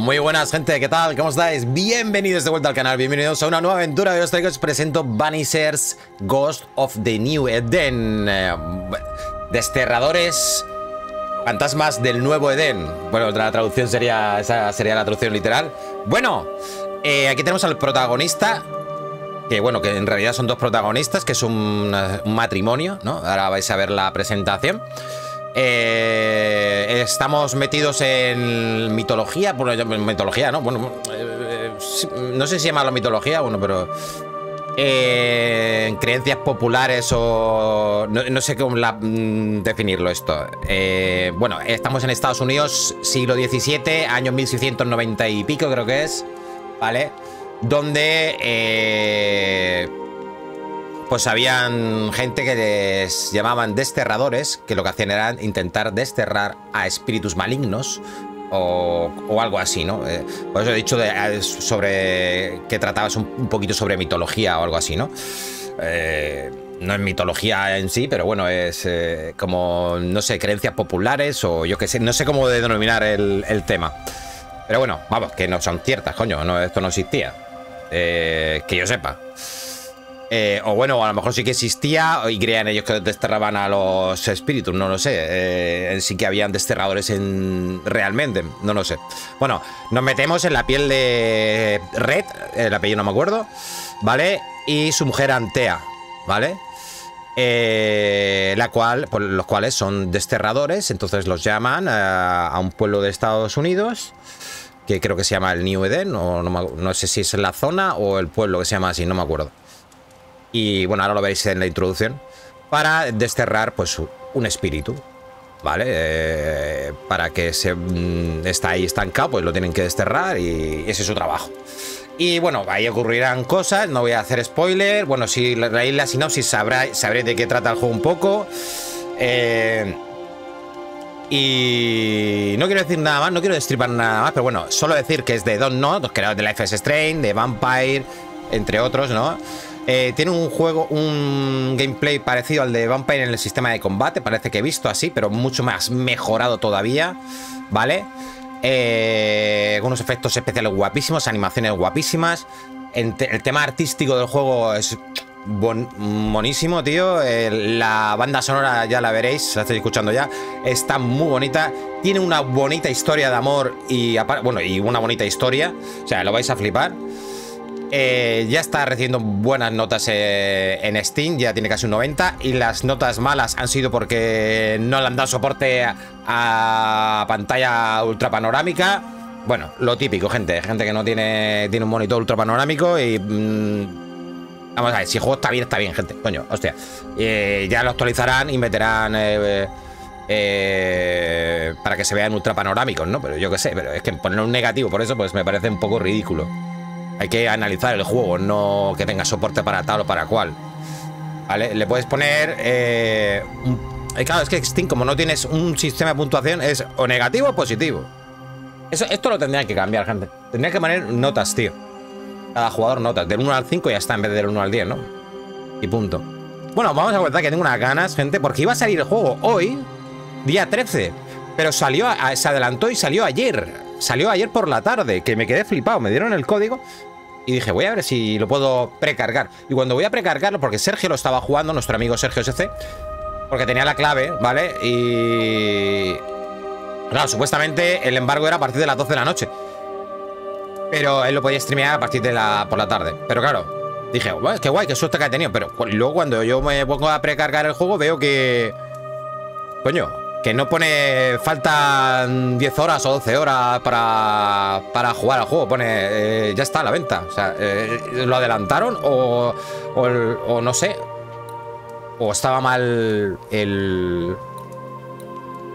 Muy buenas, gente, ¿qué tal? ¿Cómo estáis? Bienvenidos de vuelta al canal, bienvenidos a una nueva aventura. Hoy os traigo, os presento Banishers, Ghost of the New Eden. Desterradores, fantasmas del nuevo Edén. Bueno, la traducción sería, esa sería la traducción literal. Bueno, aquí tenemos al protagonista, que bueno, que en realidad son dos protagonistas, que es un matrimonio, ¿no? Ahora vais a ver la presentación. Estamos metidos en mitología, bueno, mitología, ¿no? Bueno, no sé si llamarlo mitología, bueno, pero creencias populares o no sé cómo definirlo esto. Bueno, estamos en Estados Unidos, siglo XVII, año 1690 y pico creo que es, ¿vale? Donde pues habían gente que les llamaban desterradores, que lo que hacían era intentar desterrar a espíritus malignos o algo así, ¿no? Por eso he dicho sobre que tratabas un poquito sobre mitología o algo así, ¿no? No es mitología en sí, pero bueno, es como, no sé, creencias populares o yo qué sé, no sé cómo denominar el tema. Pero bueno, vamos, que no son ciertas, coño, no, esto no existía. Que yo sepa. O bueno, a lo mejor sí que existía y creían ellos que desterraban a los espíritus, no lo sé. En sí que habían desterradores realmente, no lo sé. Bueno, nos metemos en la piel de Red, el apellido no me acuerdo, ¿vale? Y su mujer Antea, ¿vale? Los cuales son desterradores, entonces los llaman a un pueblo de Estados Unidos, que creo que se llama el New Eden, o no sé si es la zona o el pueblo que se llama así, no me acuerdo. Y bueno, ahora lo veréis en la introducción, para desterrar pues un espíritu, ¿vale? Para que está ahí estancado, pues lo tienen que desterrar y ese es su trabajo. Y bueno, ahí ocurrirán cosas, no voy a hacer spoiler. Bueno, si leéis la sinopsis sabréis de qué trata el juego un poco. Y no quiero decir nada más, no quiero destripar nada más, pero bueno, solo decir que es de los creadores de Life is Strange, de Vampyr, entre otros, ¿no? Tiene un gameplay parecido al de Vampyr en el sistema de combate, parece que he visto así, pero mucho más mejorado todavía, ¿vale? Algunos efectos especiales guapísimos, animaciones guapísimas. El tema artístico del juego es buenísimo, tío. La banda sonora ya la veréis, la estáis escuchando ya, está muy bonita. Tiene una bonita historia de amor y una bonita historia, o sea, lo vais a flipar. Ya está recibiendo buenas notas en Steam, ya tiene casi un 90. Y las notas malas han sido porque no le han dado soporte a pantalla ultra panorámica. Bueno, lo típico, gente que no tiene un monitor ultra panorámico. Y vamos a ver, si el juego está bien, gente, coño, hostia. Ya lo actualizarán y meterán para que se vean ultra panorámicos, ¿no? Pero yo qué sé, pero es que poner un negativo por eso pues me parece un poco ridículo. Hay que analizar el juego, no que tenga soporte para tal o para cual, ¿vale? Le puedes poner claro, es que Steam, como no tienes un sistema de puntuación, es o negativo o positivo. Esto lo tendrían que cambiar, gente. Tendrían que poner notas, tío. Cada jugador notas, del 1 al 5 ya está, en vez del 1 al 10, ¿no? Y punto. Bueno, vamos a contar que tengo unas ganas, gente, porque iba a salir el juego hoy, día 13, pero se adelantó y salió ayer. Salió ayer por la tarde, que me quedé flipado. Me dieron el código y dije, voy a ver si lo puedo precargar. Y cuando voy a precargarlo, porque Sergio lo estaba jugando, nuestro amigo Sergio SC, porque tenía la clave, ¿vale? Y claro, supuestamente el embargo era a partir de las 12 de la noche, pero él lo podía streamear a partir de por la tarde. Pero claro, dije, bueno, qué guay, qué suerte que ha tenido. Pero luego cuando yo me pongo a precargar el juego, veo que, coño, que no pone, faltan 10 horas o 12 horas para jugar al juego. Pone, ya está a la venta. O sea, lo adelantaron o no sé. O estaba mal el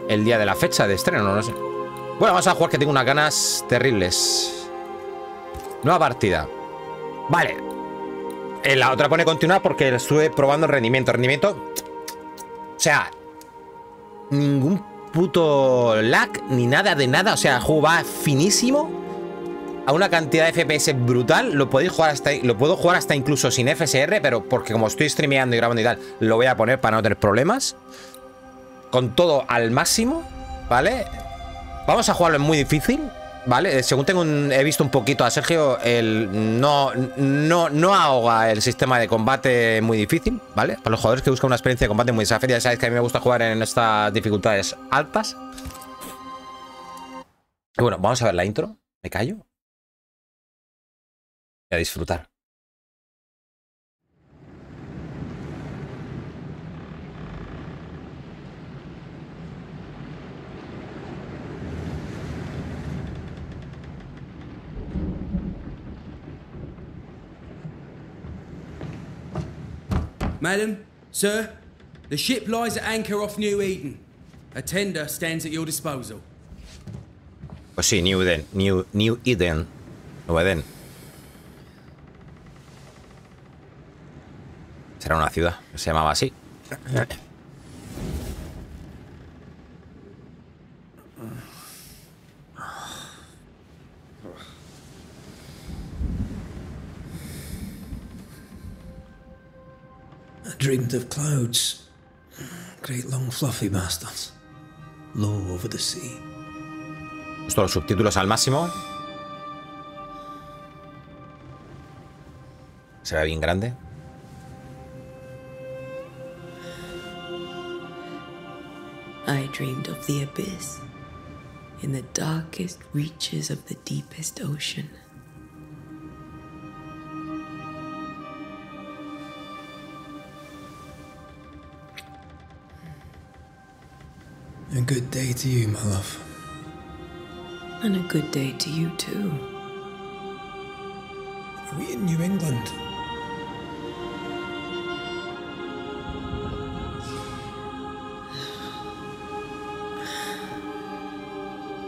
día de la fecha de estreno, no sé. Bueno, vamos a jugar, que tengo unas ganas terribles. Nueva partida. Vale. La otra pone continuar porque estuve probando el rendimiento. O sea, ningún puto lag ni nada de nada. O sea, el juego va finísimo a una cantidad de FPS brutal. Lo puedo jugar hasta incluso sin FSR, pero porque como estoy streameando y grabando y tal, lo voy a poner para no tener problemas. Con todo al máximo, ¿vale? Vamos a jugarlo en muy difícil. Vale, según he visto un poquito a Sergio, no ahoga el sistema de combate muy difícil, ¿vale? Para los jugadores que buscan una experiencia de combate muy desafiante, ya sabéis que a mí me gusta jugar en estas dificultades altas. Y bueno, vamos a ver la intro. ¿Me callo? Voy a disfrutar. Madam, sir, the ship lies at anchor off New Eden. A tender stands at your disposal. Pues sí, New Eden. New Eden. Nuevo Eden. Será una ciudad que se llamaba así. I dreamed of clouds, great long fluffy bastards, low over the sea. Puesto los subtítulos al máximo. Se ve bien grande. I dreamed of the abyss, in the darkest reaches of the deepest ocean. A good day to you, my love. And a good day to you too. Are we in New England?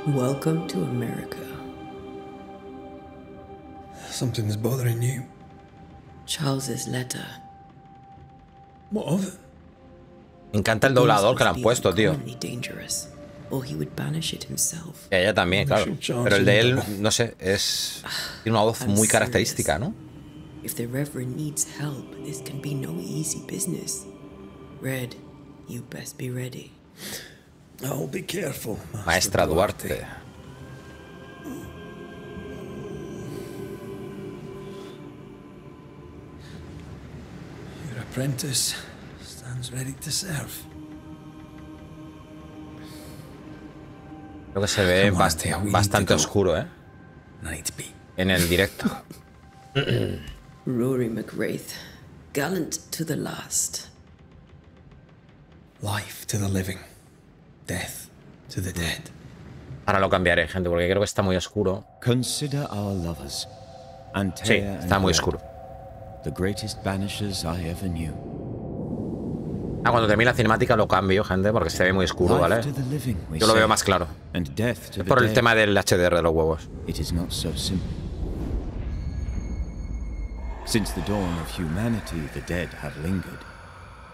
Welcome to America. Something's bothering you. Charles's letter. What of it? Me encanta el doblador que le han puesto, tío. Or he would banish it himself. Y ella también, claro. Pero el de él, no sé, tiene una voz muy característica, ¿no? If the Reverend needs help, this can be no easy business. Red, you best be ready. I'll be careful, Maestra Duarte. Your apprentice stands ready to serve. Creo que se ve bastante oscuro, ¿eh? En el directo. Rory McWraith, gallant to the last. Life to the living, death to the dead. Ahora lo cambiaré, gente, porque creo que está muy oscuro. Consider our lovers. Sí, está muy oscuro. The greatest banishers I ever knew. Cuando termine la cinemática lo cambio, gente, porque se ve muy oscuro, ¿vale? Yo lo veo más claro. Es por el tema del HDR de los huevos. It is not so simple. Since the dawn of humanity, the dead have lingered.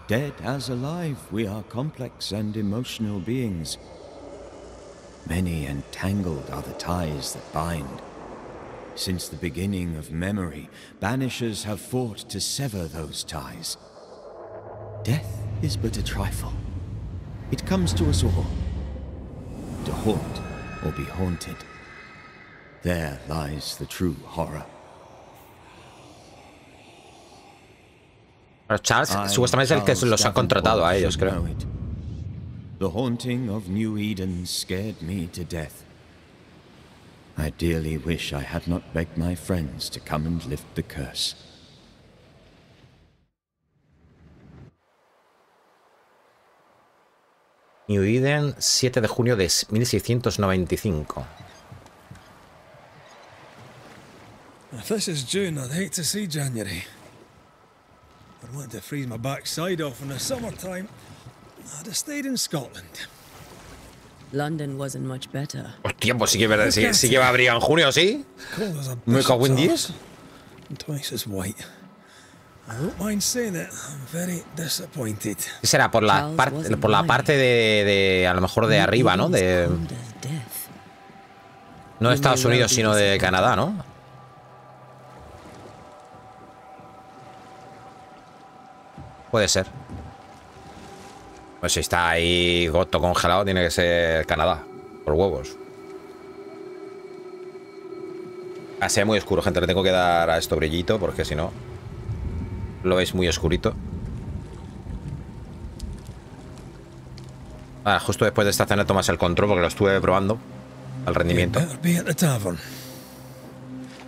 Dead as alive, we are complex and emotional beings. Many and tangled are the ties that bind. Since the beginning of memory, banishers have fought to sever those ties. Death is but a trifle. It comes to us all. To haunt or be haunted. There lies the true horror. Pero Charles supuestamente es el que los ha contratado a ellos, creo. The haunting of New Eden scared me to death. I dearly wish I had not begged my friends to come and lift the curse. New Eden, 7 de junio de 1695. If this is June, I'd hate to see January. I'd want to freeze my backside off in the summertime. I'd have stayed in Scotland. London wasn't much better. Hostia, pues sí que es verdad, sí que va a abrir en junio, ¿sí? Me cago en 10. Twice as white. I don't mind saying it, I'm very disappointed. ¿Qué será? Por la parte de a lo mejor de arriba, ¿no? No de Estados Unidos, sino de Canadá, ¿no? Puede ser. Pues si está ahí goto congelado, tiene que ser Canadá. Por huevos. Ah, se ve muy oscuro, gente. Le tengo que dar a esto brillito porque si no lo veis muy oscurito. Ah, justo después de esta cena tomas el control porque lo estuve probando al rendimiento. Be at the tavern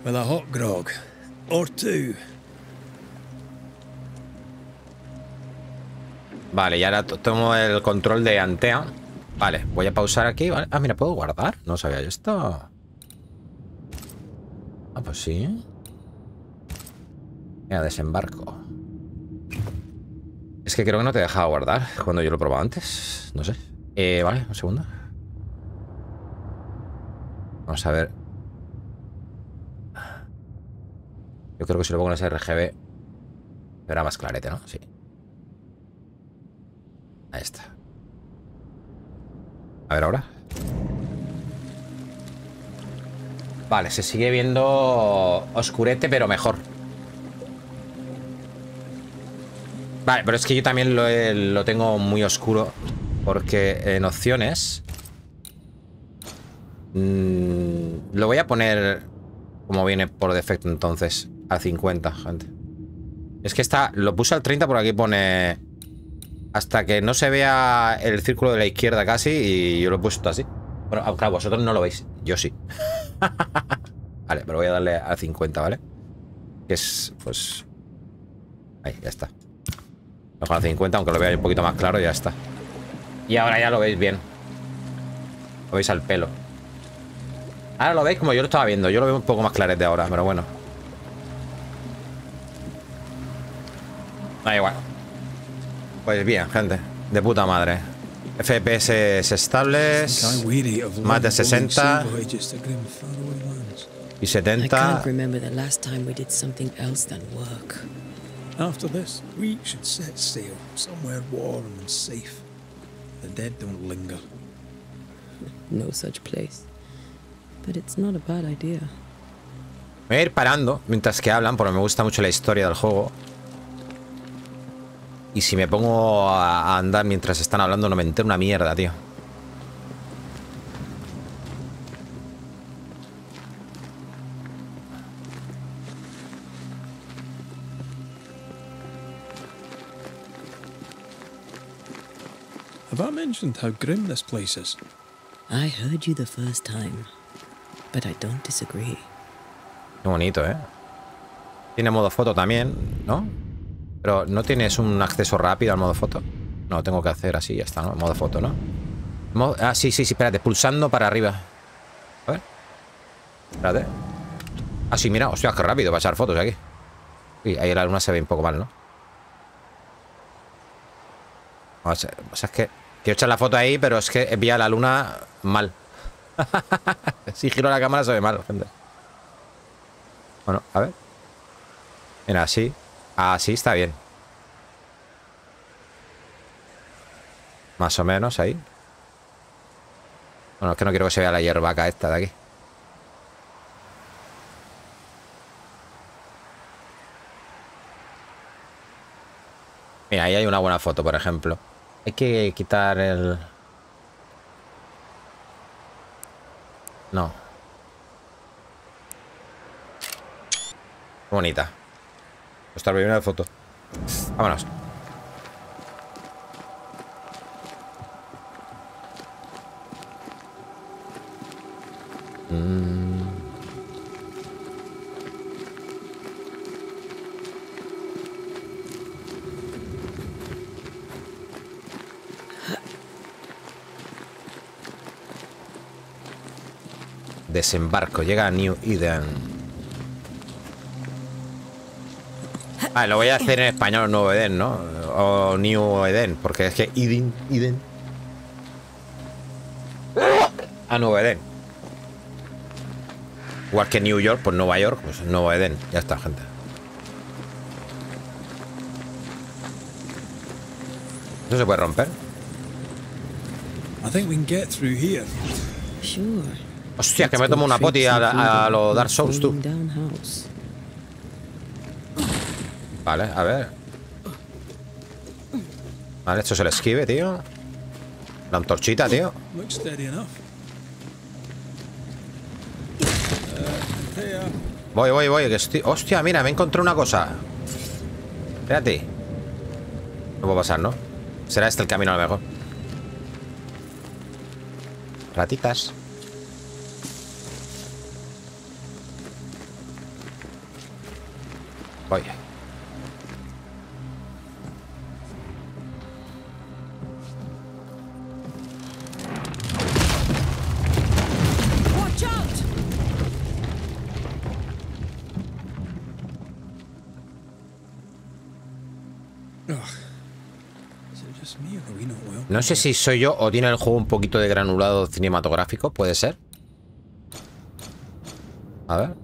with a hot grog or two. Vale, y ahora tomo el control de Antea. Vale, voy a pausar aquí. ¿Vale? Ah, mira, ¿puedo guardar? No sabía yo esto. Ah, pues sí. Mira, desembarco. Es que creo que no te dejaba guardar cuando yo lo probaba antes. No sé. Vale, un segundo. Vamos a ver. Yo creo que si lo pongo en ese RGB será más clarete, ¿no? Sí. Ahí está. A ver ahora. Vale, se sigue viendo oscurete, pero mejor. Vale, pero es que yo también lo tengo muy oscuro. Porque en opciones lo voy a poner como viene por defecto entonces. A 50, gente. Es que lo puse al 30 porque aquí pone hasta que no se vea el círculo de la izquierda casi. Y yo lo he puesto así. Bueno, claro, vosotros no lo veis. Yo sí. Vale, pero voy a darle a 50, ¿vale? Que es, pues... ahí, ya está. Mejor a 50, aunque lo vea un poquito más claro, ya está. Y ahora ya lo veis bien. Lo veis al pelo. Ahora lo veis como yo lo estaba viendo. Yo lo veo un poco más clarete ahora, pero bueno. Da igual. Pues bien, gente. De puta madre. FPS estables. Más de 60. Y 70. After this, we should set sail somewhere warm and safe. The dead don't linger. No such place. But it's not a bad idea. Voy a ir parando mientras que hablan, porque me gusta mucho la historia del juego. Y si me pongo a andar mientras están hablando, no me entero una mierda, tío. Have I mentioned how grim this place is? I heard you the first time, but I don't disagree. Qué bonito, ¿eh? Tiene modo foto también, ¿no? Pero ¿no tienes un acceso rápido al modo foto? No, tengo que hacer así, ya está, ¿no? Modo foto, ¿no? Ah, sí, espérate, pulsando para arriba. A ver. Espérate. Ah, sí, mira, hostia, qué rápido para echar fotos aquí. Sí, ahí la luna se ve un poco mal, ¿no? O sea, es que quiero echar la foto ahí, pero es que he pillado la luna mal. Si giro la cámara se ve mal, gente. Bueno, a ver. Mira, así. Así está bien. Más o menos ahí. Bueno, es que no quiero que se vea la hierbaca esta de aquí. Mira, ahí hay una buena foto, por ejemplo. Hay que quitar el... No. Bonita. Nuestra primera foto. Vámonos. Desembarco. Llega a New Eden. Vale, lo voy a hacer en español, Nuevo Eden, ¿no? O New Eden, porque es que Eden. A Nuevo Eden. Igual que New York, pues Nueva York, pues Nuevo Eden. Ya está, gente. ¿Eso se puede romper? I think we can get through here. Sure. Hostia, que me tomo una poti a lo Dark Souls, tú. Vale, a ver. Vale, esto es el esquive, tío. La antorchita, tío. Looks steady enough. Voy, que estoy... Hostia, mira, me encontré una cosa. Espérate. No puedo pasar, ¿no? Será este el camino a lo mejor. Ratitas. Voy. Watch out! No sé si soy yo o tiene el juego un poquito de granulado cinematográfico, puede ser. A ver.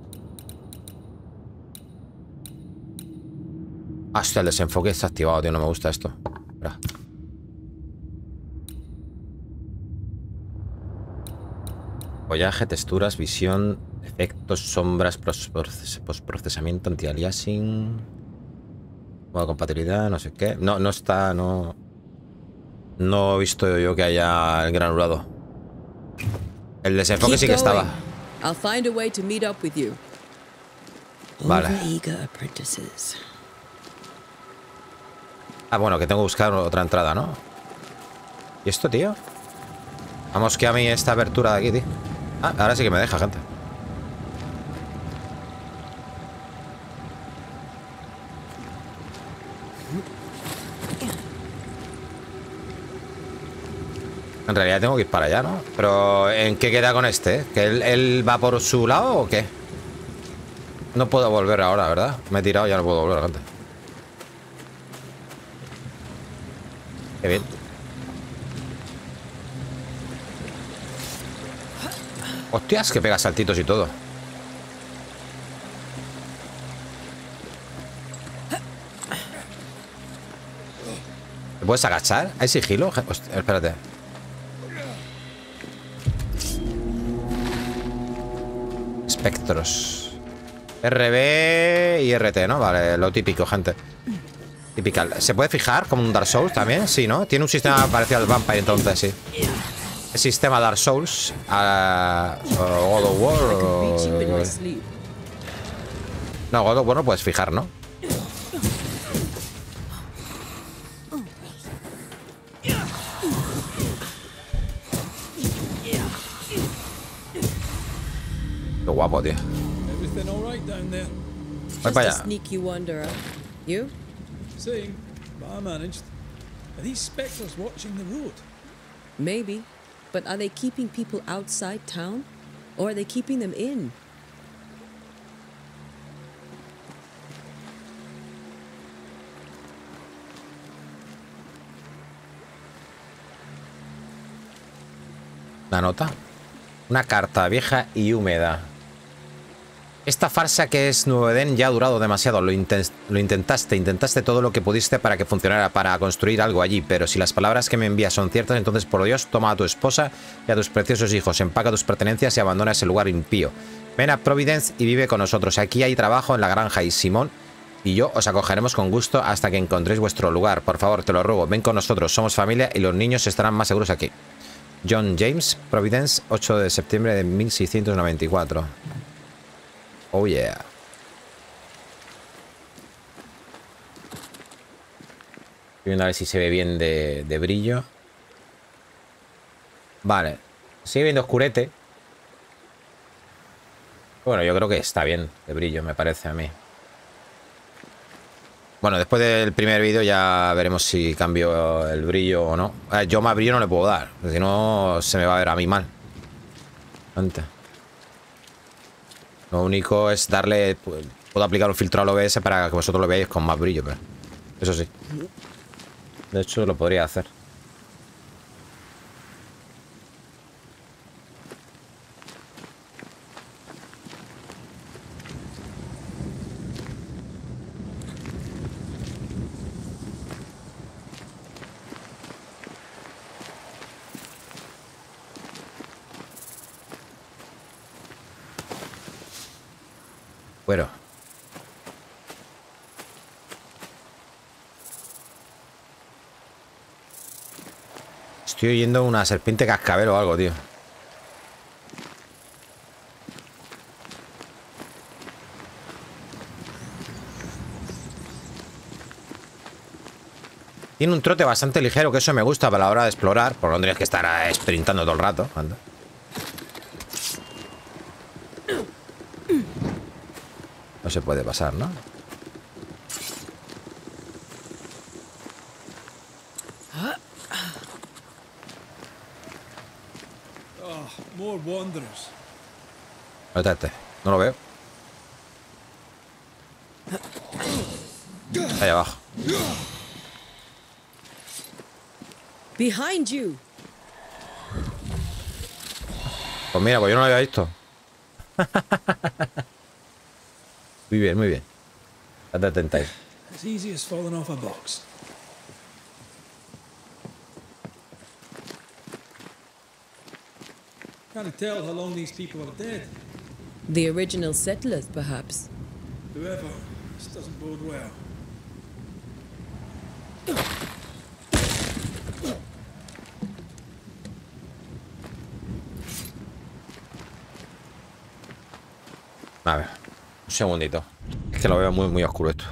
Hostia, el desenfoque está activado, tío, no me gusta esto. Espera. Follaje, texturas, visión, efectos, sombras, postprocesamiento, anti-aliasing, modo de compatibilidad, no sé qué. No está, no he visto yo que haya el granulado. El desenfoque sí que estaba. I'll find a way to meet up with you. Vale. Overeager apprentices. Ah, bueno, que tengo que buscar otra entrada, ¿no? ¿Y esto, tío? Vamos, que a mí esta abertura de aquí, tío. Ah, ahora sí que me deja, gente. En realidad tengo que ir para allá, ¿no? Pero ¿en qué queda con este? ¿Que él va por su lado o qué? No puedo volver ahora, ¿verdad? Me he tirado y ya no puedo volver, gente. Qué bien. Hostias, que pega saltitos y todo. ¿Te puedes agachar? ¿Hay sigilo? Hostia, espérate. Espectros. RB y RT, ¿no? Vale, lo típico, gente. Típica. ¿Se puede fijar como un Dark Souls también? Sí, ¿no? Tiene un sistema parecido al Vampyr, entonces, sí. El sistema Dark Souls God of War no, God of War no puedes fijar, ¿no? Qué guapo, tío. Voy para allá. Sneaky wanderer. You? Same, but I managed. Are these spectres watching the road? Maybe. But are they keeping people outside town? Or are they keeping them in? La nota. Una carta vieja y húmeda. Esta farsa que es Nuevo Edén ya ha durado demasiado. Lo intentaste todo lo que pudiste para que funcionara, para construir algo allí. Pero si las palabras que me envías son ciertas, entonces por Dios, toma a tu esposa y a tus preciosos hijos, empaca tus pertenencias y abandona ese lugar impío. Ven a Providence y vive con nosotros. Aquí hay trabajo en la granja y Simón y yo os acogeremos con gusto hasta que encontréis vuestro lugar. Por favor, te lo ruego, ven con nosotros. Somos familia y los niños estarán más seguros aquí. John James, Providence, 8 de septiembre de 1694. Oh yeah. Estoy viendo a ver si se ve bien de brillo. Vale. Sigue viendo oscurete. Bueno, yo creo que está bien de brillo, me parece a mí. Bueno, después del primer vídeo ya veremos si cambio el brillo o no. Yo más brillo no le puedo dar, porque si no se me va a ver a mí mal. Antes. Lo único es darle... Puedo aplicar un filtro al OBS para que vosotros lo veáis con más brillo, pero... Eso sí. De hecho, lo podría hacer. Bueno. Estoy oyendo una serpiente cascabel o algo, tío. Tiene un trote bastante ligero, que eso me gusta para la hora de explorar, porque no tendrías que estar sprintando todo el rato. Anda. No se puede pasar, ¿no? Oh, more wanderers. Espérate, no lo veo. Ahí abajo. Behind you. Pues mira, pues yo no lo había visto. Muy bien, muy bien. No te atentáis. As easy as falling off a box. Can't tell how long these people are dead. The original settlers, perhaps. Whoever, this doesn't bode well. A ver, un segundito. Es que lo veo muy, muy oscuro esto.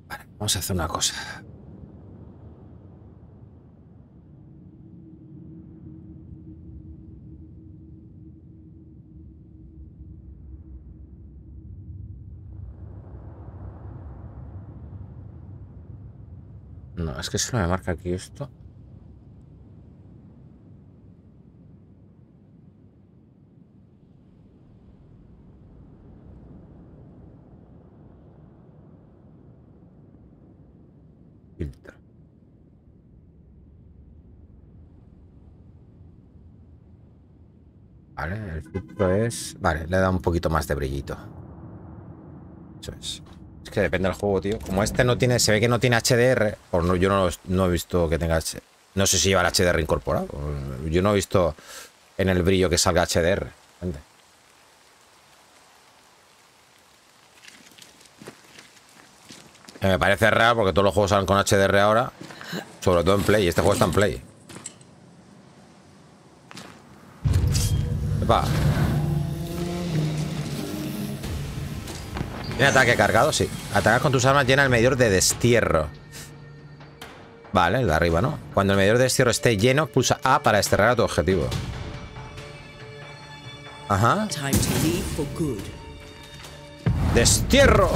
Vale, vamos a hacer una cosa. No, es que solo me marca aquí esto. Filtro. Vale, el filtro es... Vale, le da un poquito más de brillito. Eso es. Es que depende del juego, tío. Como este no tiene... Se ve que no tiene HDR. O no, yo no he visto que tenga... No sé si lleva el HDR incorporado. Yo no he visto en el brillo que salga HDR. Gente. Me parece raro porque todos los juegos salen con HDR ahora. Sobre todo en Play. Este juego está en Play. Epa. ¿Tiene ataque cargado? Sí. Atacar con tus armas llena el medidor de destierro. Vale, el de arriba, ¿no? Cuando el medidor de destierro esté lleno, pulsa A para desterrar a tu objetivo. Ajá. ¡Destierro!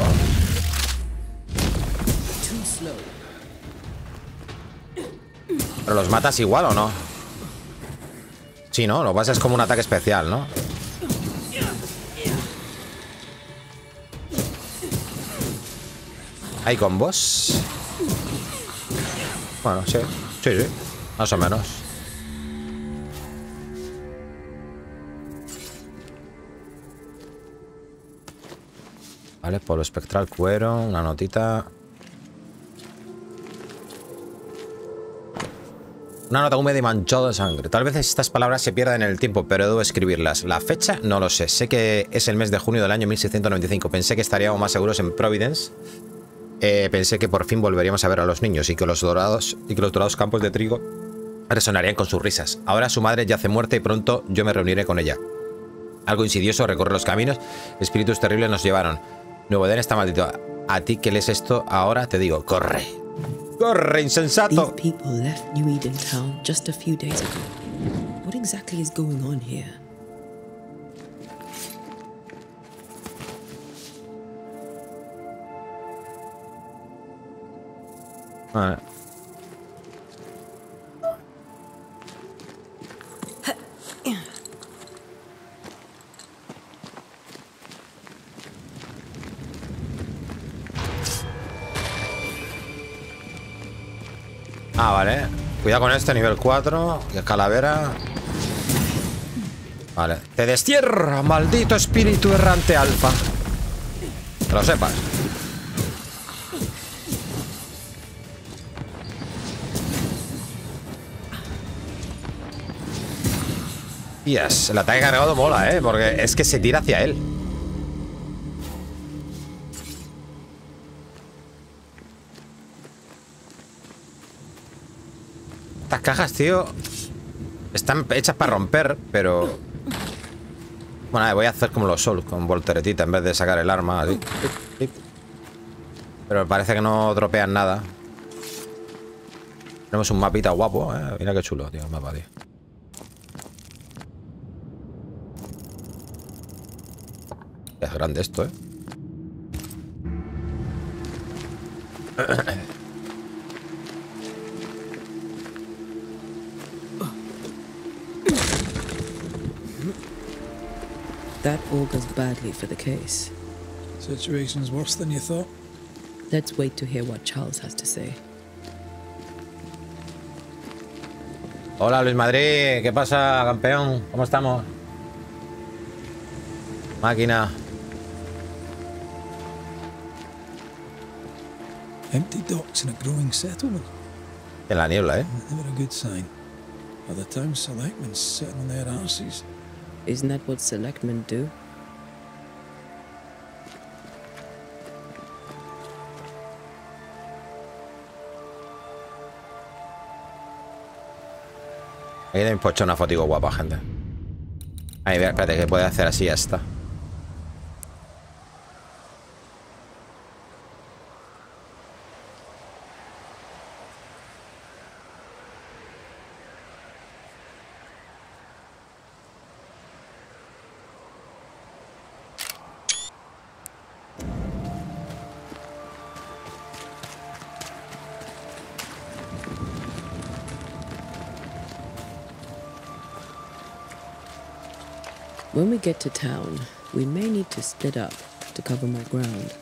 ¿Pero los matas igual o no? Sí, ¿no? Lo que pasa es como un ataque especial, ¿no? ¿Hay combos? Bueno, sí. Sí, sí. Más o menos. Vale, polvo espectral, cuero, una notita. Una nota húmeda y manchada de sangre. Tal vez estas palabras se pierdan en el tiempo, pero debo escribirlas. La fecha no lo sé. Sé que es el mes de junio del año 1695. Pensé que estaríamos más seguros en Providence. Pensé que por fin volveríamos a ver a los niños y que los dorados campos de trigo resonarían con sus risas. Ahora su madre yace muerta y pronto yo me reuniré con ella. Algo insidioso recorre los caminos. Espíritus terribles nos llevaron. Nuevo Edén está maldito. A ti que lees esto ahora te digo, corre. ¡Corre, insensato! These people left New Eden Town just a few days ago. What exactly is going on here? Vale. Ah, vale. Cuidado con este, nivel 4. Que es calavera. Vale. Te destierra, maldito espíritu errante alfa. Que lo sepas. Yes, el ataque cargado mola, porque es que se tira hacia él. Estas cajas, tío, están hechas para romper, pero... Bueno, voy a hacer como los Souls, con volteretita en vez de sacar el arma, así. Pero parece que no dropean nada. Tenemos un mapita guapo, ¿eh? Mira qué chulo, tío, el mapa, tío. Es grande esto, ¿eh? That augurs badly for the case. Situation's worse than you thought. Let's wait to hear what Charles has to say. Hola Luis Madrid, ¿qué pasa, campeón? ¿Cómo estamos? Máquina. Empty docks in a growing settlement. En la niebla, ¿eh? Never a good sign. Are the town selectmen sitting on their arses? Isn't that what selectmen do? Ahí me he puesto una fotico guapa, gente. Ahí, espérate, que puede hacer así, ya está. When we get to town, we may need to split up to cover more ground.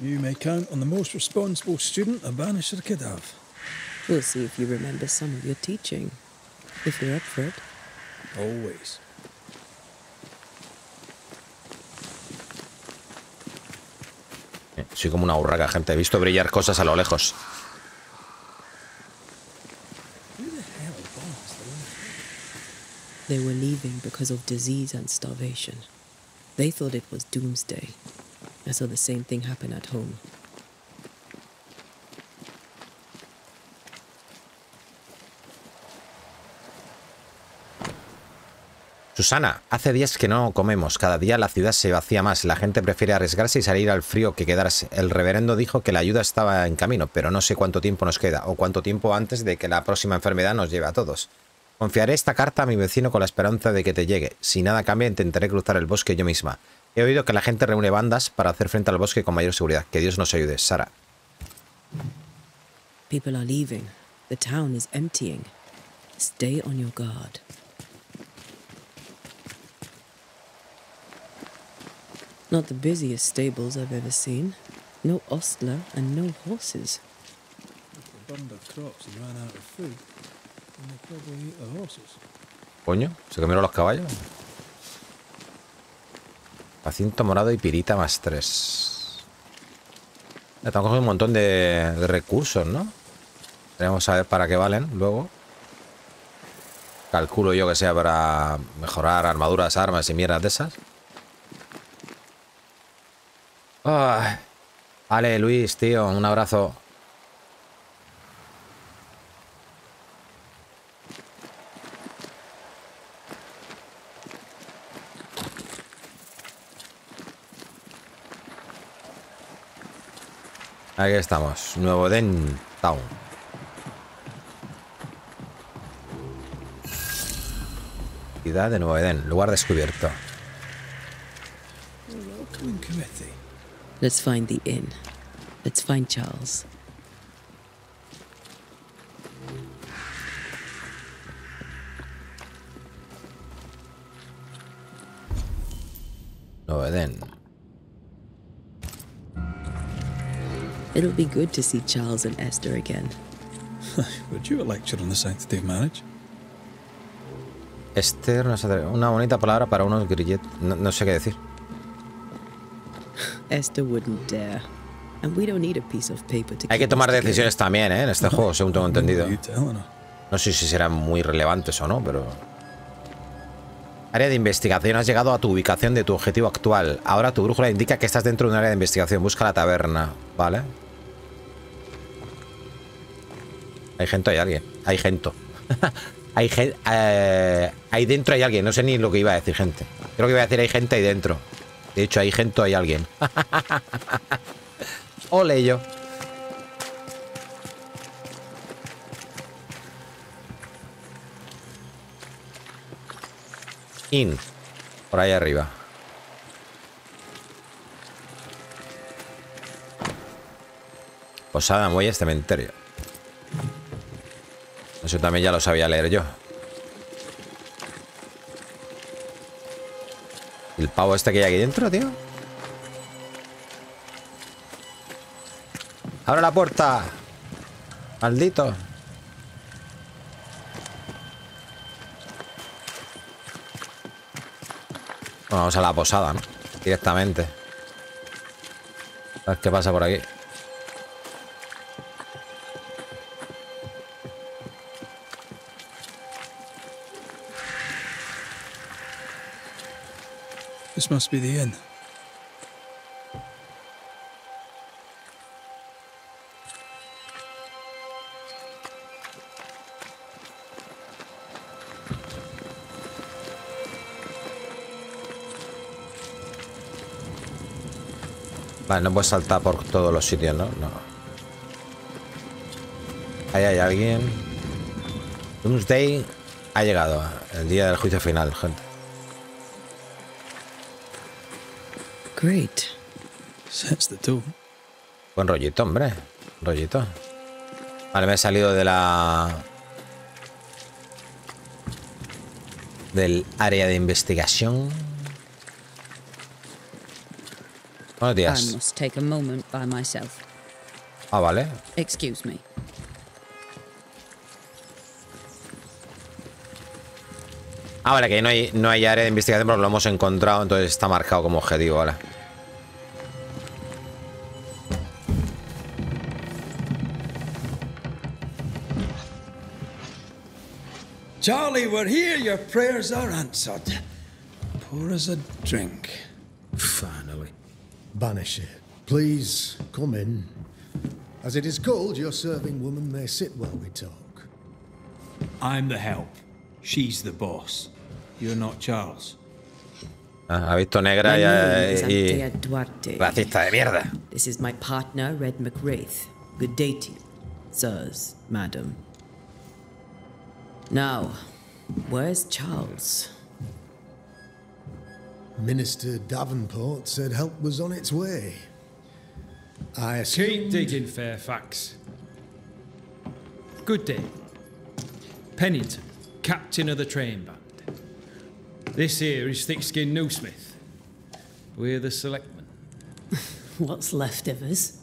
You may count on the most responsible student a Banisher could have. We'll see if you remember some of your teaching, if you're up for it. Always. Soy como una urraca, gente. He visto brillar cosas a lo lejos. They were leaving because of disease and starvation. They thought it was doomsday. I saw the same thing happen at home. Susana, hace días que no comemos. Cada día la ciudad se vacía más. La gente prefiere arriesgarse y salir al frío que quedarse. El reverendo dijo que la ayuda estaba en camino, pero no sé cuánto tiempo nos queda o cuánto tiempo antes de que la próxima enfermedad nos lleve a todos. Confiaré esta carta a mi vecino con la esperanza de que te llegue. Si nada cambia, intentaré cruzar el bosque yo misma. He oído que la gente reúne bandas para hacer frente al bosque con mayor seguridad. Que Dios nos ayude, Sara. People are leaving. The town is emptying. Stay on your guard. Not the busiest stables I've ever seen. No ostler and no horses. They burned their crops and ran out of food. And they probably eat the horses. Coño, ¿se comieron los caballos? Paciento morado y pirita más 3. Estamos cogiendo un montón de recursos, ¿no? Tenemos que saber para qué valen luego. Calculo yo que sea para mejorar armaduras, armas y mierdas de esas. Ay. Vale, Luis, tío, un abrazo. Aquí estamos, Nuevo Den Town. Ciudad de Nuevo Edén, lugar descubierto. Let's find the inn. Let's find Charles. Nuevo Edén. It'll be good to see Charles and Esther again. Would you a lecture on the sanctity of marriage? Esther, una bonita palabra para unos grilletes. No sé qué decir. Esther wouldn't dare. And we don't need a piece of paper to Hay que tomar decisiones también, ¿eh? En este juego, según tengo entendido. No sé si serán muy relevantes o no, pero... Área de investigación. Has llegado a tu ubicación de tu objetivo actual. Ahora tu brújula indica que estás dentro de un área de investigación. Busca la taberna, ¿vale? Hay gente, hay alguien. Hay gente. Ahí dentro hay alguien. No sé ni lo que iba a decir, gente. Creo que iba a decir hay gente ahí dentro. De hecho, hay gente, hay alguien. Ole yo. In. Por ahí arriba. Posada, muelles, cementerio. Eso también ya lo sabía leer yo. ¿El pavo este que hay aquí dentro, tío? ¡Abre la puerta! ¡Maldito! Bueno, vamos a la posada, ¿no? Directamente. A ver qué pasa por aquí. This must be the inn. Vale, no puedes saltar por todos los sitios, ¿no? No. Ahí hay alguien. Doomsday ha llegado. El día del juicio final, gente. Great. Sets the tone. Buen rollito, hombre. Rollito. Vale, me he salido de la... del área de investigación. Buenos I días. must take a moment by myself. Ah, vale. Excuse me. Ah, vale, que no hay área de investigación, pero lo hemos encontrado, entonces está marcado como objetivo, vale. Charlie, we're here. Your prayers are answered. Pour us a drink. Finally. Banisher, please come in. As it is cold, your serving woman may sit while we talk. I'm the help. She's the boss. You're not Charles. Ah, ha visto negra y Duarte. racista de mierda. This is my partner, Red McWraith. Good day to you, sirs, madam. Now, where's Charles? Minister Davenport said help was on its way. I Keep assumed... digging, Fairfax. Good day. Pennington, captain of the train band. This here is Thick-Skinned Newsmith. We're the selectmen. What's left of us?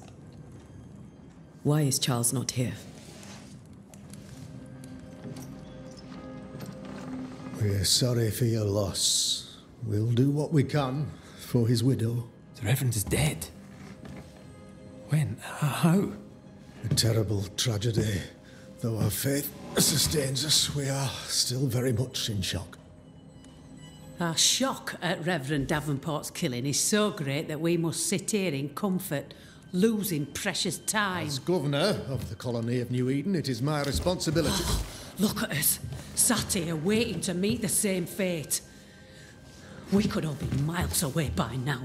Why is Charles not here? We're sorry for your loss. We'll do what we can for his widow. The Reverend is dead. When? How? A terrible tragedy. Though our faith sustains us, we are still very much in shock. Our shock at Reverend Davenport's killing is so great that we must sit here in comfort, losing precious time. As governor of the colony of New Eden, it is my responsibility... Look at us, sat here waiting to meet the same fate. We could all be miles away by now.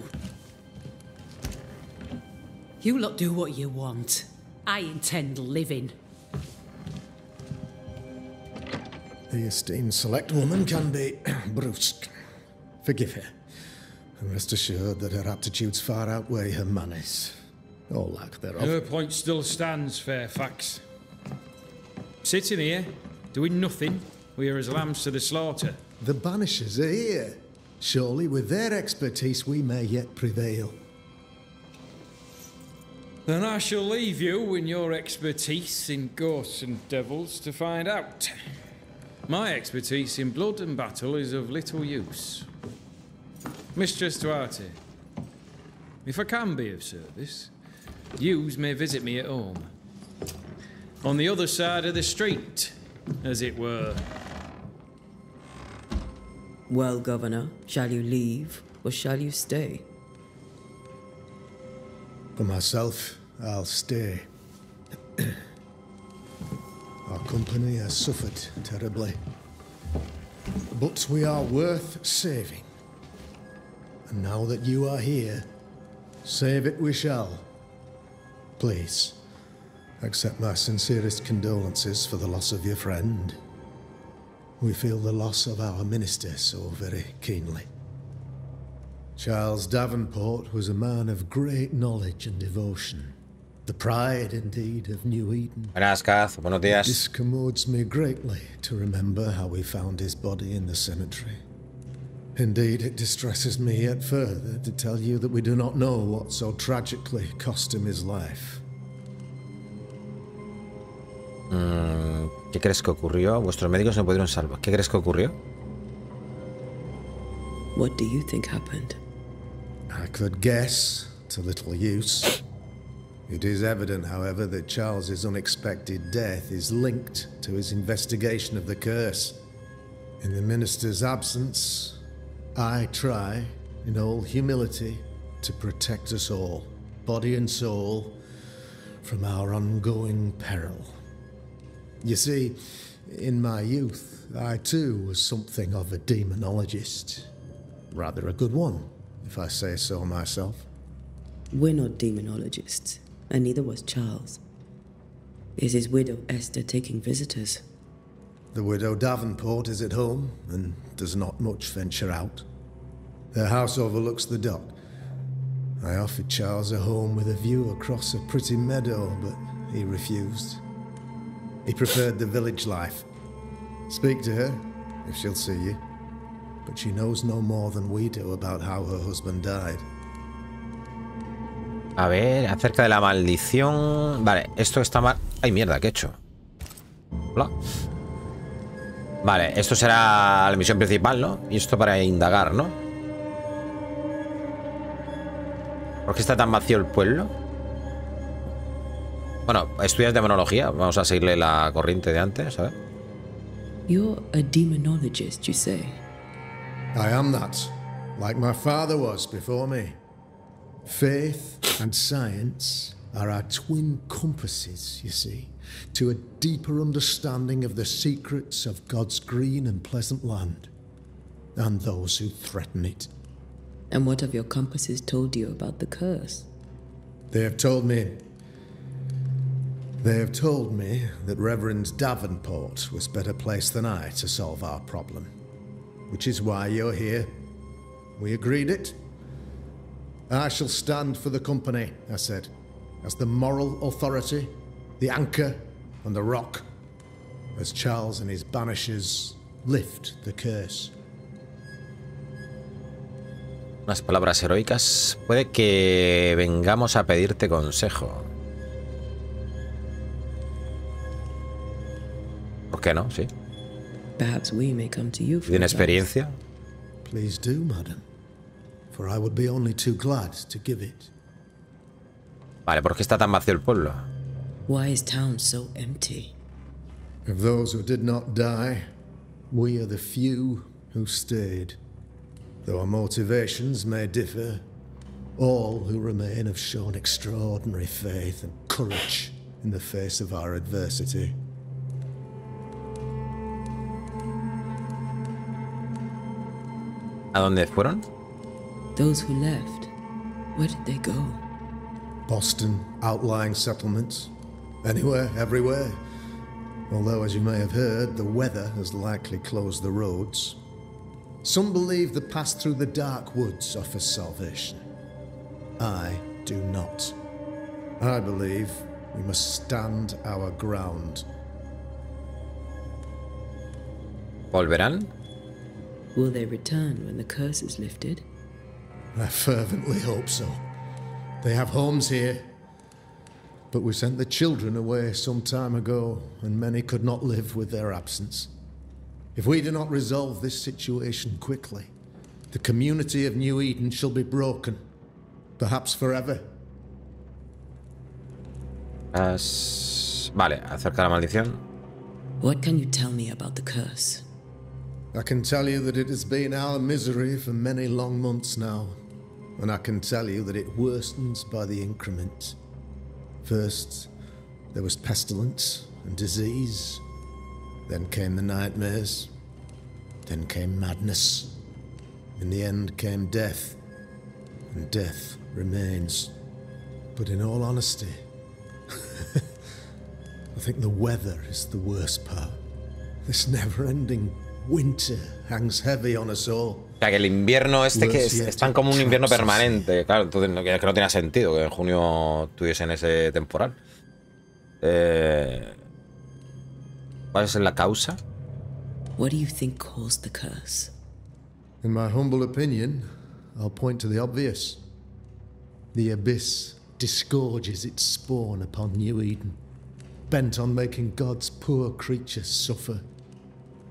You lot do what you want. I intend living. The esteemed select woman can be brusque. Forgive her. And rest assured that her aptitudes far outweigh her manners. Or lack thereof. Her point still stands, Fairfax. Sitting here, doing nothing, we're as lambs to the slaughter. The Banishers are here. Surely with their expertise we may yet prevail. Then I shall leave you in your expertise in ghosts and devils to find out. My expertise in blood and battle is of little use. Mistress Duarte, if I can be of service, yous may visit me at home. On the other side of the street, as it were. Well, Governor, shall you leave or shall you stay? For myself, I'll stay. Our company has suffered terribly. But we are worth saving. And now that you are here, save it we shall. Please, accept my sincerest condolences for the loss of your friend. we feel the loss of our minister so very keenly. Charles Davenport was a man of great knowledge and devotion. The pride, indeed, of New Eden. Buenas, Kaz. Buenos días. It discommodes me greatly to remember how we found his body in the cemetery. Indeed, it distresses me yet further to tell you that we do not know what so tragically cost him his life. ¿Qué crees que ocurrió? Vuestros médicos no pudieron salvar. ¿Qué crees que ocurrió? What do you think happened? I could guess, to little use. It is evident, however, that Charles's unexpected death is linked to his investigation of the curse. In the minister's absence, I try, in all humility, to protect us all, body and soul, from our ongoing peril. You see, in my youth, I too was something of a demonologist. Rather a good one, if I say so myself. We're not demonologists, and neither was Charles. Is his widow Esther taking visitors? The widow Davenport is at home and does not much venture out. Their house overlooks the dock. I offered Charles a home with a view across a pretty meadow, but he refused. He preferred the village life. Speak to her, if she'll see you. But she knows no more than we do about how her husband died. A ver, acerca de la maldición... Vale, esto está mal... ¡Ay, mierda! ¿Qué he hecho? Hola. Vale, esto será la misión principal, ¿no? Y esto para indagar, ¿no? ¿Por qué está tan vacío el pueblo? Bueno, estudias demonología. Vamos a seguirle la corriente de antes, a ver. You're a demonologist, you say? I am that, like my father was before me. Faith and science are our twin compasses, you see, to a deeper understanding of the secrets of God's green and pleasant land, and those who threaten it. And what have your compasses told you about the curse? They have told me that Reverend Davenport was better placed than I to solve our problem. Which is why you're here. We agreed it. I shall stand for the company, I said, as the moral authority, the anchor and the rock, as Charles and his Banishers lift the curse. Unas palabras heroicas. Puede que vengamos a pedirte consejo. ¿Por qué no? Sí. Perhaps we may come to you for ¿Tiene experiencia? Please do, madam, for I would be only too glad to give it. Vale, ¿por qué está tan vacío el pueblo? Why is town so empty? Of those who did not die, we are the few who stayed. Though our motivations may differ, all who remain have shown extraordinary faith and courage in the face of our adversity. ¿A dónde fueron? Those who left, where did they go? Boston, outlying settlements. Anywhere, everywhere. Although, as you may have heard, the weather has likely closed the roads. Some believe the path through the dark woods offers salvation. I do not. I believe we must stand our ground. ¿Volverán? Will they return when the curse is lifted? I fervently hope so. They have homes here. But we sent the children away some time ago, and many could not live with their absence. If we do not resolve this situation quickly, the community of New Eden shall be broken, perhaps forever. Vale, acerca de la maldición. What can you tell me about the curse? I can tell you that it has been our misery for many long months now, and I can tell you that it worsens by the increment. First, there was pestilence and disease. Then came the nightmares. Then came madness. In the end came death. And death remains. But in all honesty, I think the weather is the worst part. This never-ending Winter hangs heavy on us all. O sea, que el invierno que están como un invierno permanente. Claro, entonces que no tenía sentido que en junio tuviesen ese temporal. ¿Cuál es la causa? What do you think caused the curse? In my humble opinion, I'll point to the obvious. The abyss disgorges its spawn upon New Eden, bent on making God's poor creatures suffer.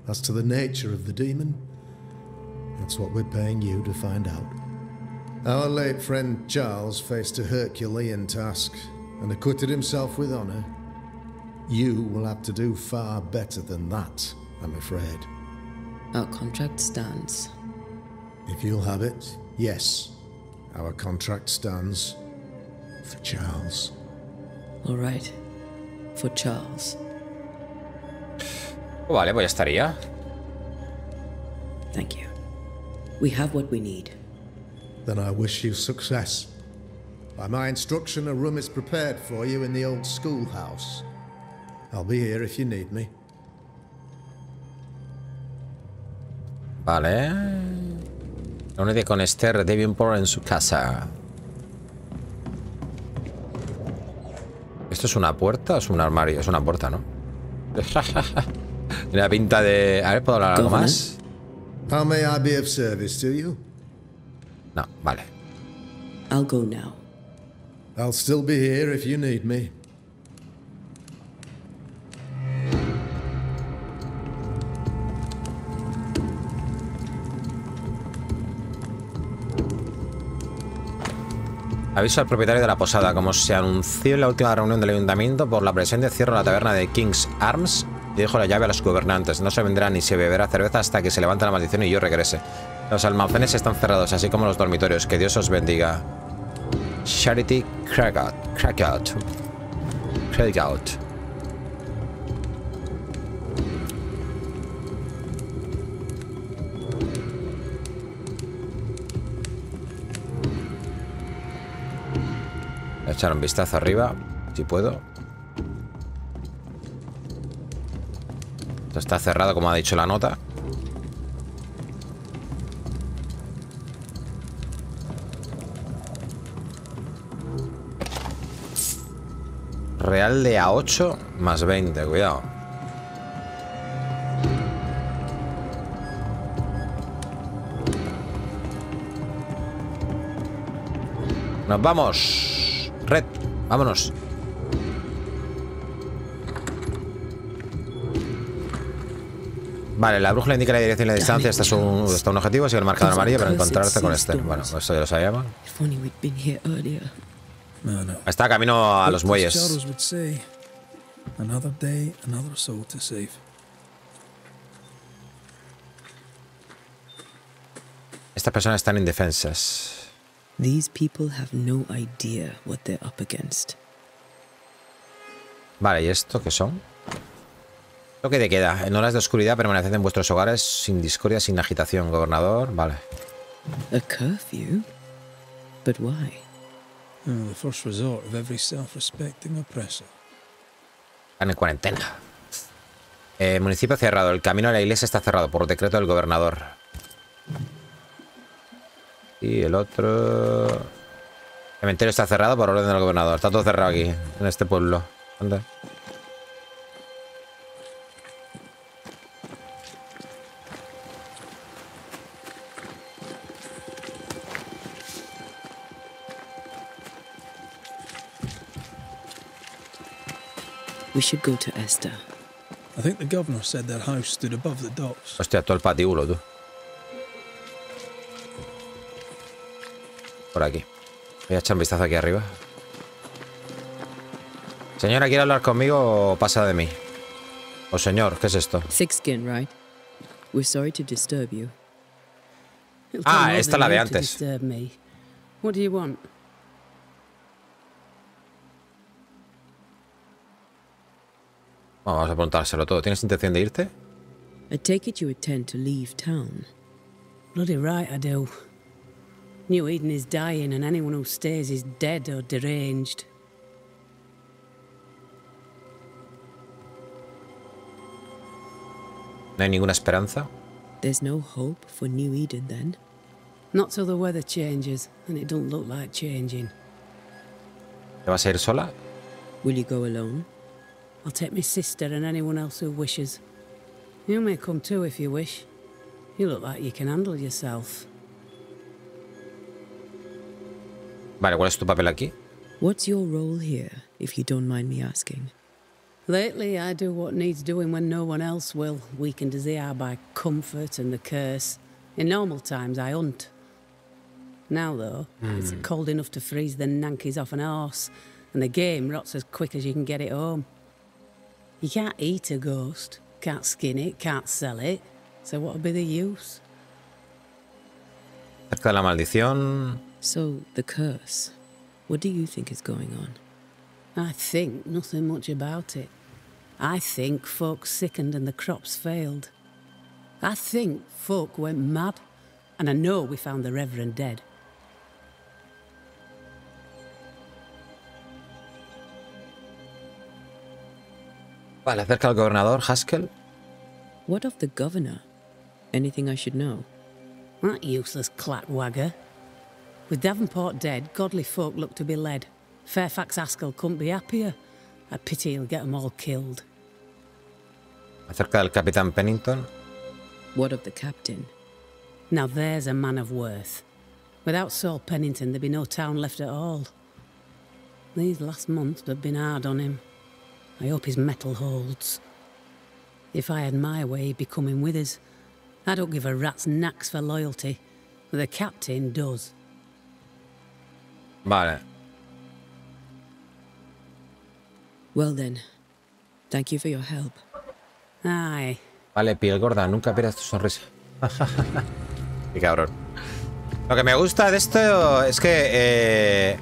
As to the nature of the demon, that's what we're paying you to find out. Our late friend Charles faced a Herculean task and acquitted himself with honor. You will have to do far better than that, I'm afraid. Our contract stands. If you'll have it, yes, our contract stands for Charles. All right, for Charles. Vale, pues ya estaría. Thank you. We have what we need. Then I wish you success. By my instruction, a room is prepared for you in the old schoolhouse. I'll be here if you need me. Vale. Reúnete con Esther Davenport en su casa. ¿Esto es una puerta o es un armario? Es una puerta, ¿no? Tiene la pinta de... A ver, ¿puedo hablar algo más? How may I be of service to you? No, vale. I'll go now. I'll still be here if you need me. Aviso al propietario de la posada. Como se anunció en la última reunión del ayuntamiento, por la presente cierro la taberna de King's Arms y dejo la llave a los gobernantes. No se vendrá ni se beberá cerveza hasta que se levante la maldición y yo regrese. Los almacenes están cerrados, así como los dormitorios. Que Dios os bendiga. Charity Crackout. Voy a echar un vistazo arriba, si puedo. Esto está cerrado, como ha dicho la nota. Real de A8 más 20, cuidado. Nos vamos. Red, vámonos. Vale, la brújula indica la dirección y la distancia. Este es un objetivo, sigue el marcador amarillo para encontrarse con este. Bueno, eso ya lo sabíamos. Está camino a los muelles. Estas personas están indefensas. These people have no idea what they're up against. Vale, ¿y esto qué son? Lo que te queda. En horas de oscuridad permaneced en vuestros hogares sin discordia, sin agitación. Gobernador, vale. A curfew? But why? The first resort of every self-respecting oppressor. Están en cuarentena. Municipio cerrado. El camino a la iglesia está cerrado por decreto del gobernador. Y el otro... El cementerio está cerrado por orden del gobernador. Está todo cerrado aquí, en este pueblo. Anda. We should go to Esther. I think the governor said their house stood above the docks. Hostia, todo el patíbulo, tú. Por aquí. Voy a echar un vistazo aquí arriba. Señora, ¿quiere hablar conmigo o pasa de mí? O señor, ¿qué es esto? Thick skin, right? We're sorry to disturb you. Ah, esta es la de antes. What do you want? Vamos a preguntárselo todo. ¿Tienes intención de irte? I take it you intend to leave town. Bloody right I do. New Eden is dying and anyone who stays is dead or deranged. ¿No hay ninguna esperanza? There's no hope for New Eden then? Not till the weather changes, and it don't look like changing. ¿Te vas a ir sola? Will you go alone? I'll take my sister and anyone else who wishes. You may come too if you wish. You look like you can handle yourself. Vale, ¿cuál es tu papel aquí? What's your role here, if you don't mind me asking? Lately, I do what needs doing when no one else will, weakened as they are by comfort and the curse. In normal times, I hunt. Now, though, it's cold enough to freeze the nankies off an horse, and the game rots as quick as you can get it home. You can't eat a ghost, can't skin it, can't sell it, so what'll be the use? Acerca de la maldición. So, the curse. What do you think is going on? I think nothing much about it. I think folk sickened and the crops failed. I think folk went mad, and I know we found the Reverend dead. Vale, acerca del gobernador, Haskell. What of the governor? Anything I should know? That useless clackwagger. With Davenport dead, godly folk look to be led. Fairfax Haskell couldn't be happier. I pity he'll get them all killed. Acerca del capitán Pennington. What of the captain? Now there's a man of worth. Without Saul Pennington, there'd be no town left at all. These last months have been hard on him. I hope his mettle holds. If I had my way, he'd be coming with us. I don't give a rat's knacks for loyalty, but the captain does. Vale. Well then, thank you for your help. Aye. Vale, piel gorda, nunca pierdas tu sonrisa. Qué cabrón. Lo que me gusta de esto es que...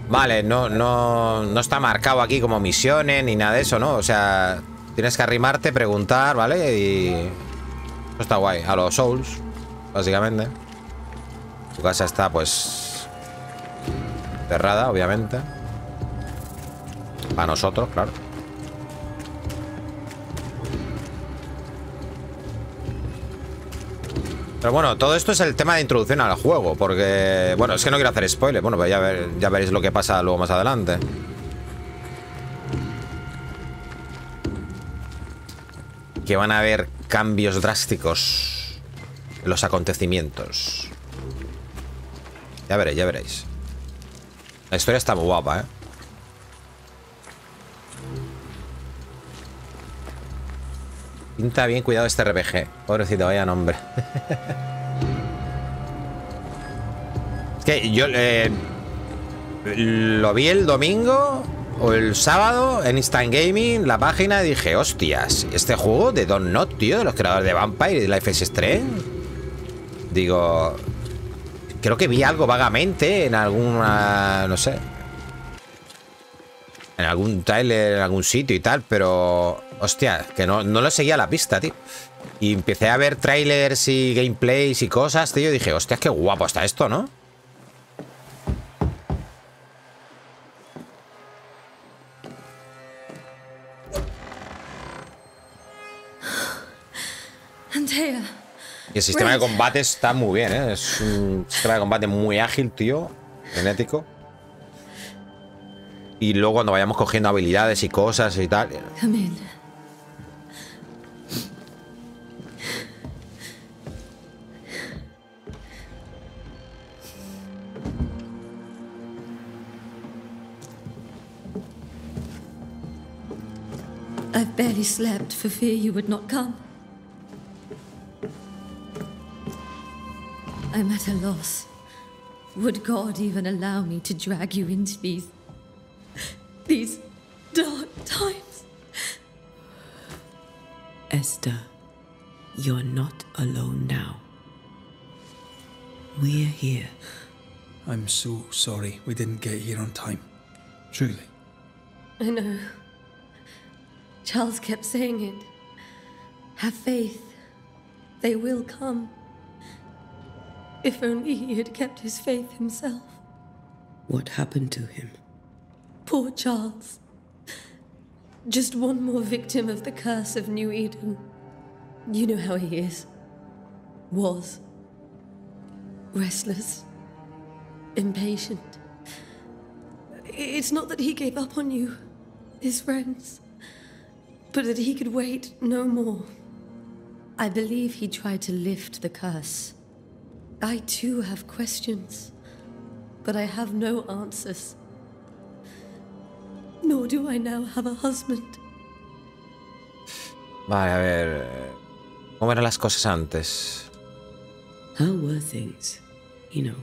Vale, no está marcado aquí como misiones ni nada de eso, ¿no? O sea, tienes que arrimarte, preguntar, ¿vale? Y... Eso está guay. A los Souls, básicamente. Tu casa está, pues... cerrada, obviamente. Para nosotros, claro. Pero bueno, todo esto es el tema de introducción al juego. Porque, bueno, es que no quiero hacer spoiler. Bueno, pues ya veréis lo que pasa luego más adelante. Que van a haber cambios drásticos en los acontecimientos. Ya veréis, ya veréis. La historia está muy guapa, ¿eh? Pinta bien, cuidado este RPG. Pobrecito, vaya nombre. Es que yo lo vi el domingo o el sábado en Instant Gaming, la página, y dije, hostias, este juego de Don't Not, tío, de los creadores de Vampire y de Life is Strange. Digo, creo que vi algo vagamente en alguna, no sé, en algún trailer, en algún sitio y tal, pero hostia, que no lo seguía a la pista, tío. Y empecé a ver trailers y gameplays y cosas, tío, y dije, hostia, qué guapo está esto, ¿no? Y el sistema de combate está muy bien, ¿eh? Es un sistema de combate muy ágil, tío. Frenético. Y luego cuando vayamos cogiendo habilidades y cosas y tal. Come in. I've barely slept for fear you would not come. I'm at a loss. Would God even allow me to drag you into these dark times? Esther, you're not alone now. We're here. I'm so sorry we didn't get here on time. Truly. I know. Charles kept saying it. Have faith. They will come. If only he had kept his faith himself. What happened to him? Poor Charles. Just one more victim of the curse of New Eden. You know how he is. Was. Restless. Impatient. It's not that he gave up on you, his friends, but that he could wait no more. I believe he tried to lift the curse. I too have questions, but I have no answers. Nor do I now have a husband. Vale, a ver... ¿Cómo eran las cosas antes? How were things, you know,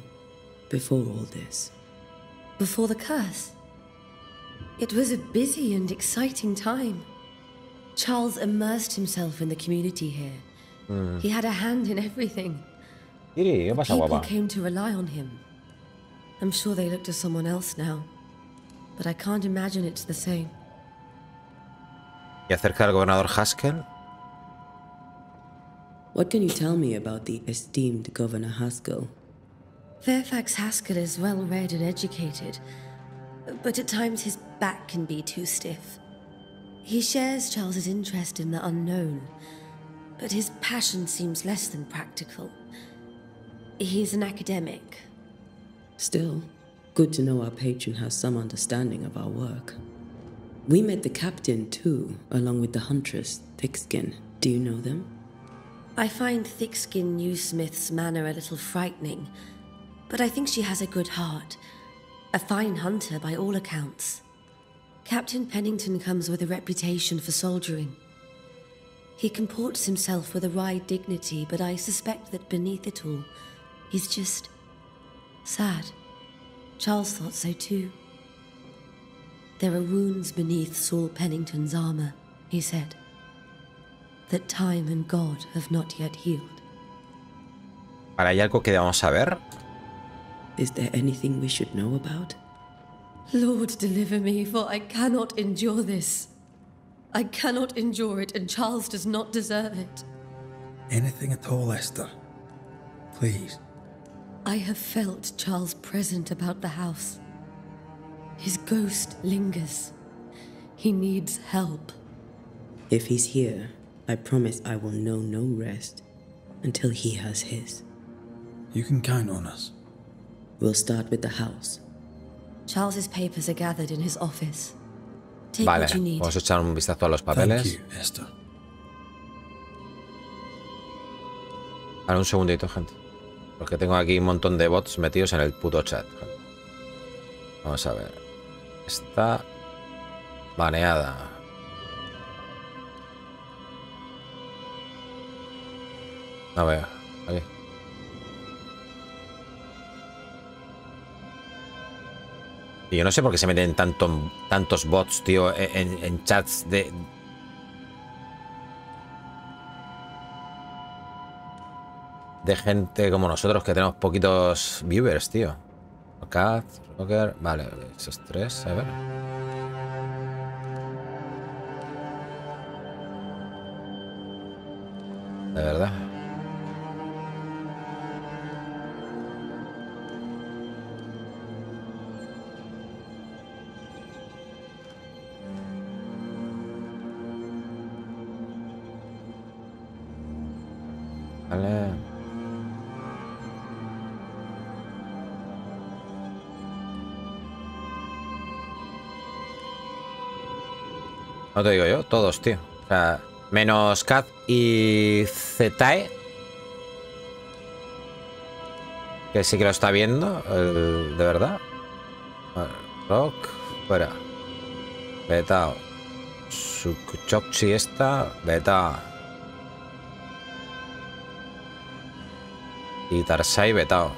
before all this? Before the curse? It was a busy and exciting time. Charles immersed himself in the community here. He had a hand in everything. ¿Qué pasa, People guapa? came to rely on him. I'm sure they look to someone else now, but I can't imagine it's the same. ¿Y acerca del gobernador Haskell? What can you tell me about the esteemed Governor Haskell? Fairfax Haskell is well-read and educated, but at times his back can be too stiff. He shares Charles's interest in the unknown, but his passion seems less than practical. He's an academic. Still, good to know our patron has some understanding of our work. We met the captain too, along with the huntress, Thickskin. Do you know them? I find Thickskin Newsmith's manner a little frightening, but I think she has a good heart. A fine hunter by all accounts. Captain Pennington comes with a reputation for soldiering. He comports himself with a wry dignity, but I suspect that beneath it all, he's just sad. Charles thought so too. There are wounds beneath Saul Pennington's armor, he said, that time and God have not yet healed. ¿Hay algo que debamos saber? Is there anything we should know about? Lord, deliver me, for I cannot endure this. I cannot endure it, and Charles does not deserve it. Anything at all, Esther. Please. I have felt Charles present about the house. His ghost lingers. He needs help. If he's here, I promise I will know no rest until he has his. You can count on us. We'll start with the house. Charles's papers are gathered in his office. Take Vale, what you need. vamos a echar un vistazo a los Thank papeles. you, Esther. Ahora un segundito, gente. Porque tengo aquí un montón de bots metidos en el puto chat. Vamos a ver. Está baneada. No veo. Aquí. Y yo no sé por qué se meten tantos bots, tío, en chats de gente como nosotros que tenemos poquitos viewers, tío. Cat, Rocker, vale, esos tres, a ver. De verdad. Vale. No te digo yo, todos, tío. O sea, menos Cat y Zetae, que sí que lo está viendo, de verdad. Rock, fuera. Vetao. Sukuchokchi esta, vetao. Y Tarsai, vetao.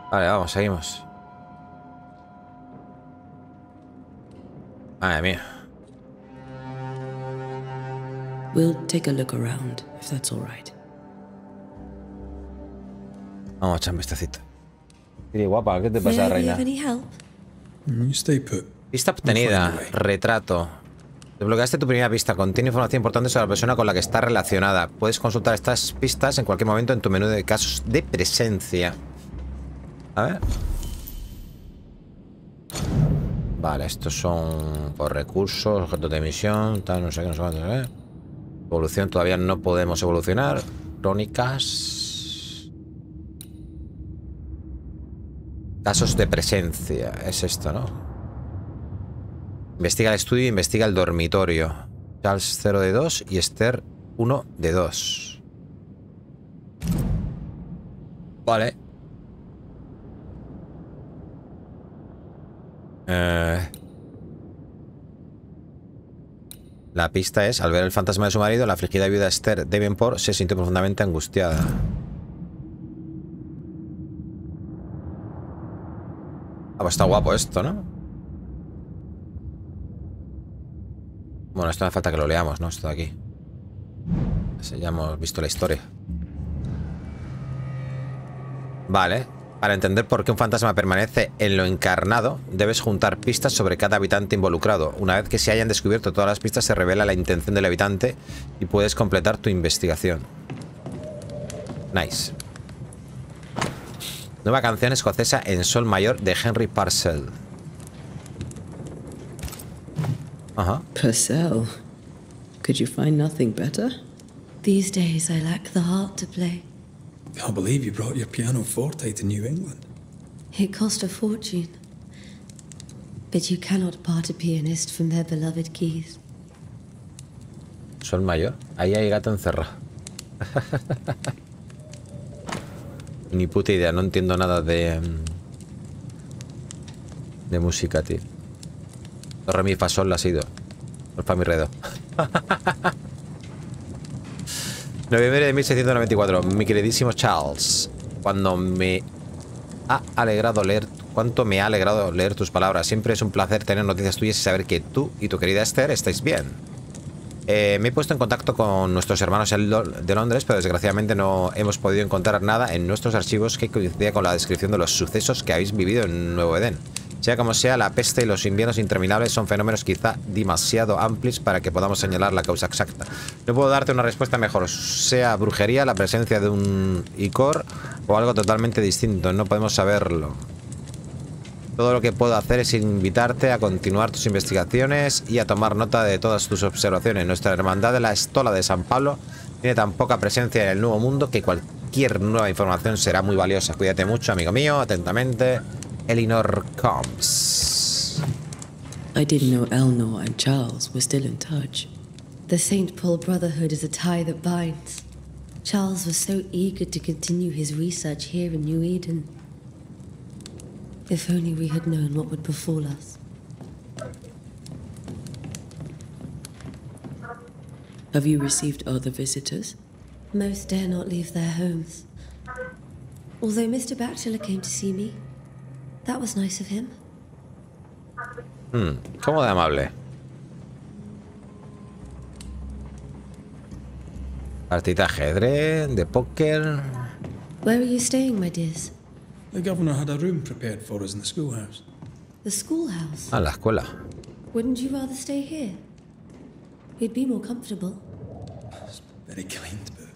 Vale, vamos, seguimos. Madre mía. We'll take a look around, if that's all right. Vamos a echar un vistacito. Mire, guapa, ¿qué te pasa, May I be reina? of any help? You stay put. Pista obtenida. We'll find a way. Retrato. Desbloqueaste tu primera pista. Contiene información importante sobre la persona con la que está relacionada. Puedes consultar estas pistas en cualquier momento en tu menú de casos de presencia. A ver. Vale, estos son por recursos, objetos de misión, tal, no sé qué, no sé cuánto, ¿eh? Evolución, todavía no podemos evolucionar. Crónicas. Casos de presencia. Es esto, ¿no? Investiga el estudio, investiga el dormitorio. Charles 0 de 2 y Esther 1 de 2. Vale. La pista es, al ver el fantasma de su marido, la afligida viuda Esther Davenport se sintió profundamente angustiada. Ah, pues está guapo esto, ¿no? Bueno, esto no hace falta que lo leamos, ¿no? Esto de aquí. Ya hemos visto la historia. Vale. Para entender por qué un fantasma permanece en lo encarnado, debes juntar pistas sobre cada habitante involucrado. Una vez que se hayan descubierto todas las pistas, se revela la intención del habitante y puedes completar tu investigación. Nice. Nueva canción escocesa en sol mayor de Henry Purcell. Ajá. Purcell. Could you find nothing better? These days I lack the heart to play. Can't believe you brought your pianoforte to New England. It cost a fortune. But you cannot part a pianist from their beloved keys. Sol mayor. Ahí hay gato encerrado. Ni puta idea, no entiendo nada de música, tío. Re mi fa sol la ha sido. Por fa mi re do. Noviembre de 1694. Mi queridísimo Charles, cuánto me ha alegrado leer tus palabras. Siempre es un placer tener noticias tuyas y saber que tú y tu querida Esther estáis bien. Me he puesto en contacto con nuestros hermanos de Londres, pero desgraciadamente no hemos podido encontrar nada en nuestros archivos que coincida con la descripción de los sucesos que habéis vivido en Nuevo Edén. Sea como sea, la peste y los inviernos interminables son fenómenos quizá demasiado amplios para que podamos señalar la causa exacta. No puedo darte una respuesta mejor, sea brujería, la presencia de un icor o algo totalmente distinto, no podemos saberlo. Todo lo que puedo hacer es invitarte a continuar tus investigaciones y a tomar nota de todas tus observaciones. Nuestra hermandad de la Estola de San Pablo tiene tan poca presencia en el Nuevo Mundo que cualquier nueva información será muy valiosa. Cuídate mucho, amigo mío. Atentamente, Elinor Combs. I didn't know Eleanor and Charles were still in touch. The St. Paul Brotherhood is a tie that binds. Charles was so eager to continue his research here in New Eden. If only we had known what would befall us. Have you received other visitors? Most dare not leave their homes. Although Mr. Bachelor came to see me, that was nice of him. ¿Cómo de amable? Partida de ajedrez, de póker. Where are you staying, my dears? The governor had a room prepared for us in the schoolhouse. The schoolhouse? Ah, la escuela. Wouldn't you rather stay here? You'd be more comfortable. That's very kind, but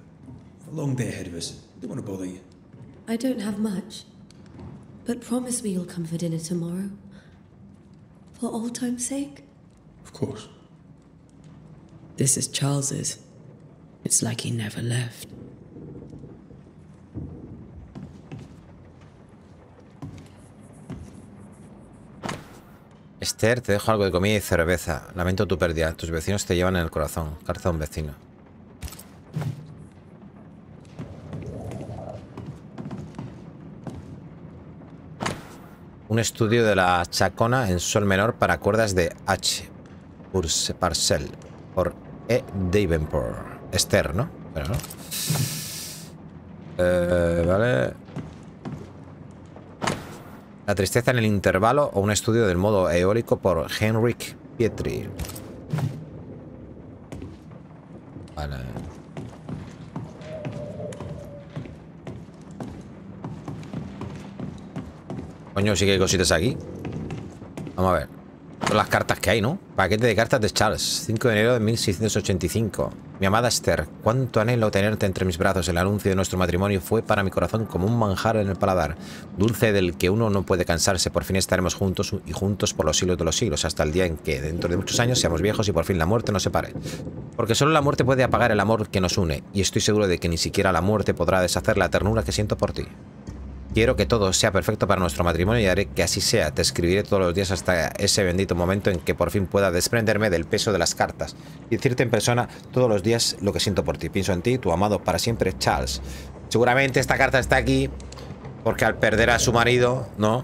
a long day ahead of us. Don't want to bother you. I don't have much. But promise me you'll come for dinner tomorrow. For old time's sake. Of course. This is Charles's. It's like he never left. Esther, te dejo algo de comida y cerveza. Lamento tu pérdida. Tus vecinos te llevan en el corazón. Carta a un vecino. Un estudio de la chacona en sol menor para cuerdas de H. Purcell. Por E. Davenport. Esther, ¿no? Pero no. Vale. La tristeza en el intervalo o un estudio del modo eólico por Henrik Pietri. Vale. Coño, sí que hay cositas aquí. Vamos a ver. Son las cartas que hay, ¿no? Paquete de cartas de Charles, 5 de enero de 1685. Mi amada Esther, cuánto anhelo tenerte entre mis brazos. El anuncio de nuestro matrimonio fue para mi corazón como un manjar en el paladar, dulce del que uno no puede cansarse. Por fin estaremos juntos y juntos por los siglos de los siglos, hasta el día en que, dentro de muchos años, seamos viejos y por fin la muerte nos separe. Porque solo la muerte puede apagar el amor que nos une, y estoy seguro de que ni siquiera la muerte podrá deshacer la ternura que siento por ti. Quiero que todo sea perfecto para nuestro matrimonio y haré que así sea. Te escribiré todos los días hasta ese bendito momento en que por fin pueda desprenderme del peso de las cartas y decirte en persona todos los días lo que siento por ti. Pienso en ti, tu amado para siempre, Charles. Seguramente esta carta está aquí porque al perder a su marido, ¿no?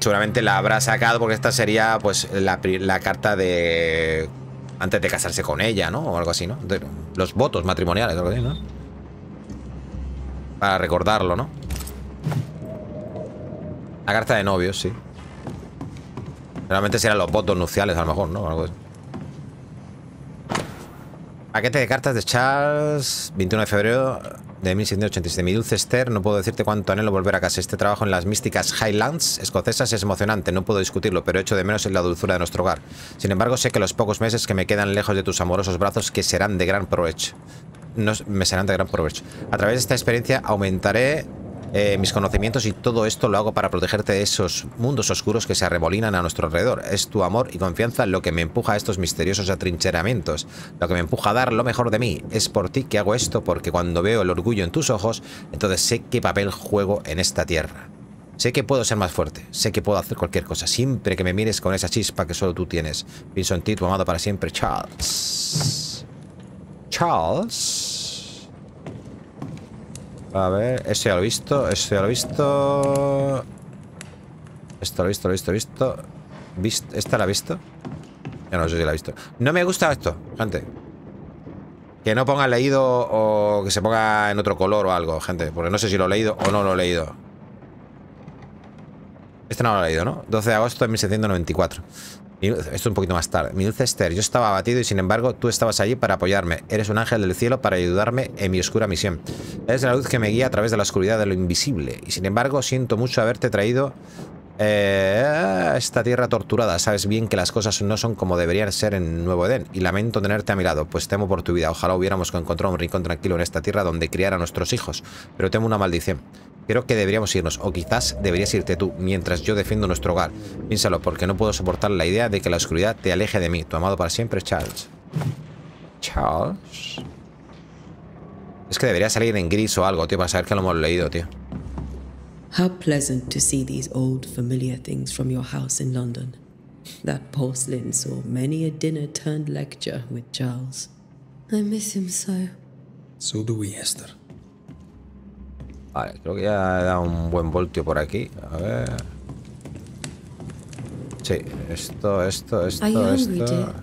Seguramente la habrá sacado porque esta sería pues la carta de... antes de casarse con ella, ¿no? O algo así, ¿no? De los votos matrimoniales, algo así, ¿no? Para recordarlo, ¿no? La carta de novios, sí. Realmente serán los votos nupciales, a lo mejor, ¿no? Algo así. Paquete de cartas de Charles, 21 de febrero de 1787. Mi dulce Esther, no puedo decirte cuánto anhelo volver a casa. Este trabajo en las místicas Highlands escocesas es emocionante, no puedo discutirlo, pero echo de menos en la dulzura de nuestro hogar. Sin embargo, sé que los pocos meses que me quedan lejos de tus amorosos brazos que serán de gran provecho. Me serán de gran provecho. A través de esta experiencia aumentaré mis conocimientos y todo esto lo hago para protegerte de esos mundos oscuros que se arremolinan a nuestro alrededor. Es tu amor y confianza lo que me empuja a estos misteriosos atrincheramientos, lo que me empuja a dar lo mejor de mí. Es por ti que hago esto, porque cuando veo el orgullo en tus ojos, entonces sé qué papel juego en esta tierra. Sé que puedo ser más fuerte, sé que puedo hacer cualquier cosa, siempre que me mires con esa chispa que solo tú tienes. Pienso en ti, tu amado para siempre, Charles. Charles... A ver, esto ya lo he visto, esto ya lo he visto. Esto lo he visto. ¿Esta la he visto? Ya no sé si la he visto. No me gusta esto, gente. Que no ponga leído o que se ponga en otro color o algo, gente. Porque no sé si lo he leído o no lo he leído. Este no lo he leído, ¿no? 12 de agosto de 1794. Esto es un poquito más tarde. Mi dulce Esther, yo estaba abatido y sin embargo tú estabas allí para apoyarme. Eres un ángel del cielo para ayudarme en mi oscura misión. Eres la luz que me guía a través de la oscuridad de lo invisible. Y sin embargo siento mucho haberte traído a esta tierra torturada. Sabes bien que las cosas no son como deberían ser en Nuevo Edén. Y lamento tenerte a mi lado, pues temo por tu vida. Ojalá hubiéramos encontrado un rincón tranquilo en esta tierra donde criar a nuestros hijos. Pero temo una maldición. Creo que deberíamos irnos, o quizás deberías irte tú, mientras yo defiendo nuestro hogar. Piénsalo, porque no puedo soportar la idea de que la oscuridad te aleje de mí. Tu amado para siempre, Charles. Charles. Es que debería salir en gris o algo, tío, para saber que lo hemos leído, tío. How pleasant to see these old familiar things from your house in London. That porcelain saw many a dinner turned lecture with Charles. I miss him so. So do we, Esther. Vale, creo que ya he dado un buen voltio por aquí. A ver. Sí, esto. Are you hungry, dear?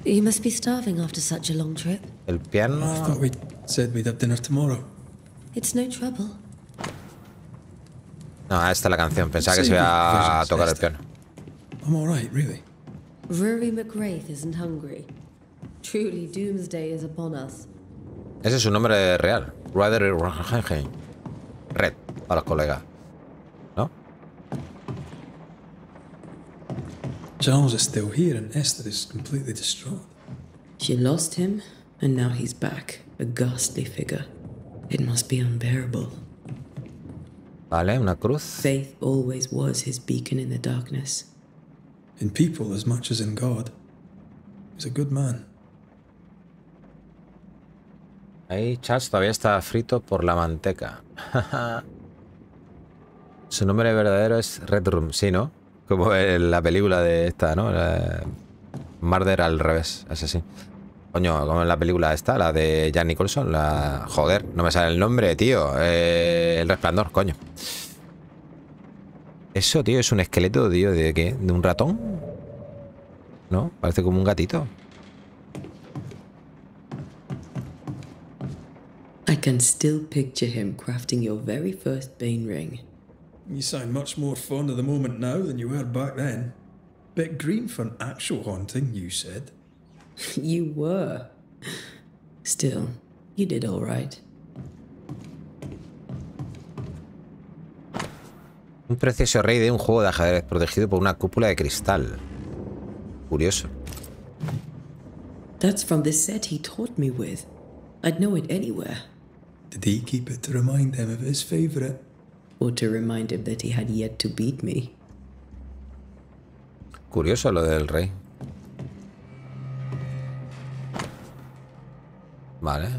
You must be starving after such a long trip. El piano. I thought we said we'd have dinner tomorrow. It's no trouble. No, esta es la canción. Pensaba que se iba a tocar el piano. I'm all right, really. Rory McGrath isn't hungry. Truly, doomsday is upon us. Ese es su nombre real. Red para los colegas, ¿no? Charles is still here and Esther is completely distraught. She lost him, and now he's back, a ghastly figure. It must be unbearable. Vale, una cruz. Faith always was his beacon in the darkness. In people as much as in God. He's a good man. Ahí Charles todavía está frito por la manteca. Su nombre verdadero es Red Room, sí, ¿no? Como en la película de esta, ¿no? Murder al revés, es así. Coño, como en la película esta, la de Jack Nicholson, la... Joder, no me sale el nombre, tío. El Resplandor, coño. Eso, tío, es un esqueleto, tío, ¿de qué? ¿De un ratón? ¿No? Parece como un gatito. I can still picture him crafting your very first Bane ring. You sound much more fond of the moment now than you were back then. Bit green for an actual haunting, you said. You were. Still, you did all right. Un precioso rey de un juego de ajedrez protegido por una cúpula de cristal. Curioso. That's from the set he taught me with. I'd know it anywhere. Did he keep it to remind him of his favourite? Or to remind him that he had yet to beat me. Curioso lo del rey. Vale.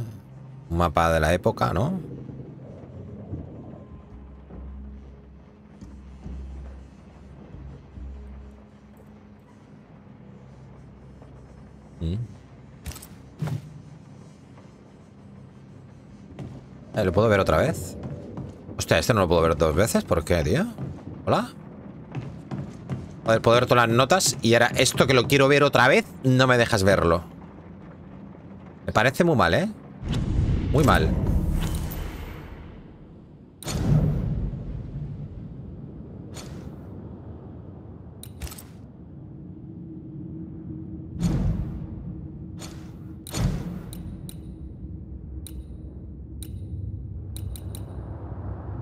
Un mapa de la época, ¿no? ¿Lo puedo ver otra vez? Hostia, este no lo puedo ver 2 veces. ¿Por qué, tío? ¿Hola? Joder, puedo ver todas las notas. Y ahora esto que lo quiero ver otra vez, no me dejas verlo. Me parece muy mal, ¿eh? Muy mal.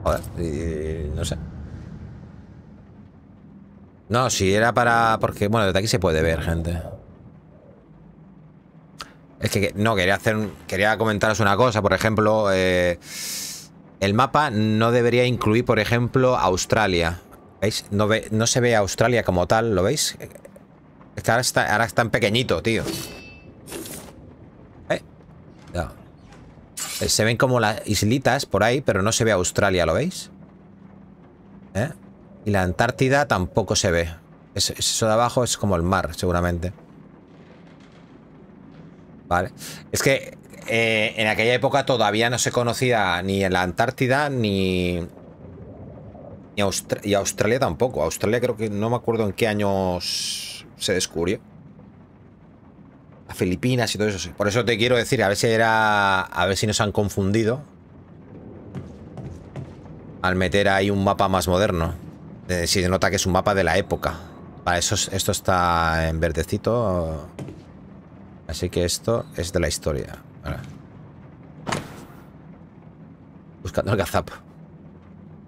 Joder, no sé. No, si era para... Porque, bueno, desde aquí se puede ver, gente. Es que no, quería comentaros una cosa. Por ejemplo, el mapa no debería incluir, por ejemplo, Australia. ¿Veis? No se ve Australia como tal, ¿lo veis? Es que ahora está en pequeñito, tío. No. Se ven como las islitas por ahí, pero no se ve Australia, ¿lo veis? Y la Antártida tampoco se ve. Eso de abajo es como el mar, seguramente. Vale. Es que en aquella época todavía no se conocía ni en la Antártida ni Australia tampoco. Australia creo que no me acuerdo en qué años se descubrió. A Filipinas y todo eso. Por eso te quiero decir, a ver si nos han confundido al meter ahí un mapa más moderno. Si se nota que es un mapa de la época. Vale, esto está en verdecito. Así que esto es de la historia. Vale. Buscando el gazapo.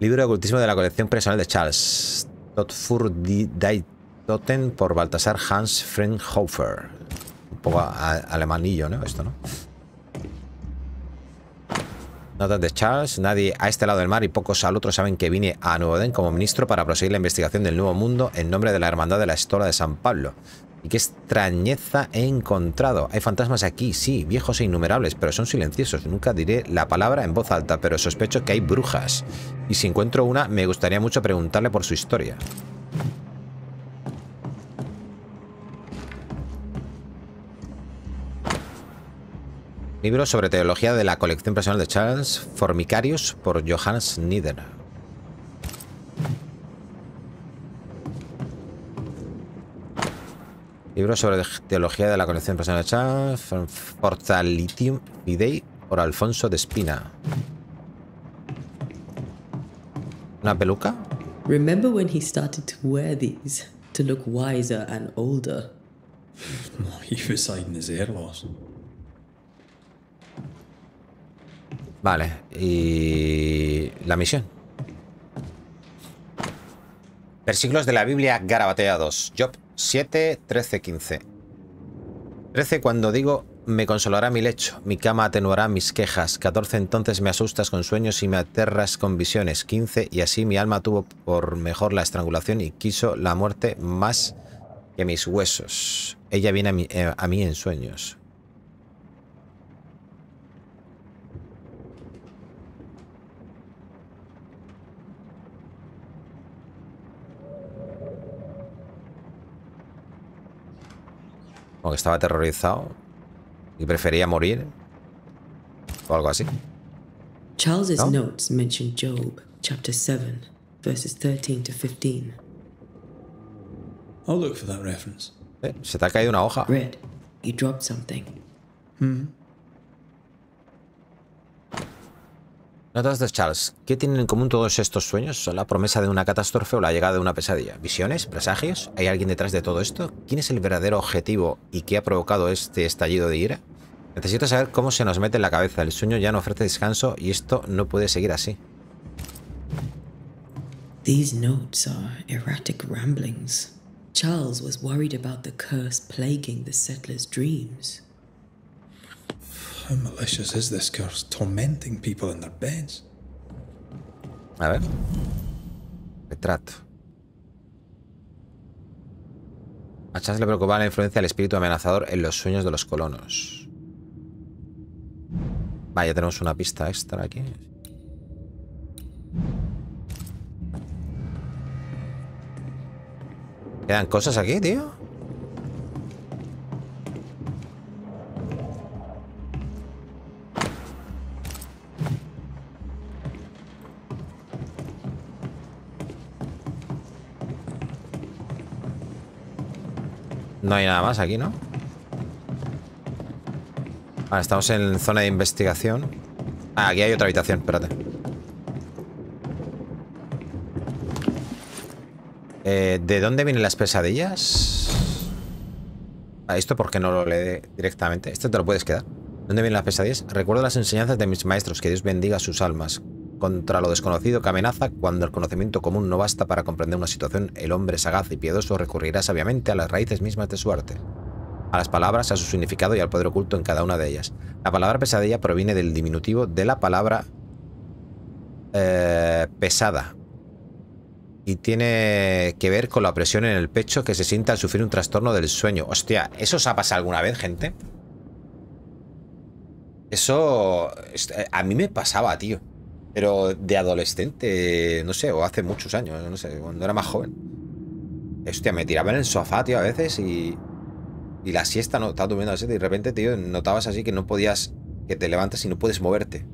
Libro de ocultismo de la colección personal de Charles. Todfur die Toten por Baltasar Hans Frenhofer. Un poco alemanillo, ¿no? Esto, ¿no? Notas de Charles. Nadie a este lado del mar y pocos al otro saben que vine a Nuevo Eden como ministro para proseguir la investigación del Nuevo Mundo en nombre de la Hermandad de la Estola de San Pablo. Y qué extrañeza he encontrado. Hay fantasmas aquí, sí, viejos e innumerables, pero son silenciosos. Nunca diré la palabra en voz alta, pero sospecho que hay brujas. Y si encuentro una, me gustaría mucho preguntarle por su historia. Libro sobre teología de la colección personal de Charles, Formicarius, por Johannes Nieder. Libro sobre teología de la colección personal de Charles, Fortalitium Fidei, por Alfonso de Espina. ¿Una peluca? Remember when he started to wear these to look wiser and older? He was hiding his hair loss. Vale, y la misión. Versículos de la Biblia garabateados. Job 7, 13, 15. 13, cuando digo, me consolará mi lecho, mi cama atenuará mis quejas. 14, entonces me asustas con sueños y me aterras con visiones. 15, y así mi alma tuvo por mejor la estrangulación y quiso la muerte más que mis huesos. Ella viene a mí en sueños. Como que estaba aterrorizado y prefería morir o algo así. Charles's ¿No? notes mention Job, chapter 7, verses 13 to 15. I'll look for that reference. Se te ha caído una hoja. Red, you dropped something. Notas de Charles. ¿Qué tienen en común todos estos sueños? ¿Son la promesa de una catástrofe o la llegada de una pesadilla? ¿Visiones? ¿Presagios? ¿Hay alguien detrás de todo esto? ¿Quién es el verdadero objetivo y qué ha provocado este estallido de ira? Necesito saber cómo se nos mete en la cabeza. El sueño ya no ofrece descanso y esto no puede seguir así. These notes are erratic ramblings. Charles was worried about the curse plaguing the settlers' dreams. How malicious is this curse, tormenting people in their beds? A ver. Retrato. A Charles le preocupaba la influencia del espíritu amenazador en los sueños de los colonos. Vaya, tenemos una pista extra aquí. ¿Quedan cosas aquí, tío? No hay nada más aquí, ¿no? Vale, estamos en zona de investigación. Ah, aquí hay otra habitación, espérate. ¿De dónde vienen las pesadillas? Ah, ¿esto por qué no lo lee directamente? Esto te lo puedes quedar. ¿Dónde vienen las pesadillas? Recuerdo las enseñanzas de mis maestros, que Dios bendiga sus almas. Contra lo desconocido que amenaza, cuando el conocimiento común no basta para comprender una situación, el hombre sagaz y piadoso recurrirá sabiamente a las raíces mismas de su arte. A las palabras, a su significado y al poder oculto en cada una de ellas. La palabra pesadilla proviene del diminutivo de la palabra pesada. Y tiene que ver con la opresión en el pecho que se siente al sufrir un trastorno del sueño. Hostia, ¿eso os ha pasado alguna vez, gente? Eso a mí me pasaba, tío. Pero de adolescente, no sé, o hace muchos años, no sé, cuando era más joven. Hostia, me tiraba en el sofá, tío, a veces y la siesta, no, estaba durmiendo la siesta y de repente, tío, notabas así que no podías, que te levantas y no puedes moverte.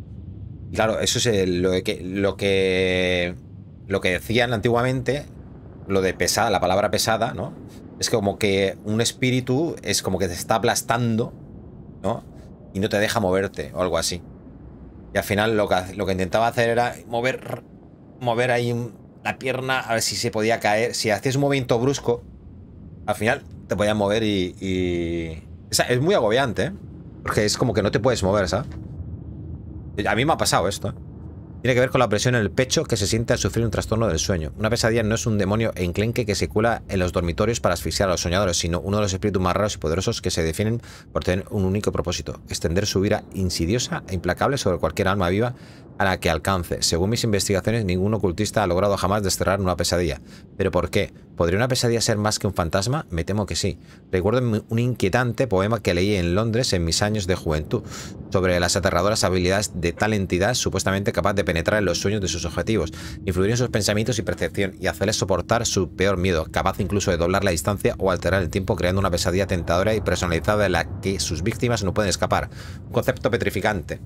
Y claro, eso es lo que decían antiguamente, lo de pesada, la palabra pesada, ¿no? Es como que un espíritu es como que te está aplastando, ¿no? Y no te deja moverte o algo así. Y al final lo que intentaba hacer era mover ahí la pierna a ver si se podía caer. Si hacías un movimiento brusco, al final te podías mover y... Es muy agobiante, ¿eh? Porque es como que no te puedes mover, ¿sabes? A mí me ha pasado esto, ¿eh? Tiene que ver con la presión en el pecho que se siente al sufrir un trastorno del sueño. Una pesadilla no es un demonio enclenque que se cuela en los dormitorios para asfixiar a los soñadores, sino uno de los espíritus más raros y poderosos que se definen por tener un único propósito: extender su ira insidiosa e implacable sobre cualquier alma viva a la que alcance. Según mis investigaciones, ningún ocultista ha logrado jamás desterrar una pesadilla. ¿Pero por qué? ¿Podría una pesadilla ser más que un fantasma? Me temo que sí. Recuerdo un inquietante poema que leí en Londres en mis años de juventud, sobre las aterradoras habilidades de tal entidad supuestamente capaz de penetrar en los sueños de sus objetivos, influir en sus pensamientos y percepción y hacerles soportar su peor miedo, capaz incluso de doblar la distancia o alterar el tiempo, creando una pesadilla tentadora y personalizada de la que sus víctimas no pueden escapar. Un concepto petrificante.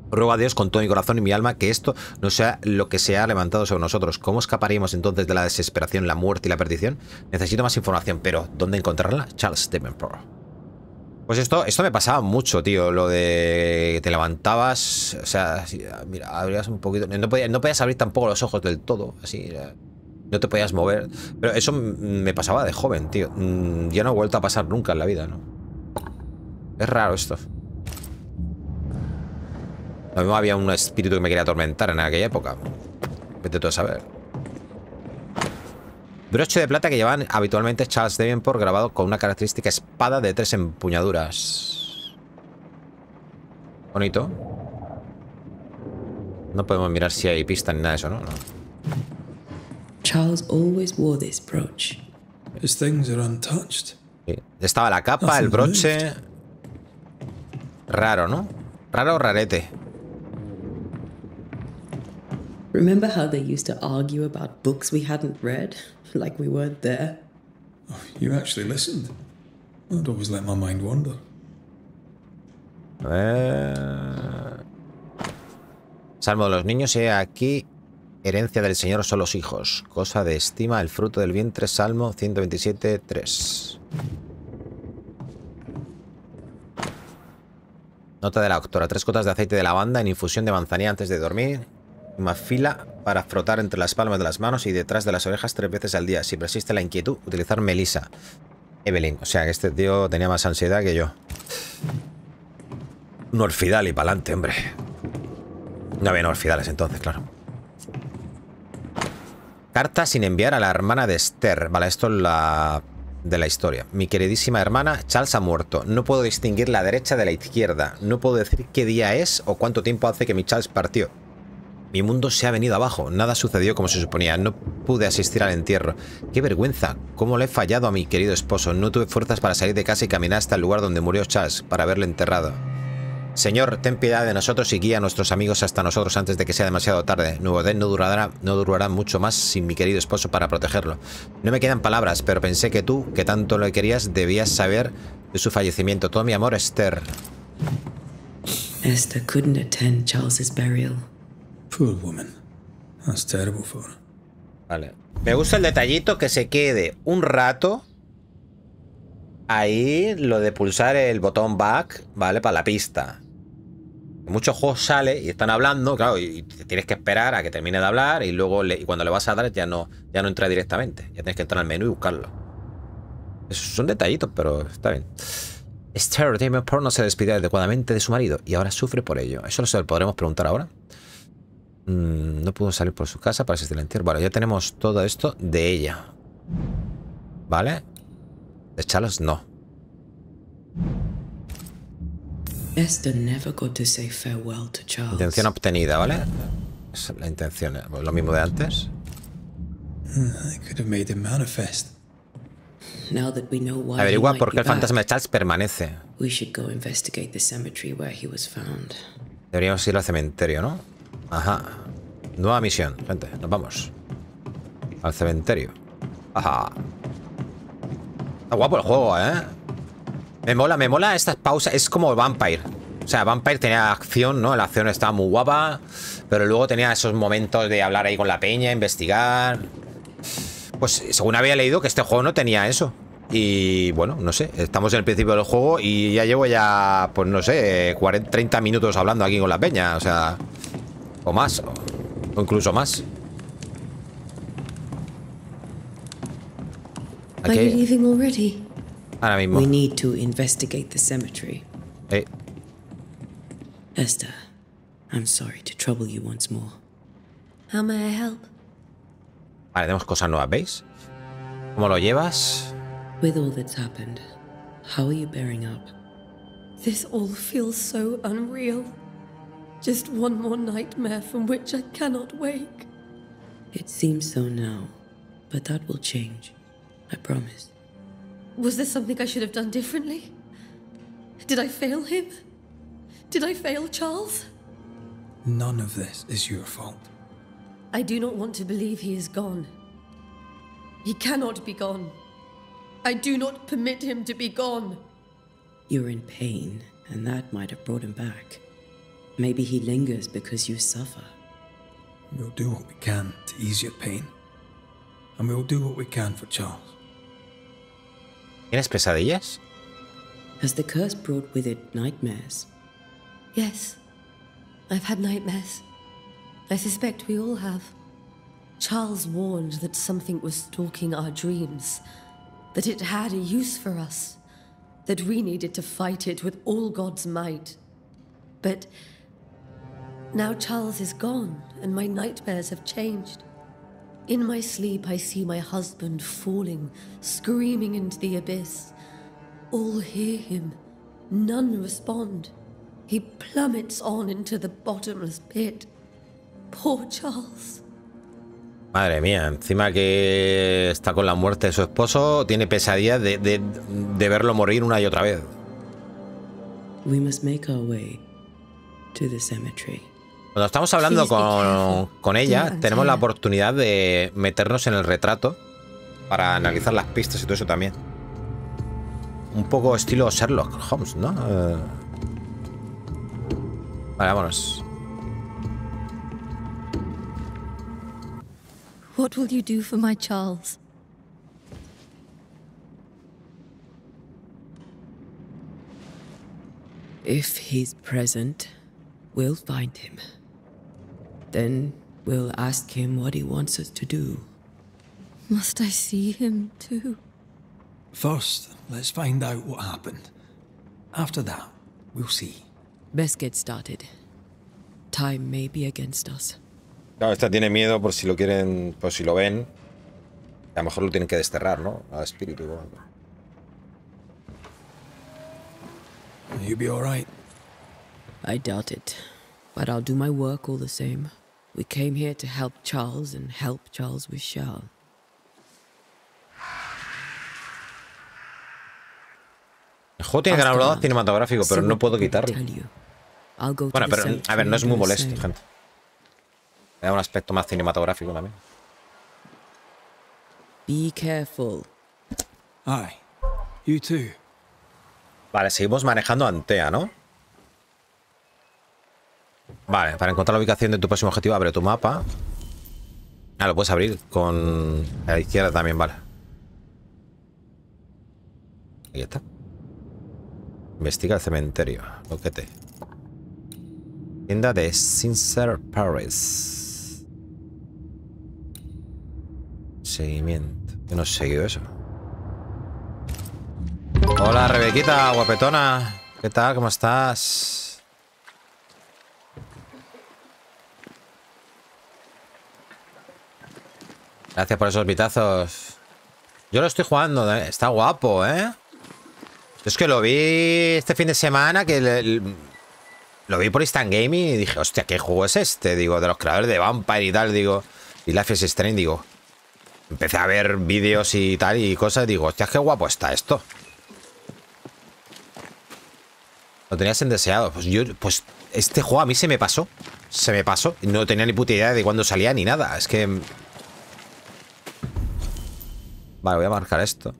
Ruego a Dios con todo mi corazón y mi alma que esto no sea lo que se ha levantado sobre nosotros. ¿Cómo escaparíamos entonces de la desesperación, la muerte y la perdición? Necesito más información, pero ¿dónde encontrarla? Charles Davenport. Pues esto me pasaba mucho, tío. Lo de que te levantabas, o sea, mira, abrías un poquito. No podías abrir tampoco los ojos del todo, así. No te podías mover. Pero eso me pasaba de joven, tío. Ya no ha vuelto a pasar nunca en la vida, ¿no? Es raro esto. Lo mismo había un espíritu que me quería atormentar en aquella época. Vete tú a saber. Broche de plata que llevaban habitualmente Charles Davenport, grabado con una característica espada de 3 empuñaduras. Bonito. No podemos mirar si hay pista ni nada de eso, ¿no? Charles always wore this brooch. His things are untouched. Sí. Estaba la capa, el broche. Raro, ¿no? Raro, rarete. Remember how they used to argue about books we hadn't read? Like we weren't there? Oh, you actually listened. I'd always let my mind wander. A ver... Salmo de los niños, y aquí herencia del Señor son los hijos, cosa de estima el fruto del vientre. Salmo 127:3. Nota de la autora: 3 gotas de aceite de lavanda en infusión de manzanilla antes de dormir. Una fila para frotar entre las palmas de las manos y detrás de las orejas 3 veces al día. Si persiste la inquietud, utilizar melisa. Evelyn, o sea que este tío tenía más ansiedad que yo. Un orfidal y pa'lante, hombre. No había orfidales entonces, claro. Carta sin enviar a la hermana de Esther. Vale, esto es la de la historia. Mi queridísima hermana, Charles ha muerto. No puedo distinguir la derecha de la izquierda. No puedo decir qué día es o cuánto tiempo hace que mi Charles partió. Mi mundo se ha venido abajo. Nada sucedió como se suponía. No pude asistir al entierro. ¡Qué vergüenza! ¿Cómo le he fallado a mi querido esposo? No tuve fuerzas para salir de casa y caminar hasta el lugar donde murió Charles, para verle enterrado. Señor, ten piedad de nosotros y guía a nuestros amigos hasta nosotros antes de que sea demasiado tarde. Nuevo Den no durará mucho más sin mi querido esposo para protegerlo. No me quedan palabras, pero pensé que tú, que tanto lo querías, debías saber de su fallecimiento. Todo mi amor, Esther. Esther couldn't attend Charles's burial. Poor woman. That's terrible for her. Vale. Me gusta el detallito que se quede un rato ahí, lo de pulsar el botón back, ¿vale? Para la pista. Muchos juegos sale y están hablando, claro, y tienes que esperar a que termine de hablar y luego y cuando le vas a dar ya no entra directamente. Ya tienes que entrar al menú y buscarlo. Esos son detallitos, pero está bien. Esther Davenport no se despidió adecuadamente de su marido y ahora sufre por ello. Eso lo podremos preguntar ahora. No pudo salir por su casa para asistir al entierro. Bueno, ya tenemos todo esto de ella. ¿Vale? De Charles no. Esther never got to say farewell to Charles. Intención obtenida, ¿vale? Es la intención, pues lo mismo de antes. I could have made him manifest. Now that we know why Averigua he might por qué be el fantasma de back, Charles permanece. we should go investigate the cemetery where he was found. Deberíamos ir al cementerio, ¿no? Ajá. Nueva misión, gente. Nos vamos. Al cementerio. Ajá. Está guapo el juego, ¿eh? Me mola estas pausas. Es como Vampyr. O sea, Vampyr tenía acción, ¿no? La acción estaba muy guapa. Pero luego tenía esos momentos de hablar ahí con la peña, investigar. Pues según había leído que este juego no tenía eso. Y bueno, no sé. Estamos en el principio del juego y ya llevo pues no sé, 30 minutos hablando aquí con la peña. O sea, o más. O incluso más. Are you leaving already? Ahora mismo. We need to investigate the cemetery. Esther, I'm sorry to trouble you once more. How may I help? Vale, tenemos cosas nuevas, ¿veis? ¿Cómo lo llevas? With all that's happened, how are you bearing up? This all feels so unreal. Just one more nightmare from which I cannot wake. It seems so now, but that will change. I promise. Was there something I should have done differently? Did I fail him? Did I fail Charles? None of this is your fault. I do not want to believe he is gone. He cannot be gone. I do not permit him to be gone. You're in pain, and that might have brought him back. Maybe he lingers because you suffer. We'll do what we can to ease your pain. And we'll do what we can for Charles. ¿Tienes pesadillas? Has the curse brought with it nightmares? Yes. I've had nightmares. I suspect we all have. Charles warned that something was stalking our dreams. That it had a use for us. That we needed to fight it with all God's might. But now Charles is gone, and my nightmares have changed. In my sleep, I see my husband falling, screaming into the abyss. All hear him. None respond. He plummets on into the bottomless pit. Poor Charles. Madre mía, encima que está con la muerte de su esposo, tiene pesadillas de verlo morir una y otra vez. We must make our way to the cemetery. Cuando estamos hablando con ella, tenemos la oportunidad de meternos en el retrato para analizar las pistas y todo eso también. Un poco estilo Sherlock Holmes, ¿no? Vale, vámonos. What will you do for my Charles? If he's present, we'll find him. Then we'll ask him what he wants us to do. Must I see him too? First, let's find out what happened. After that, we'll see. Best get started. Time may be against us. Claro, esta tiene miedo por si lo quieren, por si lo ven. A lo mejor lo tienen que desterrar, ¿no? Al espíritu. You be all right? I doubt it. But I'll do my work all the same. We came here to help Charles, and help Charles we shall. El juego tiene gran lado cinematográfico, pero no puedo quitarlo. Bueno, pero a ver, no es muy molesto, gente. Me da un aspecto más cinematográfico también. Be careful. Aye. You too. Vale, seguimos manejando Antea, ¿no? Vale, para encontrar la ubicación de tu próximo objetivo, abre tu mapa. Ah, lo puedes abrir con a la izquierda también, vale. Ahí está. Investiga el cementerio. Loquete. Tienda de Sincere Paris. Seguimiento. Yo no he seguido eso. Hola, Rebequita, guapetona. ¿Qué tal? ¿Cómo estás? Gracias por esos vitazos. Yo lo estoy jugando, ¿eh? Está guapo, ¿eh? Es que lo vi este fin de semana, que lo vi por Instant Gaming y dije, hostia, ¿qué juego es este? Digo, de los creadores de Vampyr y tal, digo, y Life is Strange, digo. Empecé a ver vídeos y tal y cosas, y digo, hostia, qué guapo está esto. Lo tenías en deseado. Pues este juego a mí se me pasó. Se me pasó. No tenía ni puta idea de cuándo salía ni nada. Es que... Vale, voy a marcar esto.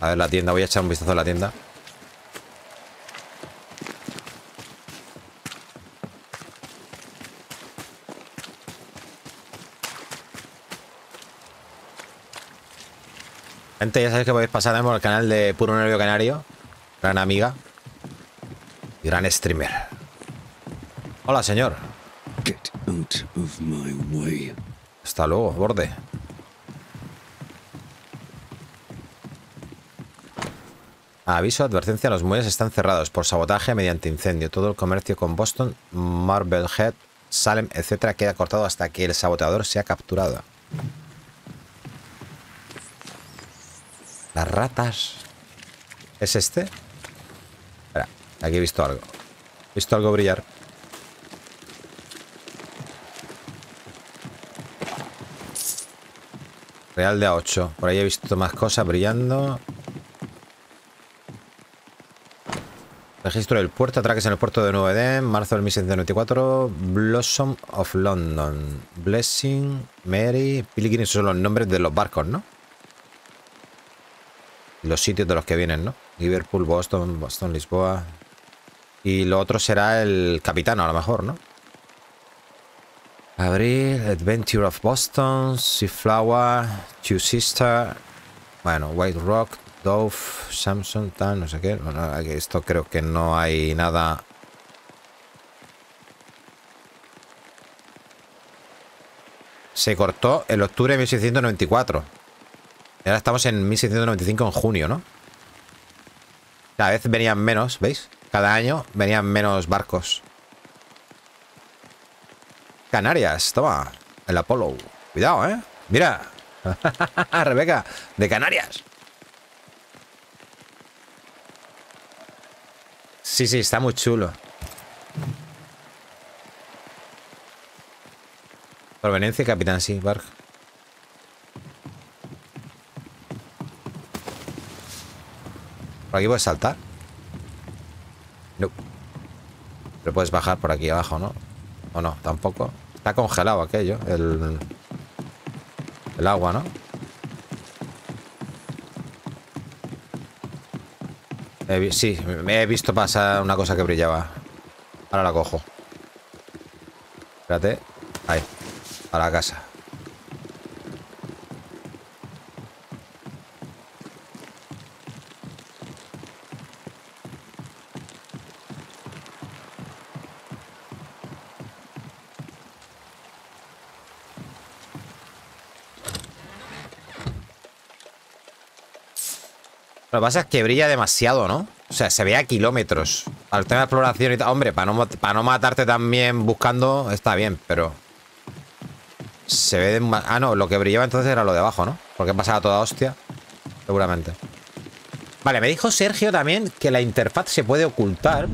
A ver la tienda. Voy a echar un vistazo a la tienda. Gente, ya sabéis que podéis pasar por el canal de Puro Nervio Canario. Gran amiga. Y gran streamer. Hola, señor. Get out of my way. Hasta luego, borde. Aviso, advertencia, los muelles están cerrados por sabotaje mediante incendio. Todo el comercio con Boston, Marblehead, Salem, etcétera, queda cortado hasta que el saboteador sea capturado. Las ratas. ¿Es este? Espera, aquí he visto algo. He visto algo brillar. Real de A8. Por ahí he visto más cosas brillando. Registro del puerto. Atraques en el puerto de Nueva Edén. Marzo del 1694. Blossom of London. Blessing. Mary. Pilgrim son los nombres de los barcos, ¿no? Los sitios de los que vienen, ¿no? Liverpool, Boston, Lisboa. Y lo otro será el capitano, a lo mejor, ¿no? Abril, Adventure of Boston, Seaflower, Two Sister. Bueno, White Rock, Dove, Samson, tal, no sé qué. Bueno, esto creo que no hay nada. Se cortó en octubre de 1694. Y ahora estamos en 1695 en junio, ¿no? Cada vez venían menos, ¿veis? Cada año venían menos barcos. Canarias, toma. El Apolo. Cuidado, ¿eh? Mira. Rebeca, de Canarias. Sí, sí, está muy chulo. Proveniencia, Capitán, sí, barco. ¿Por aquí puedes saltar? No. Pero puedes bajar por aquí abajo, ¿no? O no, tampoco. Está congelado aquello, el agua, ¿no? Sí, me he visto pasar una cosa que brillaba. Ahora la cojo. Espérate. Ahí. A la casa. Lo que pasa es que brilla demasiado, ¿no? O sea, se ve a kilómetros Al tema de exploración y tal. Hombre, para no matarte también buscando, está bien, pero... Se ve... Ah, no, lo que brillaba entonces era lo de abajo, ¿no? Porque pasaba toda hostia. Seguramente. Vale, me dijo Sergio también que la interfaz se puede ocultar.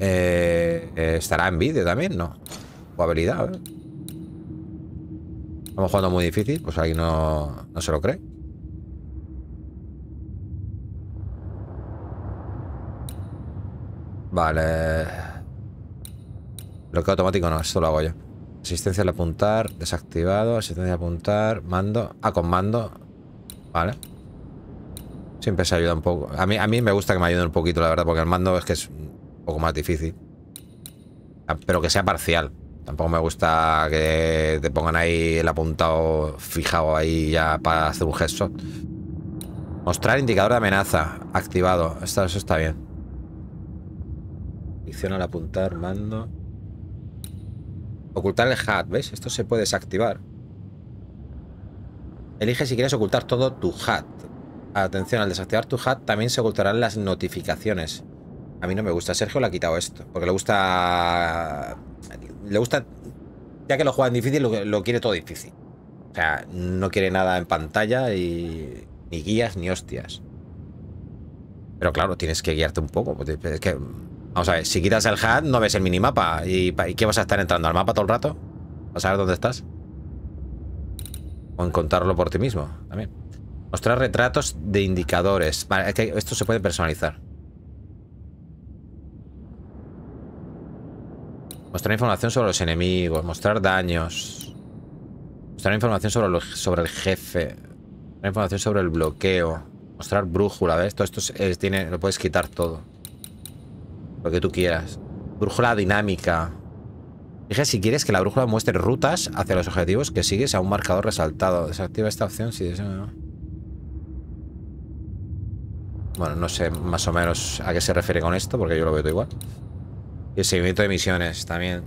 Estará en vídeo también, ¿no? O habilidad, a ver. Estamos jugando muy difícil, pues ahí no se lo cree. Vale. Bloqueo automático no, esto lo hago yo. Asistencia al apuntar, desactivado, asistencia al apuntar, mando. Ah, con mando. Vale. Siempre se ayuda un poco. A mí me gusta que me ayuden un poquito, la verdad, porque el mando es que es un poco más difícil. Pero que sea parcial. Tampoco me gusta que te pongan ahí el apuntado fijado ahí ya para hacer un gesto. Mostrar indicador de amenaza activado. Eso está bien. Adicción al apuntar, mando. Ocultar el HUD, ¿ves? Esto se puede desactivar. Elige si quieres ocultar todo tu HUD. Atención, al desactivar tu HUD también se ocultarán las notificaciones. A mí no me gusta. Sergio le ha quitado esto. Porque le gusta... Ya que lo juega en difícil, lo quiere todo difícil. O sea, no quiere nada en pantalla y... Ni guías ni hostias. Pero claro, tienes que guiarte un poco. Es que... Vamos a ver, si quitas el HUD no ves el minimapa. ¿Y qué vas a estar entrando al mapa todo el rato? ¿Vas a ver dónde estás? O encontrarlo por ti mismo también. Mostrar retratos de indicadores. Vale, es que esto se puede personalizar. Mostrar información sobre los enemigos. Mostrar daños. Mostrar información sobre el jefe. Mostrar información sobre el bloqueo. Mostrar brújula, ¿ves? Todo esto lo puedes quitar todo. Lo que tú quieras. Brújula dinámica. Fíjate si quieres que la brújula muestre rutas hacia los objetivos que sigues a un marcador resaltado. Desactiva esta opción si deseas. ¿No? Bueno, no sé más o menos a qué se refiere con esto, porque yo lo veo todo igual. Y el seguimiento de misiones también.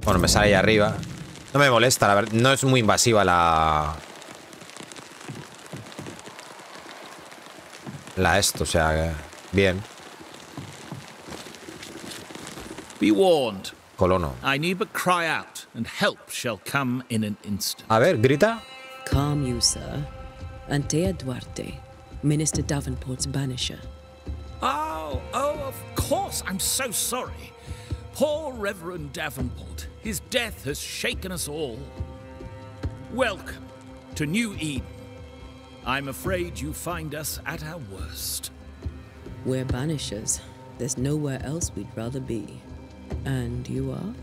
Bueno, me sale ahí arriba. No me molesta, la verdad. No es muy invasiva la esto, o sea que... Bien. Be warned. Colono. I need but cry out, and help shall come in an instant. A ver, grita. Calm you, sir. Antea Duarte, Minister Davenport's banisher. Oh, of course. I'm so sorry. Poor Reverend Davenport. His death has shaken us all. Welcome to New Eden. I'm afraid you find us at our worst. We're banishers. There's nowhere else we'd rather be. And you are?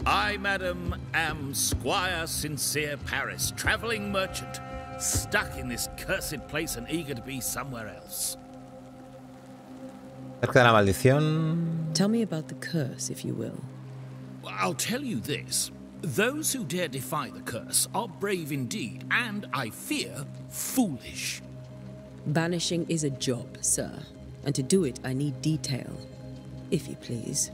I, madam, am Squire Sincere Paris, travelling merchant, stuck in this cursed place and eager to be somewhere else. Cerca de la maldición. Tell me about the curse, if you will. I'll tell you this. Those who dare defy the curse are brave indeed, and, I fear, foolish. Banishing is a job, sir. And to do it, I need detail. If you please.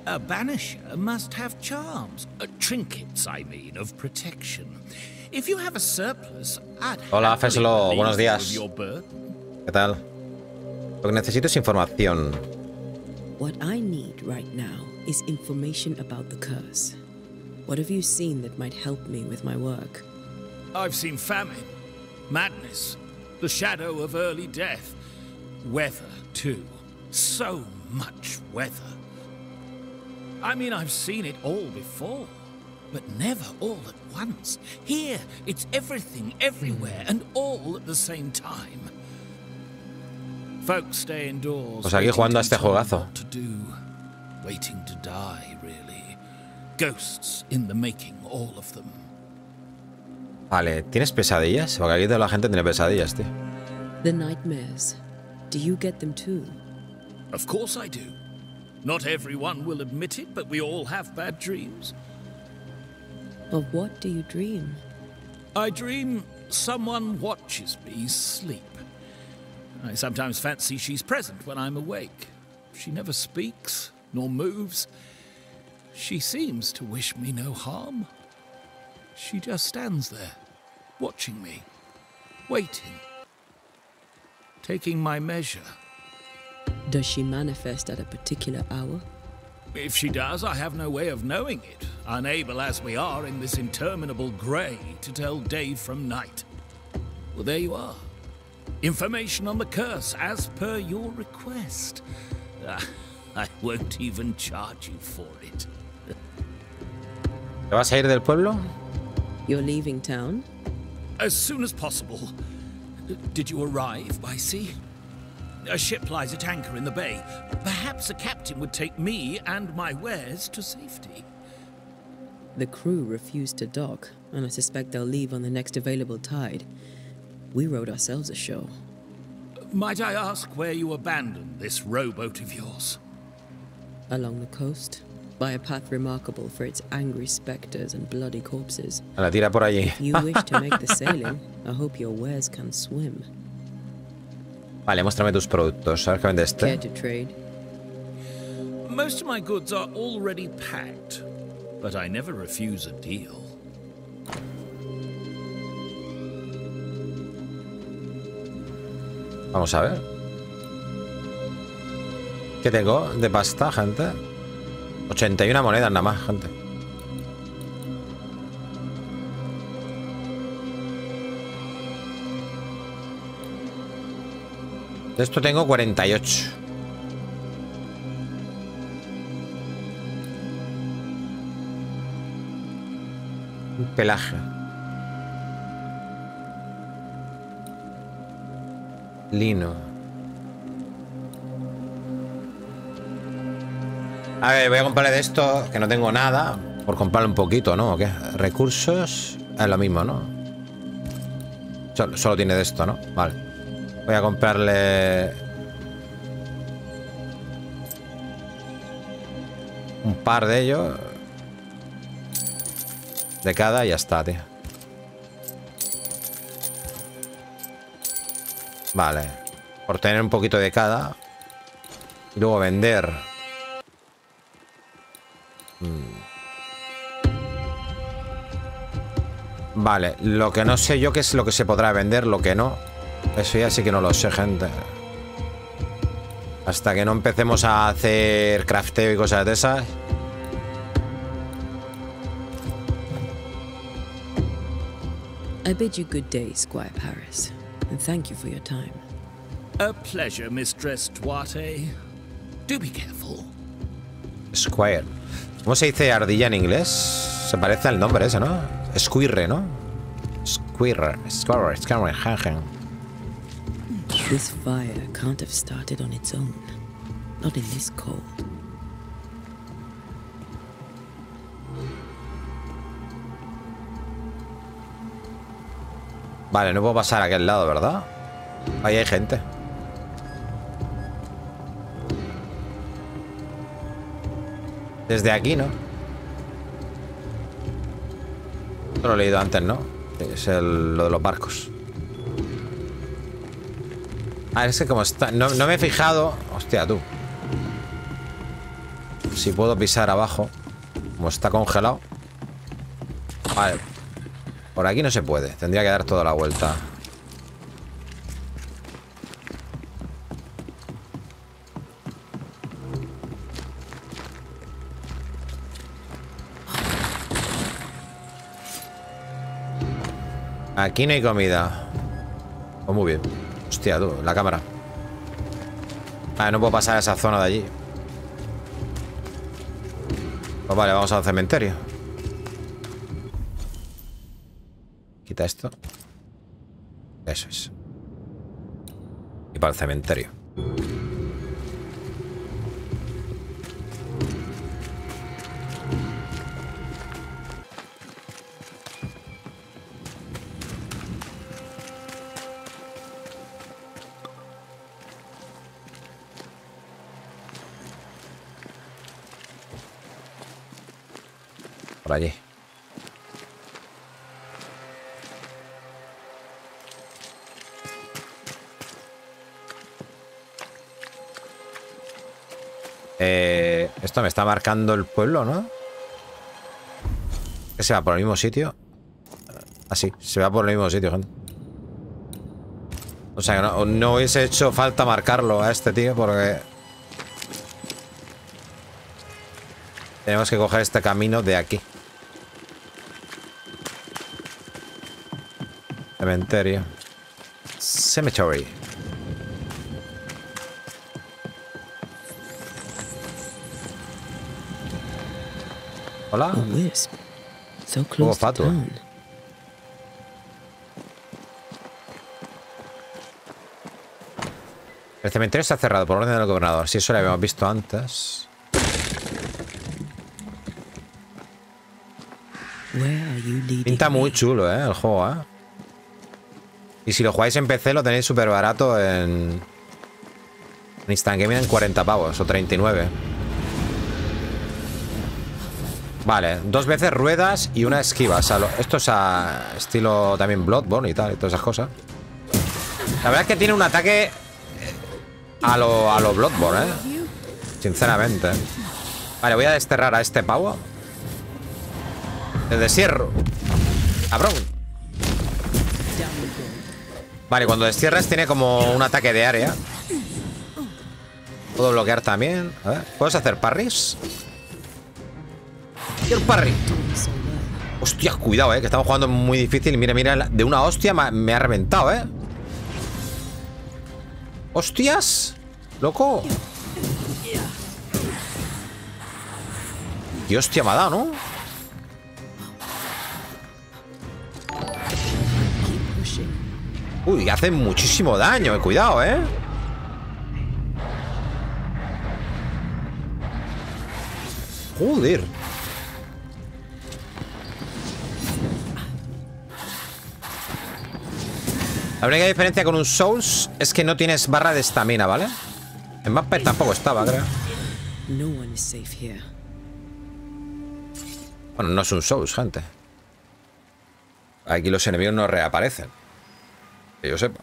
A banisher must have charms. Trinkets, I mean, of protection. If you have a surplus, I'd Hola, Feslo. Buenos días. Your birth. ¿Qué tal? Lo que necesito es información. What I need right now is information about the curse. What have you seen that might help me with my work? I've seen famine, madness, the shadow of early death. Weather, too. So much weather. I mean, I've seen it all before, but never all at once. Here, it's everything, everywhere, and all at the same time. Folks stay indoors. Pues aquí jugando a este juegazo. Waiting to die, really. Ghosts in the making, all of them. Vale, ¿tienes pesadillas? Porque aquí toda la gente tiene pesadillas, tío. The nightmares. Do you get them too? Of course I do. Not everyone will admit it, but we all have bad dreams. Of what do you dream? I dream someone watches me sleep. I sometimes fancy she's present when I'm awake. She never speaks, nor moves. She seems to wish me no harm. She just stands there, watching me, waiting. taking my measure. Does she manifest at a particular hour? If she does, I have no way of knowing it, unable as we are in this interminable grey to tell day from night. Well, there you are. Information on the curse as per your request. I won't even charge you for it. ¿Te vas a ir del pueblo? You're leaving town? As soon as possible. Did you arrive by sea? A ship lies at anchor in the bay. Perhaps a captain would take me and my wares to safety. The crew refused to dock, and I suspect they'll leave on the next available tide. We rowed ourselves ashore. Might I ask where you abandoned this rowboat of yours? Along the coast, by a path remarkable for its angry specters and bloody corpses. La tira por allí. If you wish to make the sailing, I hope your wares can swim. Vale, muéstrame tus productos. A ver qué vende este. Care to trade? Most of my goods are already packed, but I never refuse a deal. Vamos a ver. ¿Qué tengo de pasta, gente? 81 monedas nada más, gente. De esto tengo 48. Un pelaje. Lino. A ver, voy a comprarle de esto, que no tengo nada, por comprarle un poquito, ¿no? ¿O qué? Recursos, es lo mismo, ¿no? Solo tiene de esto, ¿no? Vale. Voy a comprarle un par de ellos. De cada y ya está, tío. Vale. Por tener un poquito de cada. Y luego vender. Vale. Lo que no sé yo qué es lo que se podrá vender, lo que no. Eso ya sí que no lo sé, gente. Hasta que no empecemos a hacer crafteo y cosas de esas. I bid you good day, Squire Paris, and thank you for your time. A pleasure, Mistress Duarte. Do be careful. Squire. ¿Cómo se dice ardilla en inglés? Se parece al nombre ese, ¿no? Squire, ¿no? Squire. This fire can't have started on its own. Not in this cold. Vale, no puedo pasar a aquel lado, ¿verdad? Ahí hay gente. Desde aquí, ¿no? Esto lo he leído antes, ¿no? Es lo de los barcos. Ah, es que como está... No me he fijado... Hostia, tú. Si puedo pisar abajo. Como está congelado. Vale. Por aquí no se puede. Tendría que dar toda la vuelta. Aquí no hay comida. Pues muy bien. Hostia, tú, la cámara. Ah, no puedo pasar a esa zona de allí. Pues vale, vamos al cementerio. Quita esto. Eso es. Y para el cementerio. Por allí. Esto me está marcando el pueblo, ¿no? ¿Que se va por el mismo sitio? Ah, sí, se va por el mismo sitio, gente. O sea, no hubiese hecho falta marcarlo a este tío porque... Tenemos que coger este camino de aquí. Cementerio. Cemetery. Hola. Juego fatua. El cementerio está cerrado por orden del gobernador. Si eso lo habíamos visto antes. Pinta muy chulo, el juego, Y si lo jugáis en PC lo tenéis súper barato en Instant Gaming en 40 pavos o 39. Vale, 2 veces ruedas y una esquiva. O sea, esto es a estilo también Bloodborne y tal, y todas esas cosas. La verdad es que tiene un ataque a lo Bloodborne, sinceramente. Vale, voy a desterrar a este pavo. El destierro. Cabrón. Vale, cuando destierras tiene como un ataque de área. Puedo bloquear también. A ver, ¿puedes hacer parries? Y el parry. Hostia, cuidado, que estamos jugando muy difícil. Mira, mira, de una hostia me ha reventado, Hostias, loco. Qué hostia me ha dado, ¿no? Uy, hace muchísimo daño, cuidado, Joder. La única diferencia con un Souls es que no tienes barra de estamina, ¿vale? En Vampyr tampoco estaba, creo. Bueno, no es un Souls, gente. Aquí los enemigos no reaparecen. Que yo sepa.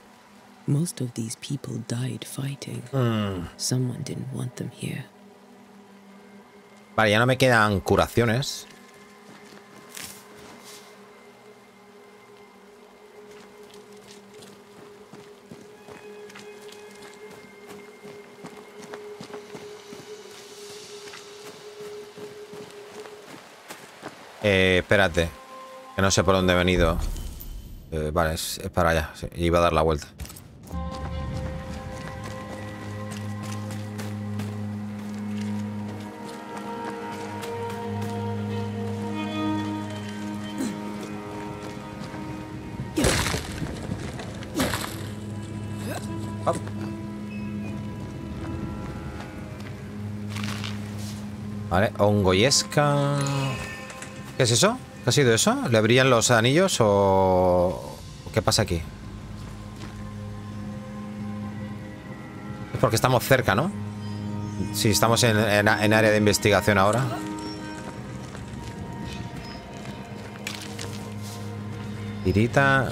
Most of these people died fighting. Someone didn't want them here. Vale, ya no me quedan curaciones. Espérate. Que no sé por dónde he venido. Vale, es para allá. Sí, iba a dar la vuelta. Vale, hongoyesca. ¿Qué es eso? ¿Qué ha sido eso? ¿Le brillan los anillos o qué pasa aquí? Es porque estamos cerca, ¿no? Sí, estamos en área de investigación ahora. Pirita.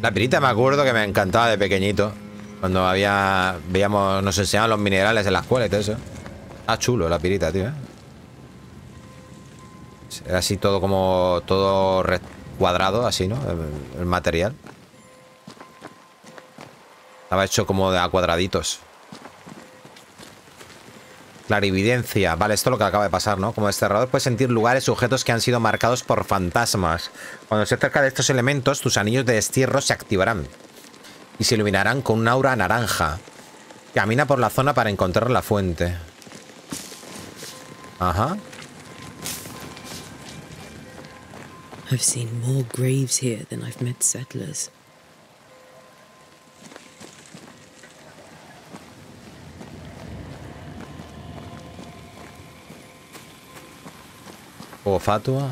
La pirita me acuerdo que me encantaba de pequeñito. Cuando veíamos, nos enseñaban los minerales en la escuela y todo eso. Ah, chulo la pirita, tío, Era así todo como... Todo cuadrado, así, ¿no? El material. Estaba hecho como de a cuadraditos. Clarividencia. Vale, esto es lo que acaba de pasar, ¿no? Como desterrador puedes sentir lugares y objetos que han sido marcados por fantasmas. Cuando estés cerca de estos elementos, tus anillos de destierro se activarán. Y se iluminarán con un aura naranja. Camina por la zona para encontrar la fuente. Ajá. I've seen more graves here than I've met settlers. O fatua.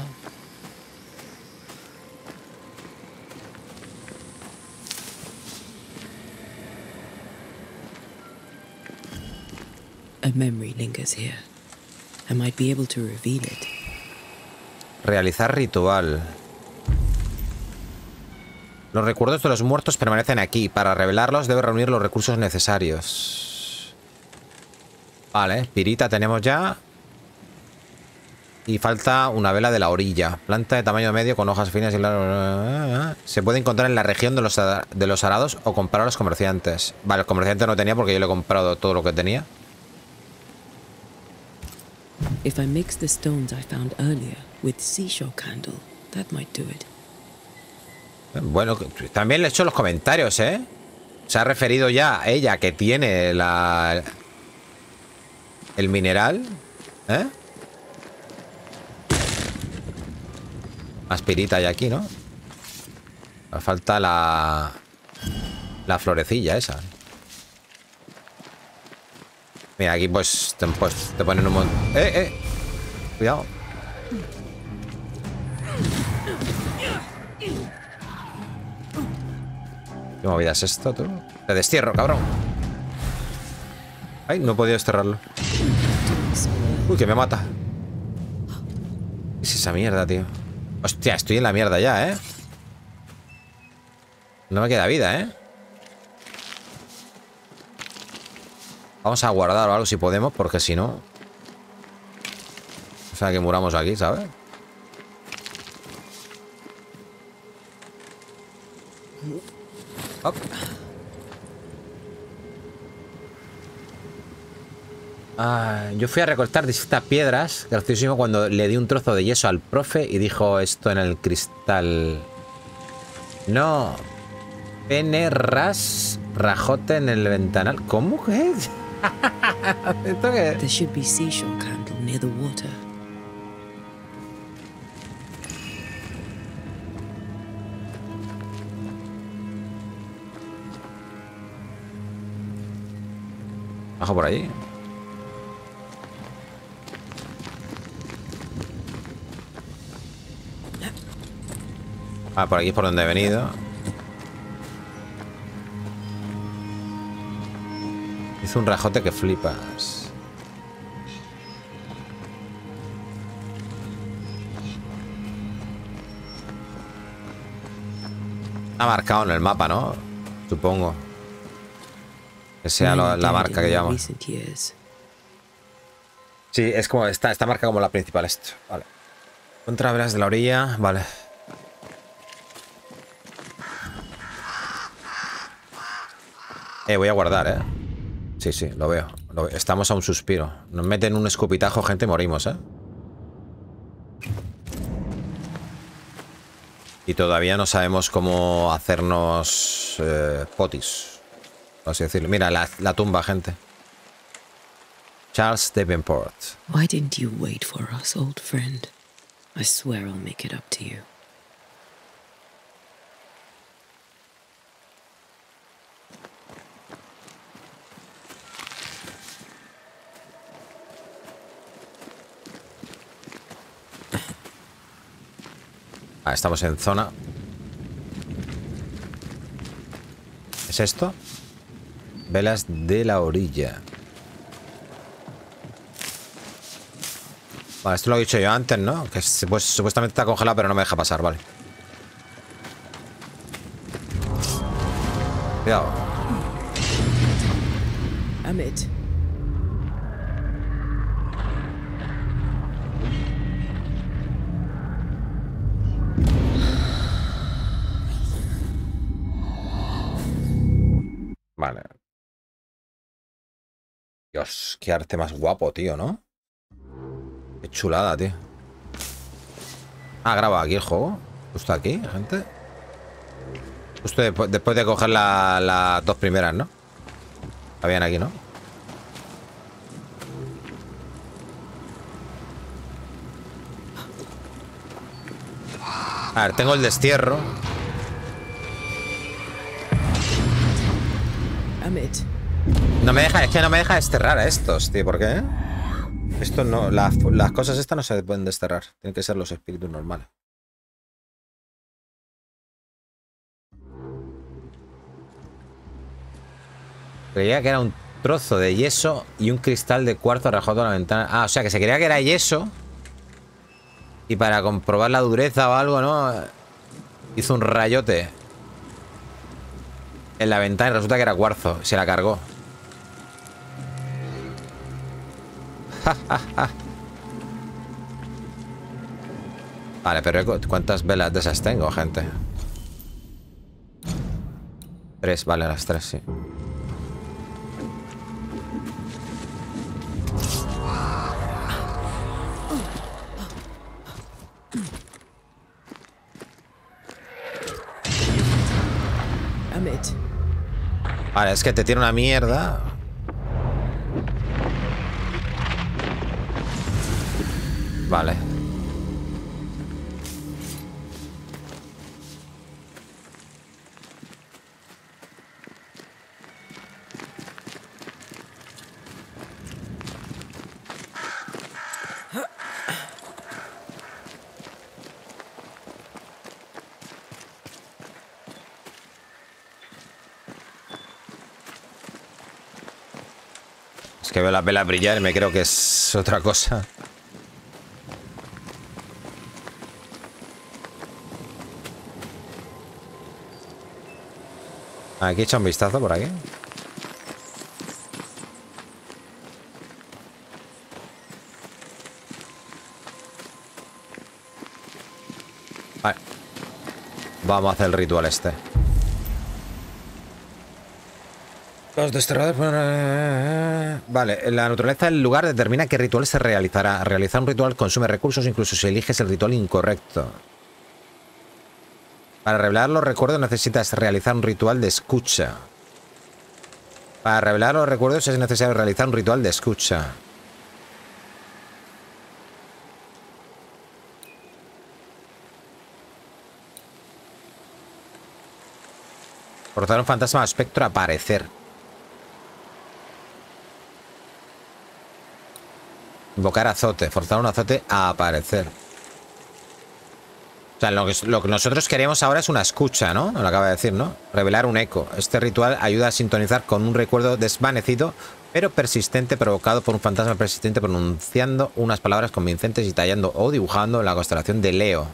A memory lingers here. I might be able to reveal it. Realizar ritual. Los recuerdos de los muertos permanecen aquí. Para revelarlos debe reunir los recursos necesarios. Vale, pirita tenemos ya. Y falta una vela de la orilla. Planta de tamaño medio con hojas finas y largas. Se puede encontrar en la región de los arados o comprar a los comerciantes. Vale, los comerciantes no tenía porque yo le he comprado todo lo que tenía. If I mix the stones I found earlier with seashore candle, that might do it. Bueno, también le he hecho los comentarios, ¿eh? Se ha referido ya a ella que tiene el mineral, ¿eh? Más pirita hay aquí, ¿no? Falta la florecilla esa. Mira, aquí pues te ponen un montón. Cuidado. ¿Qué movida es esto, tú? Te destierro, cabrón. Ay, no he podido desterrarlo. Uy, que me mata. ¿Qué es esa mierda, tío? Hostia, estoy en la mierda ya, ¿eh? No me queda vida, ¿eh? Vamos a guardar o algo si podemos, porque si no... O sea, que muramos aquí, ¿sabes? Hop. Yo fui a recortar distintas piedras. Graciosísimo cuando le di un trozo de yeso al profe y dijo esto en el cristal. No. Pene, ras, rajote en el ventanal. ¿Cómo que es? ¿Esto qué es? There should be seashore candle near the water. Bajo por ahí. Por aquí es por donde he venido. Hizo un rajote que flipas. Está marcado en el mapa, ¿no? Supongo. Que sea la marca que llamo. Sí, es como está marcada como la principal esto. Vale. Contravelas de la orilla. Vale. Voy a guardar, ¿eh? Sí, lo veo. Estamos a un suspiro. Nos meten un escupitajo, gente, y morimos, ¿eh? Y todavía no sabemos cómo hacernos potis. Por así decirlo. Mira, la tumba, gente. Charles Davenport. Why didn't you wait for us, old friend? I swear I'll make it up to you. Estamos en zona. ¿Es esto? Velas de la orilla. Vale, esto lo he dicho yo antes, ¿no? Que pues, supuestamente está congelado, pero no me deja pasar, vale. Cuidado. Amit. Vale. Dios, qué arte más guapo, tío, ¿no? Qué chulada, tío. Graba aquí el juego. Justo aquí, gente. Justo después de coger las dos primeras, ¿no? Habían aquí, ¿no? A ver, tengo el destierro. No me deja, es que no me deja desterrar a estos, tío. ¿Por qué? Esto no, las cosas estas no se pueden desterrar. Tienen que ser los espíritus normales. Creía que era un trozo de yeso y un cristal de cuarzo rajado a la ventana. O sea, que se creía que era yeso. Y para comprobar la dureza o algo, ¿no? Hizo un rayote en la ventana y resulta que era cuarzo. Se la cargó. Vale, pero ¿cuántas velas de esas tengo, gente? 3, vale, las 3, sí. Vale, es que te tiene una mierda. Vale. Es que veo las velas brillar y me creo que es otra cosa. Aquí echa un vistazo por aquí. Vale. Vamos a hacer el ritual este. Los desterradores. Vale, la naturaleza del lugar determina qué ritual se realizará. Realizar un ritual consume recursos, incluso si eliges el ritual incorrecto. Para revelar los recuerdos necesitas realizar un ritual de escucha. Para revelar los recuerdos es necesario realizar un ritual de escucha. Forzar un fantasma o espectro a aparecer. Invocar azote. Forzar un azote a aparecer. O sea, lo que nosotros queremos ahora es una escucha, ¿no? Lo acaba de decir, ¿no? Revelar un eco. Este ritual ayuda a sintonizar con un recuerdo desvanecido, pero persistente, provocado por un fantasma persistente, pronunciando unas palabras convincentes y tallando o dibujando la constelación de Leo.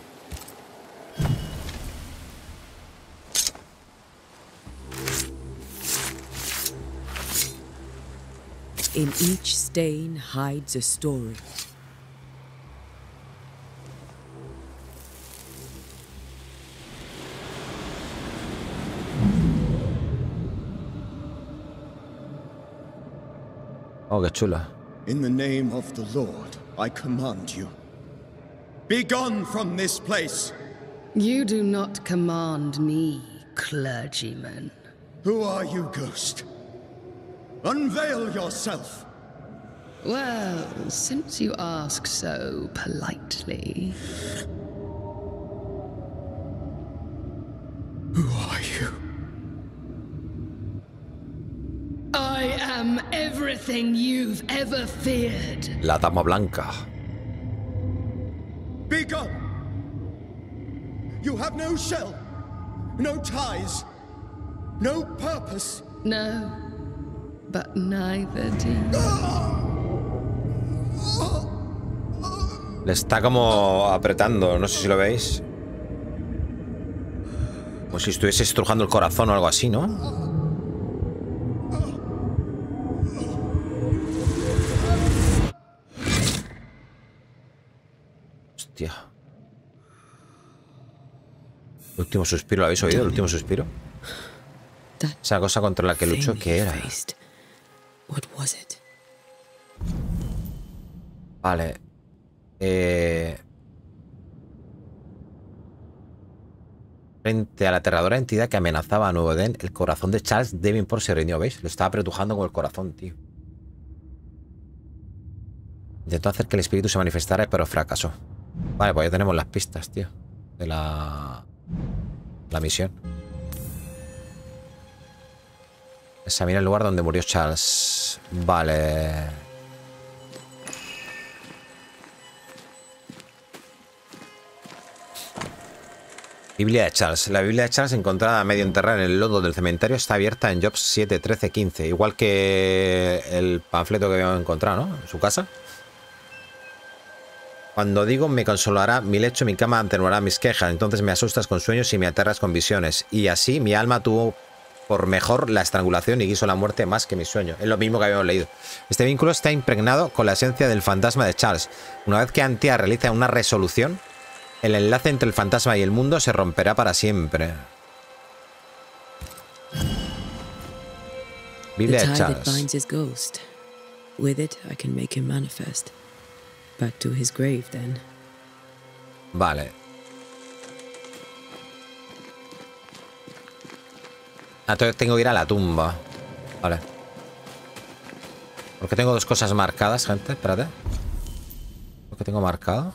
In each stain hides a story. Oh, qué chula. In the name of the Lord, I command you. Be gone from this place. You do not command me, clergyman. Who are you, ghost? Unveil yourself. Well, since you ask so politely. Who are you? I am everything you've ever feared. La Dama Blanca. Be gone. You have no shell, no ties, no purpose. No, but neither do you. Le está como apretando, no sé si lo veis. Como si estuviese estrujando el corazón o algo así, ¿no? Hostia. El último suspiro, ¿lo habéis oído? El último suspiro. Esa cosa contra la que luchó, ¿qué era? Vale. Frente a la aterradora entidad que amenazaba a Nuevo Edén, el corazón de Charles Davenport se rindió, ¿veis? Lo estaba apretujando con el corazón, tío. Intentó hacer que el espíritu se manifestara, pero fracasó. Vale, pues ya tenemos las pistas, tío. De la misión. Examina el lugar donde murió Charles. Vale. Biblia de Charles. La Biblia de Charles, encontrada a medio enterrada en el lodo del cementerio, está abierta en Jobs 7, 13, 15. Igual que el panfleto que habíamos encontrado, ¿no? En su casa. Cuando digo me consolará mi lecho, mi cama atenuará mis quejas. Entonces me asustas con sueños y me aterras con visiones. Y así mi alma tuvo por mejor la estrangulación y quiso la muerte más que mi sueño. Es lo mismo que habíamos leído. Este vínculo está impregnado con la esencia del fantasma de Charles. Una vez que Antia realiza una resolución, El enlace entre el fantasma y el mundo se romperá para siempre. Biblia de Charles. With it, I can make him manifest. Back to his grave, then. Vale. Entonces tengo que ir a la tumba. Vale. ¿Por qué tengo dos cosas marcadas, gente? Espérate. ¿Por qué tengo marcado?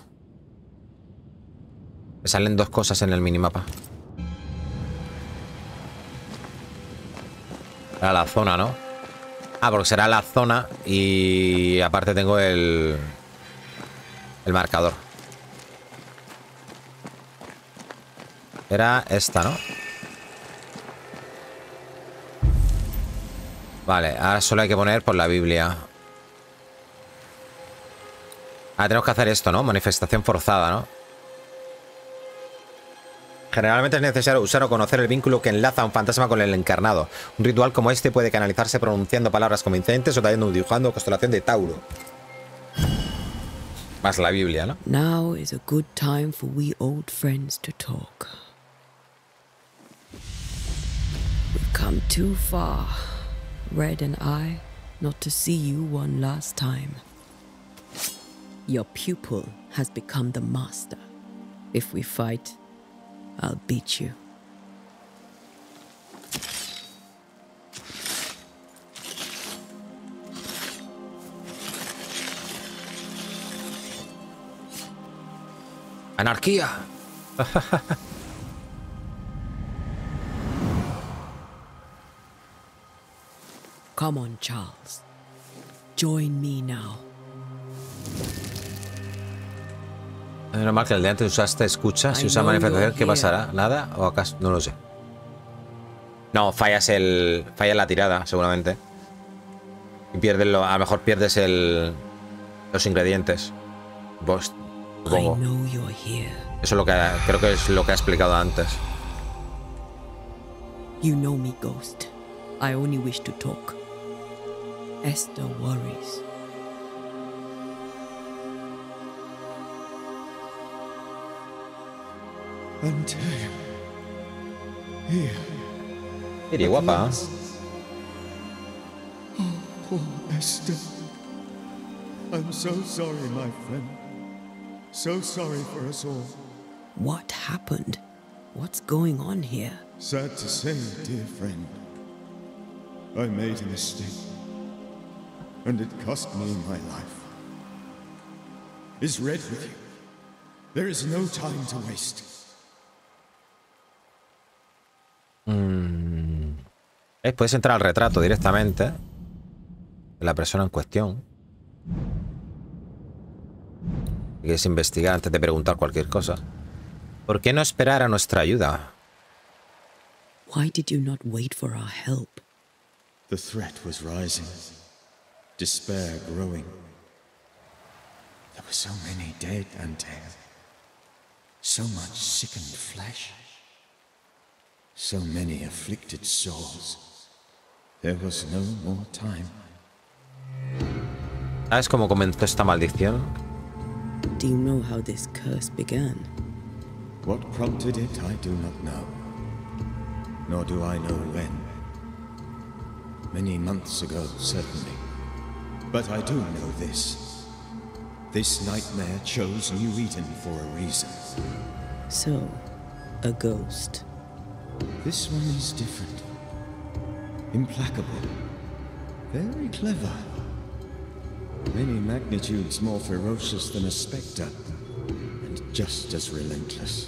Me salen dos cosas en el minimapa. Era la zona, ¿no? Ah, porque será la zona y aparte tengo el marcador. Era esta, ¿no? Vale, ahora solo hay que poner por la Biblia. Ah, tenemos que hacer esto, ¿no? Manifestación forzada, ¿no? Generalmente es necesario usar o conocer el vínculo que enlaza a un fantasma con el encarnado. Un ritual como este puede canalizarse pronunciando palabras convincentes o también dibujando constelación de Tauro. Más la Biblia, ¿no? Now is a good time for we old friends to talk. We've come too far, Red and I, not to see you one last time. Your pupil has become the master. If we fight, I'll beat you. ¡Anarquía! Come on, Charles. Join me now. Es normal que el de antes usaste escucha. Si usa manifestación, ¿qué pasará? ¿Nada? ¿O acaso? No lo sé. No, fallas la tirada, seguramente. Y pierdes a lo mejor pierdes los ingredientes. Vos, supongo. Eso es lo que creo que es lo que ha explicado antes. You know me, Ghost. I only wish to talk. Esther worries. Until here. Iría guapa. Oh, poor Esther. I'm so sorry, my friend. So sorry for us all. What happened? What's going on here? Sad to say, dear friend, I made a mistake, and it cost me my life. Is Red with you? There is no time to waste. Puedes entrar al retrato directamente de la persona en cuestión. Quieres investigar antes de preguntar cualquier cosa. ¿Por qué no esperar a nuestra ayuda? Why did you not wait for our help? The threat was rising, despair growing. There were so many dead and dead, so much sickened flesh, so many afflicted souls. There was no more time. ¿Sabes cómo comenzó esta maldición? Do you know how this curse began? What prompted it, I do not know. Nor do I know when. Many months ago, certainly. But I do know this. This nightmare chose New Eden for a reason. So, a ghost. This one is different. Implacable. Very clever. Many magnitudes more ferocious than a spectre. And just as relentless.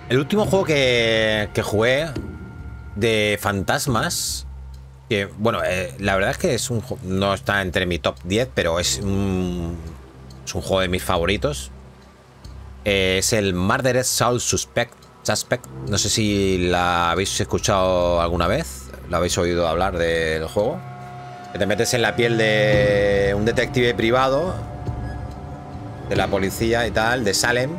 El último juego que jugué de fantasmas, que bueno, la verdad es que es un no está entre mi top 10, pero es un juego de mis favoritos. Es el Murdered Soul Suspect. No sé si la habéis escuchado alguna vez, la habéis oído hablar del juego. Que te metes en la piel de un detective privado de la policía y tal, de Salem.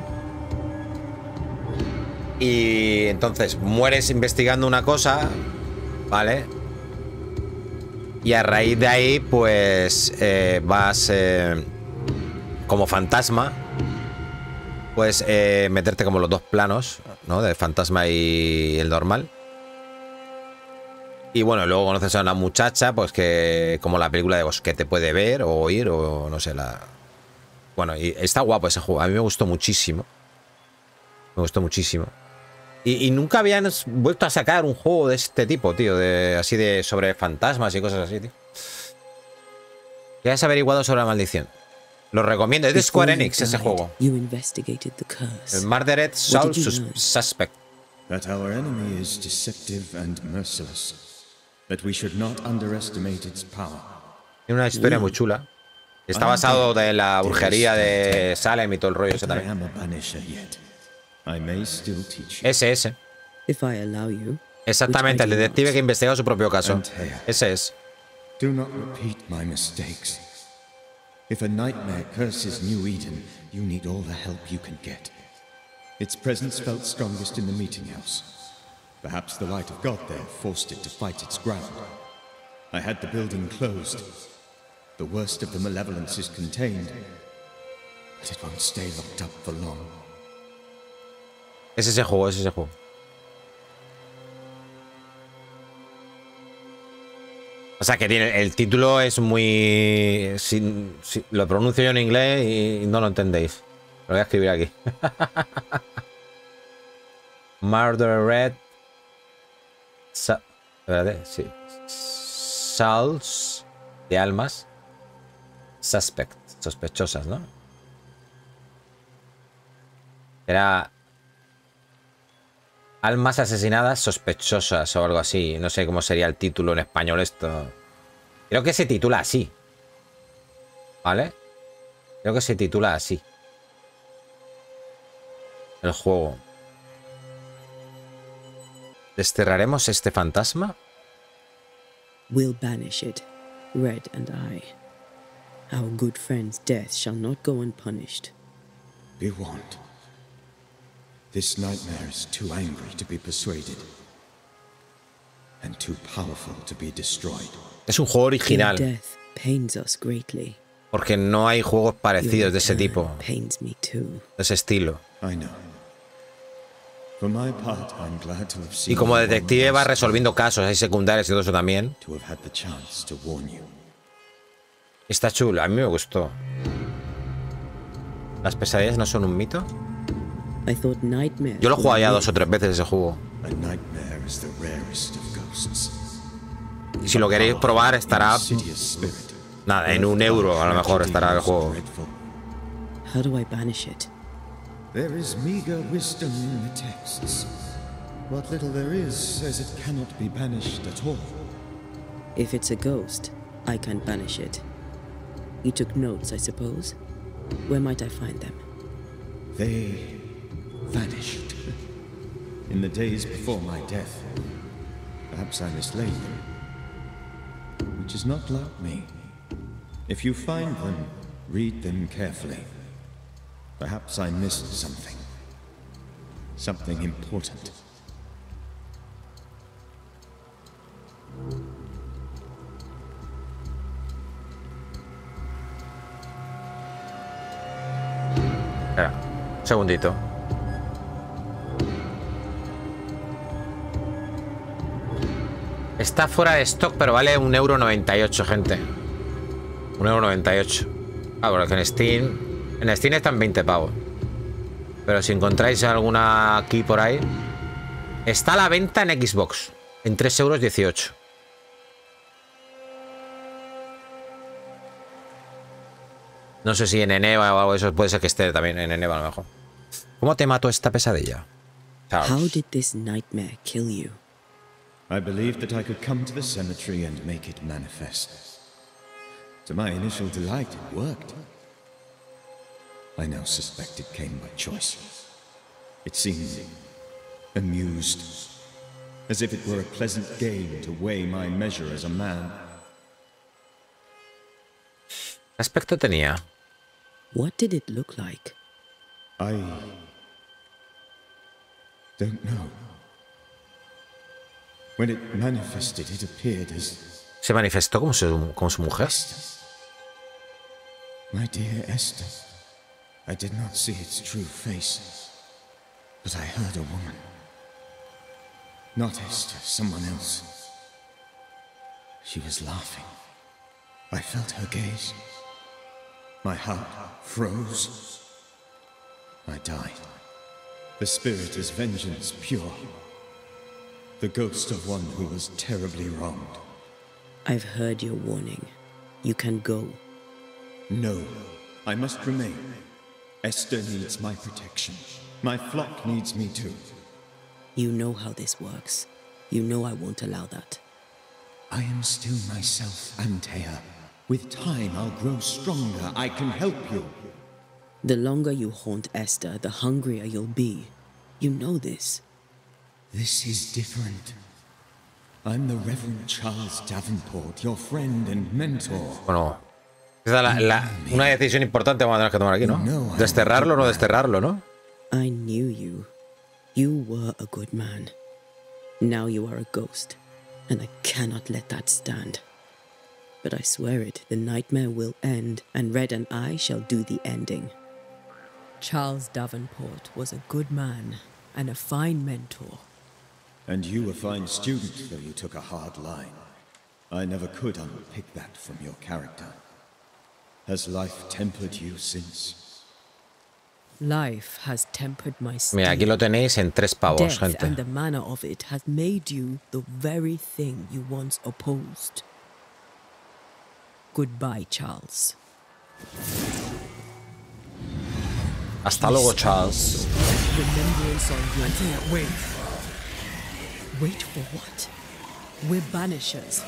Y entonces mueres investigando una cosa, ¿vale? Y a raíz de ahí, pues vas como fantasma puedes meterte como los dos planos, ¿no? De fantasma y el normal. Y bueno, luego conoces a una muchacha, pues que como la película de que te puede ver o oír o no sé, la... Bueno, y está guapo ese juego, a mí me gustó muchísimo. Me gustó muchísimo. Y nunca habían vuelto a sacar un juego de este tipo, tío, así de sobre fantasmas y cosas así, tío. ¿Qué has averiguado sobre la maldición? Lo recomiendo, es de Square Enix ese juego. El Murdered Soul Suspect. That our enemy is deceptive and merciless. That we should not underestimate its power. Tiene una historia muy chula. Está basado de la brujería de Salem y todo el rollo ese también. Ese. Exactamente, el detective que investiga su propio caso. Ese es. Do not repeat my mistakes. If a nightmare curses New Eden, you need all the help you can get. Its presence felt strongest in the meeting house. Perhaps the light of God there forced it to fight its ground. I had the building closed. The worst of the malevolence is contained, but it won't stay locked up for long. Es ese juego, es ese juego. O sea que tiene, el título es muy... lo pronuncio yo en inglés y no lo entendéis. Lo voy a escribir aquí. Murdered sí. Souls de almas. Suspect, sospechosas, ¿no? Era almas asesinadas sospechosas o algo así. No sé cómo sería el título en español esto. Creo que se titula así. ¿Vale? Creo que se titula así. El juego. ¿Desterraremos este fantasma? We'll banish it, Red and I. Our good friend's death shall not go unpunished. Be warned. This nightmare is too angry to be persuaded, and too powerful to be destroyed. Es un juego original. Death pains us greatly. Porque no hay juegos parecidos de ese tipo. Pains me too. De ese estilo. I know. For my part, I'm glad to have seen. Y como detective va resolviendo casos, hay secundarios y todo eso también. To have had the chance to warn you. Está chulo, a mí me gustó. ¿Las pesadillas no son un mito? Yo lo he jugado ya 2 o 3 veces ese juego. Y si lo queréis probar estará... Nada, en €1 a lo mejor estará el juego. How do I banish it? There is meager wisdom in the texts. What little there is says it cannot be banished at all. If it's a ghost, I can't banish it. You took notes, I suppose? Where might I find them? They vanished. In the days before my death. Perhaps I mislaid them. Which is not like me. If you find them, read them carefully. Perhaps I missed something. Something important. Espera, un segundito. Está fuera de stock, pero vale €1,98, gente. €1,98. Ah, porque en Steam están 20 pavos. Pero si encontráis alguna aquí por ahí, está a la venta en Xbox en €3,18. No sé si en Eneva o algo de eso, puede ser que esté también en Eneva a lo mejor. ¿Cómo te mató esta pesadilla? How did this nightmare kill you? I believed that I could come to the cemetery and make it manifest. To my initial delight, it worked. I now suspect it came by choice. It seemed amused, as if it were a pleasant game to weigh my measure as a man. ¿Qué aspecto tenía? What did it look like? I don't know. When it manifested, it appeared as... ¿Se manifestó como su mujer? My dear Esther, I did not see its true face, but I heard a woman. Not Esther, someone else. She was laughing. I felt her gaze. My heart froze. I died. The spirit is vengeance pure. The ghost of one who was terribly wronged. I've heard your warning. You can go. No, I must remain. Esther needs my protection. My flock needs me too. You know how this works. You know I won't allow that. I am still myself, Antea. With time, I'll grow stronger. I can help you. The longer you haunt Esther, the hungrier you'll be. You know this. This is different. I'm the Reverend Charles Davenport, your friend and mentor. Bueno, una decisión importante vamos a tener que tomar aquí, ¿no? Desterrarlo o no desterrarlo, ¿no? I knew you. You were a good man. Now you are a ghost, and I cannot let that stand. But I swear it, the nightmare will end, and Red and I shall do the ending. Charles Davenport was a good man and a fine mentor. And you a fine student, though you took a hard line. I never could unpick that from your character. Has life tempered you since? Life has tempered my steel. Mira, aquí lo tenéis en 3 pavos, Death gente. and the manner of it has made you the very thing you once opposed. Goodbye, Charles. Hasta luego, Charles. Remembrance on your... Wait. Wait for what? We're banishers.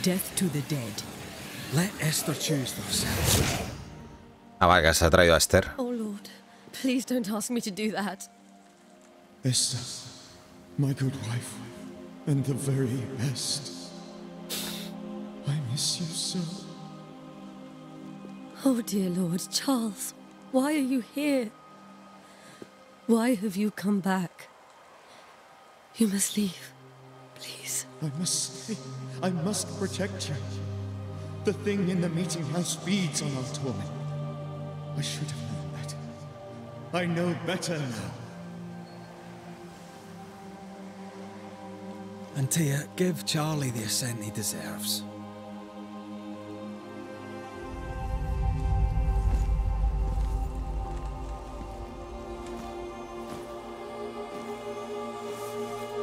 Death to the dead. Let Esther choose herself. Ah, vale, que se ha traído a Esther. Oh, Lord. Please don't ask me to do that. Esther, my good wife, and the very best. I miss you so. Oh, dear Lord, Charles, why are you here? Why have you come back? You must leave, please. I must stay. I must protect you. The thing in the meeting house feeds on our torment. I should have known better. I know better now. Antea, give Charlie the ascent he deserves.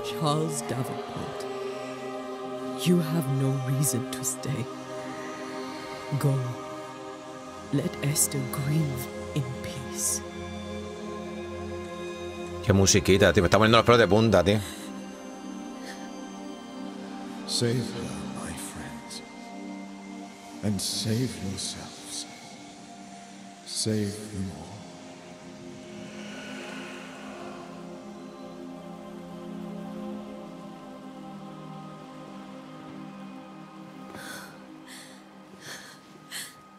Charles Davenport, you have no reason to stay. Go. Let Esther grieve in peace. Qué musiquita, tío. Me está poniendo los pelos de punta, tío. Save her, my friends. And save yourselves. Save them all.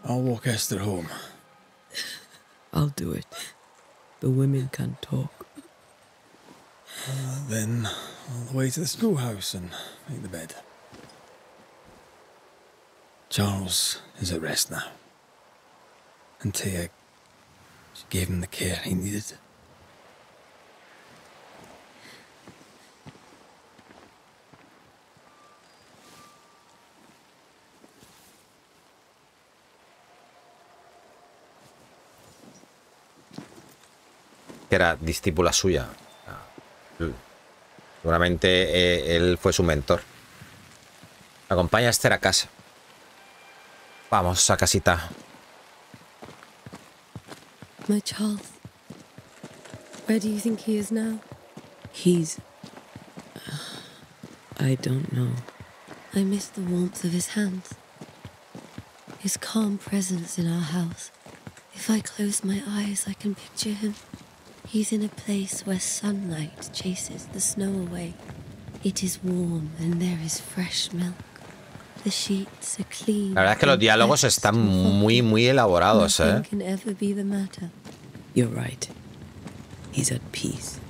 I'll walk Esther home. I'll do it. The women can talk. Then all the way to the schoolhouse and make the bed. Charles is at rest now. And Tia, she gave him the care he needed. Que era discípula suya. Seguramente él fue su mentor. Acompaña a Esther a casa. Vamos a casita. My Charles. Where do you think he is now? He's... I don't know. I miss the warmth of his hands. His calm presence in our house. If I close my eyes, I can picture him. He's in a place where sunlight chases the snow away. It is warm and there is fresh milk. The sheets are clean. La verdad es que los diálogos están muy elaborados, Nothing can ever be the matter. You're right. He's at peace,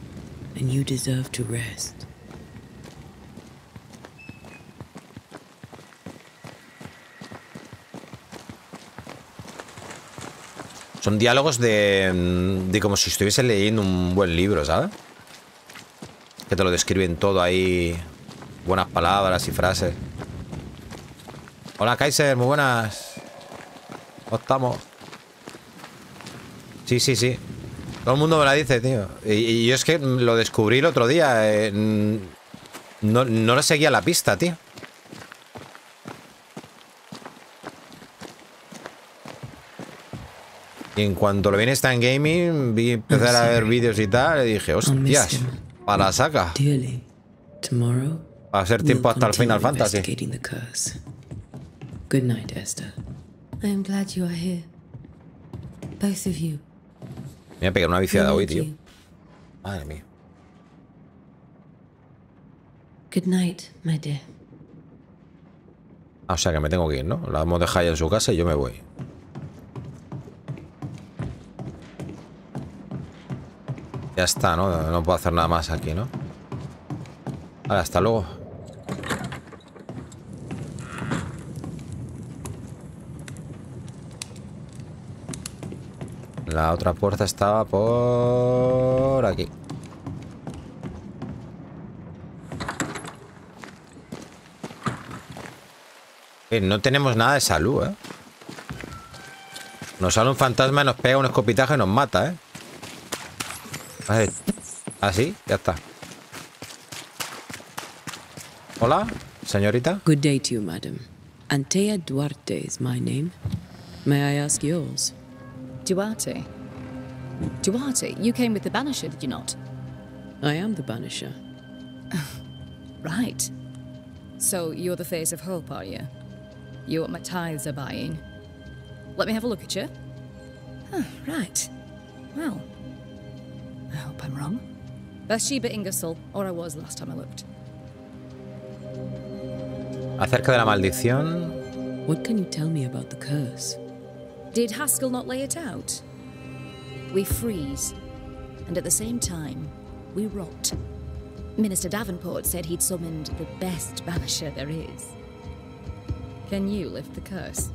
and you deserve to rest. Son diálogos de como si estuviese leyendo un buen libro, ¿sabes? Que te lo describen todo ahí. Buenas palabras y frases. Hola, Kaiser, muy buenas. ¿Cómo estamos? Sí, sí, sí. Todo el mundo me la dice, tío. Y yo es que lo descubrí el otro día. No le seguía la pista, tío. Y en cuanto lo vi en Stan Gaming, vi empezar a ver vídeos y tal, y dije, hostias, para la saca. Va a ser tiempo hasta el Final Fantasy. Good night, Esther. I am glad you are here. Both of you. Me voy a pegar una viciada hoy, tío. Madre mía. Good night, my dear. Ah, o sea que me tengo que ir, ¿no? La hemos dejado ya en su casa y yo me voy. Ya está, ¿no? No puedo hacer nada más aquí, ¿no? Vale, hasta luego. La otra puerta estaba por aquí. No tenemos nada de salud, ¿eh? Nos sale un fantasma y nos pega un escopitaje y nos mata, ¿eh? Así, ya está. Hola, señorita. Good day to you, madam. Antea Duarte is my name. May I ask yours? Duarte? Duarte, you came with the Banisher, did you not? I am the Banisher. Right. So you're the face of hope, are you? You're what my tithes are buying. Let me have a look at you. Oh, right. Well, I hope I'm wrong. Bathsheba Ingersoll, or I was last time I looked. Acerca de la maldición. What can you tell me about the curse? Did Haskell not lay it out? We freeze, and at the same time, we rot. Minister Davenport said he'd summoned the best banisher there is. Can you lift the curse?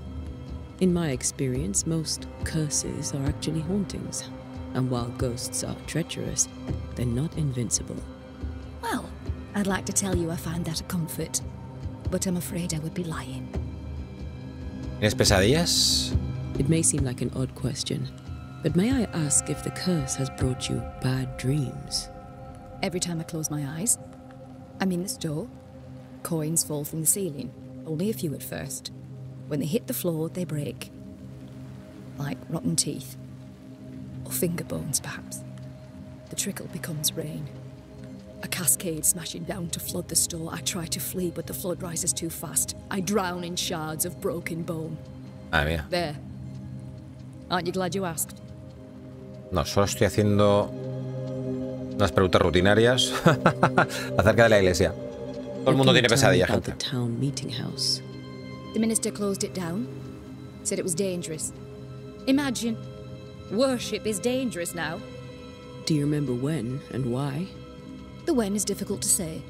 In my experience, most curses are actually hauntings. And while ghosts are treacherous, they're not invincible. Well, I'd like to tell you I find that a comfort, but I'm afraid I would be lying. ¿Tienes pesadillas? It may seem like an odd question, but may I ask if the curse has brought you bad dreams? Every time I close my eyes, I'm in this door. Coins fall from the ceiling, only a few at first. When they hit the floor, they break. Like rotten teeth. Or finger bones, perhaps. The trickle becomes rain. A cascade smashing down to flood the store. I try to flee, but the flood rises too fast. I drown in shards of broken bone. Madre mía. There. Aren't you glad you asked? No, solo estoy haciendo unas preguntas rutinarias acerca de la iglesia. Todo el mundo tiene pesadillas, gente. The minister closed it down. Said it was dangerous. Imagine. Worship is dangerous now. Do you remember when and why? The when is difficult to say.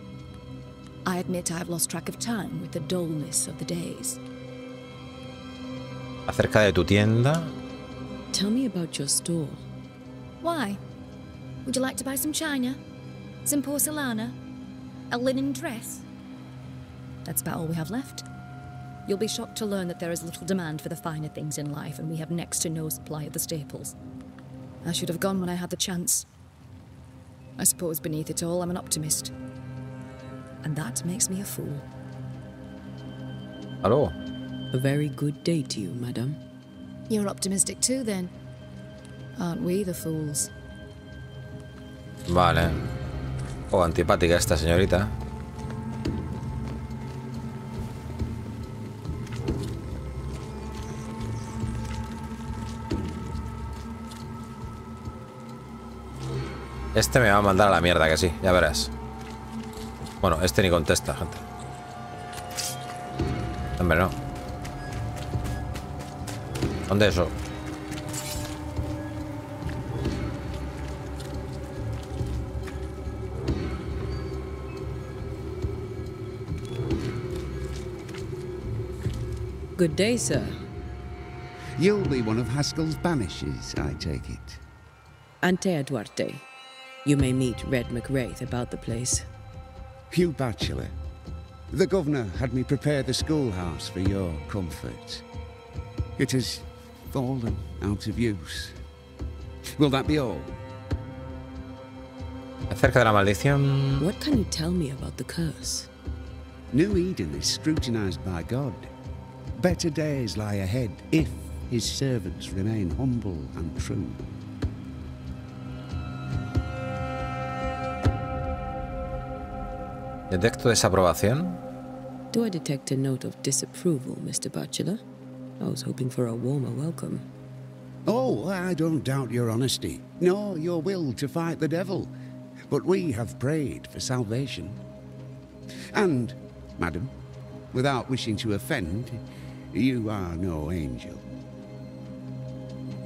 I admit I've lost track of time with the dullness of the days. Acerca de tu tienda. Tell me about your store. Why? Would you like to buy some china? Some porcelana? A linen dress? That's about all we have left. You'll be shocked to learn that there is little demand for the finer things in life, and we have next to no supply of the staples. I should have gone when I had the chance. I suppose beneath it all, I'm an optimist. And that makes me a fool. Hello. A very good day to you, madam. You're optimistic too, then. Aren't we the fools? Vale. Oh, antipática esta señorita. Este me va a mandar a la mierda, que sí, ya verás. Bueno, este ni contesta, gente. Hombre, no. ¿Dónde es eso? Good day, sir. You'll be one of Haskell's Banishers, I take it. Antea Duarte. You may meet Red McWraith about the place. Hugh Bachelor. The governor had me prepare the schoolhouse for your comfort. It has fallen out of use. Will that be all? Acerca de la maldición. What can you tell me about the curse? New Eden is scrutinized by God. Better days lie ahead if his servants remain humble and true. ¿Detecto desaprobación? Do I detect a note of disapproval, Mr. Bachelor? I was hoping for a warmer welcome. Oh, I don't doubt your honesty, nor your will to fight the devil. But we have prayed for salvation. And, madam, without wishing to offend, you are no angel.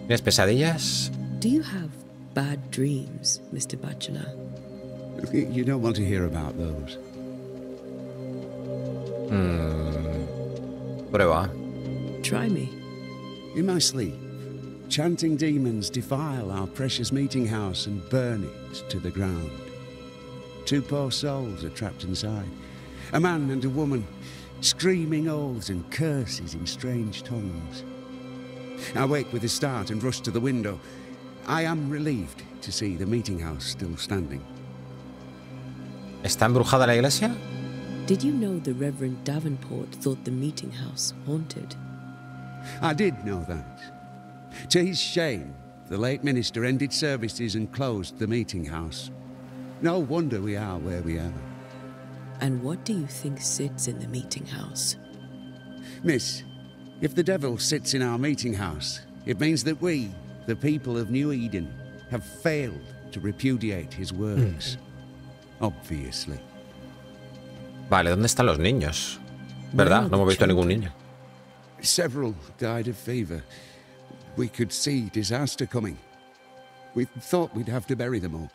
¿Tienes pesadillas? Do you have bad dreams, Mr. Bachelor? You don't want to hear about those. Prueba. Try me. In my sleep, chanting demons defile our precious meeting house and burn it to the ground. 2 poor souls are trapped inside. A man and a woman, screaming oaths and curses in strange tongues. I wake with a start and rush to the window. I am relieved to see the meeting house still standing. ¿Está embrujada la iglesia? Did you know the Reverend Davenport thought the meeting house haunted? I did know that. To his shame, the late minister ended services and closed the meeting house. No wonder we are where we are. And what do you think sits in the meeting house? Miss, if the devil sits in our meeting house, it means that we, the people of New Eden, have failed to repudiate his works. Obviously. Vale, ¿dónde están los niños? ¿Verdad? No hemos visto ningún niño. Several died of fever. We could see disaster coming. We thought we'd have to bury them all.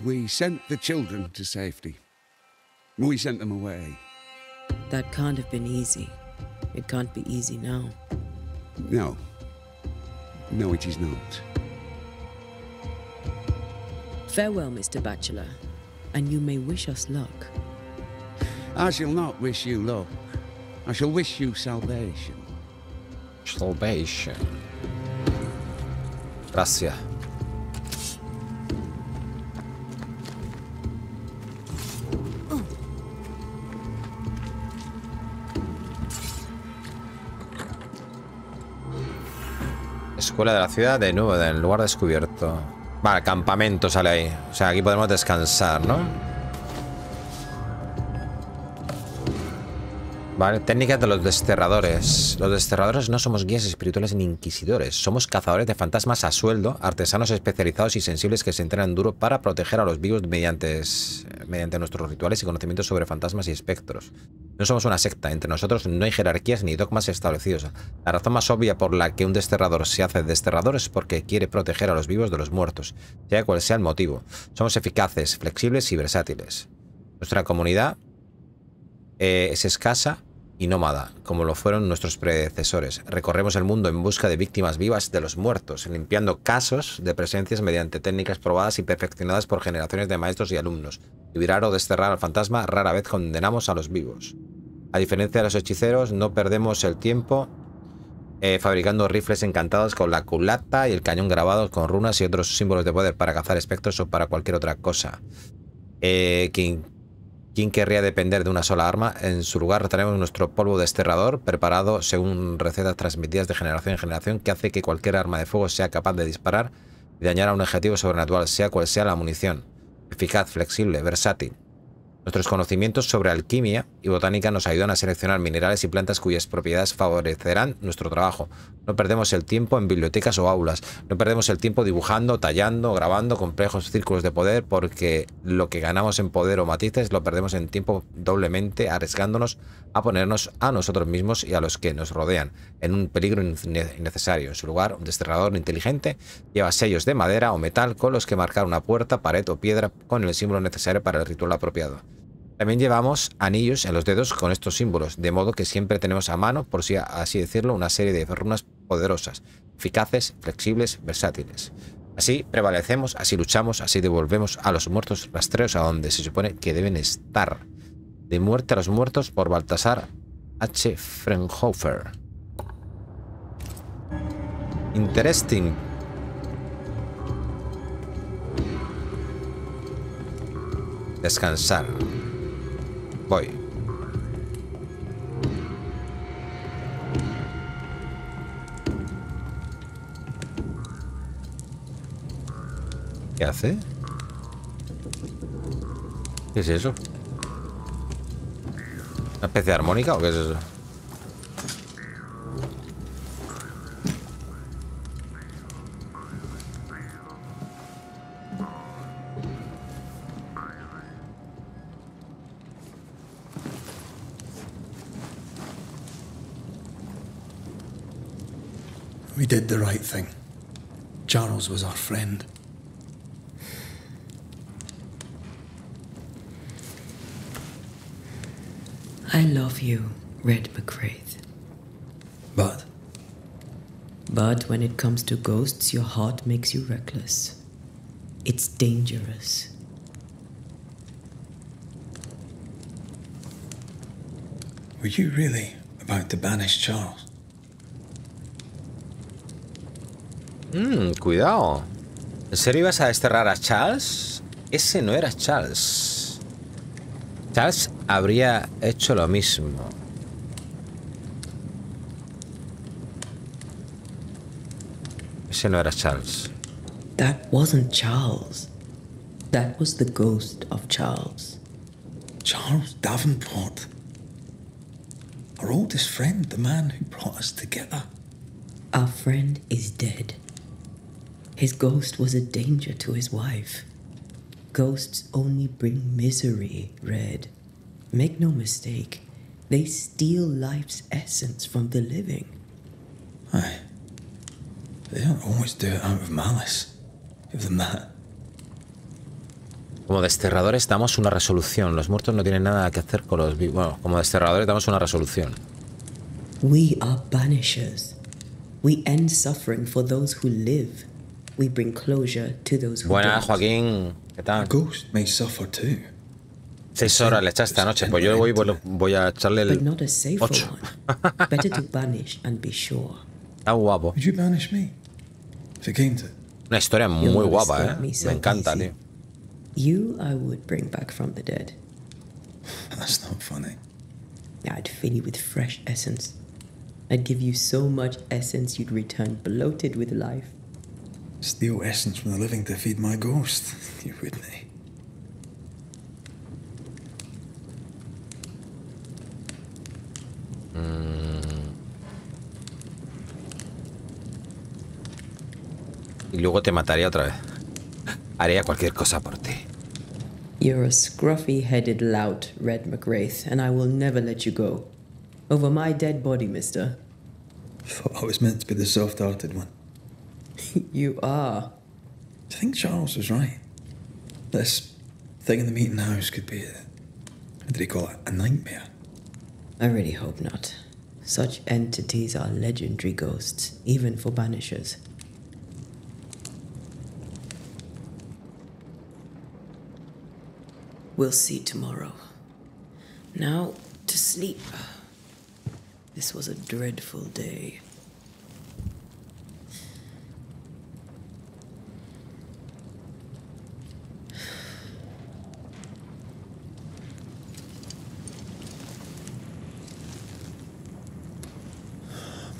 We sent the children to safety. We sent them away. That can't have been easy. It can't be easy now. No. No, it is not. Farewell, Mr. Bachelor, and you may wish us luck. I shall not wish you luck. I shall wish you salvation. Salvation. Gracias. Escuela de la ciudad de nuevo, en el lugar descubierto. Vale, campamento sale ahí. O sea, aquí podemos descansar, ¿no? Vale, técnicas de los desterradores. Los desterradores no somos guías espirituales ni inquisidores. Somos cazadores de fantasmas a sueldo, artesanos especializados y sensibles que se entrenan duro para proteger a los vivos mediante nuestros rituales y conocimientos sobre fantasmas y espectros. No somos una secta. Entre nosotros no hay jerarquías ni dogmas establecidos. La razón más obvia por la que un desterrador se hace desterrador es porque quiere proteger a los vivos de los muertos, sea cual sea el motivo. Somos eficaces, flexibles y versátiles. Nuestra comunidad es escasa y nómada, como lo fueron nuestros predecesores. Recorremos el mundo en busca de víctimas vivas de los muertos, limpiando casos de presencias mediante técnicas probadas y perfeccionadas por generaciones de maestros y alumnos. Liberar o desterrar al fantasma rara vez condenamos a los vivos. A diferencia de los hechiceros, no perdemos el tiempo fabricando rifles encantados con la culata y el cañón grabado con runas y otros símbolos de poder para cazar espectros o para cualquier otra cosa. ¿Quién querría depender de una sola arma? En su lugar tenemos nuestro polvo desterrador, preparado según recetas transmitidas de generación en generación, que hace que cualquier arma de fuego sea capaz de disparar y dañar a un objetivo sobrenatural, sea cual sea la munición. Eficaz, flexible, versátil. Nuestros conocimientos sobre alquimia y botánica nos ayudan a seleccionar minerales y plantas cuyas propiedades favorecerán nuestro trabajo. No perdemos el tiempo en bibliotecas o aulas. No perdemos el tiempo dibujando, tallando, grabando complejos círculos de poder, porque lo que ganamos en poder o matices lo perdemos en tiempo doblemente, arriesgándonos a ponernos a nosotros mismos y a los que nos rodean en un peligro innecesario. En su lugar, un desterrador inteligente lleva sellos de madera o metal con los que marcar una puerta, pared o piedra con el símbolo necesario para el ritual apropiado. También llevamos anillos en los dedos con estos símbolos, de modo que siempre tenemos a mano, por así decirlo, una serie de runas poderosas, eficaces, flexibles, versátiles. Así prevalecemos, así luchamos, así devolvemos a los muertos rastreos a donde se supone que deben estar. De muerte a los muertos por Baltasar H. Frenhofer. Interesting. Descansar. Voy. ¿Qué hace? ¿Qué es eso? ¿Una especie de armónica o qué es eso? We did the right thing. Charles was our friend. I love you, Red McWraith. But when it comes to ghosts, your heart makes you reckless. It's dangerous. were you really about to banish Charles? Cuidado. ¿En serio ibas a desterrar a Charles? Ese no era Charles. Charles habría hecho lo mismo. Ese no era Charles. That wasn't Charles. That was the ghost of Charles. Charles Davenport. Our oldest friend, the man who brought us together. Our friend is dead. His ghost was a danger to his wife. Ghosts only bring misery, Red. Make no mistake, they steal life's essence from the living. Aye. They don't always do it out of malice. Give them that. Como desterradores damos una resolución. Los muertos no tienen nada que hacer con los vivos. Bueno, como desterradores damos una resolución. We are banishers. We end suffering for those who live. We bring closure to those who Buenas, don't. Joaquín. ¿Qué tal? A ghost may suffer too. 6 horas le echaste anoche. Pues yo voy a echarle But el not a safer 8. one. Better to banish and be sure. Está guapo. Would you banish me? If it came to it? Una historia muy You'll guapa, escape me so Me encanta, easy. tío. You I would bring back from the dead. That's not funny. I'd fill you with fresh essence. I'd give you so much essence you'd return bloated with life. Steal essence from the living to feed my ghost. You wouldn't. Y luego te mataría otra vez. Haría cualquier cosa por ti. You're a scruffy-headed lout, Red McWraith, and I will never let you go. Over my dead body, mister. Thought I was meant to be the soft-hearted one. You are. Do you think Charles was right? This thing in the meeting house could be what did he call it? A nightmare? I really hope not. Such entities are legendary ghosts, even for Banishers. We'll see tomorrow. Now, to sleep. This was a dreadful day.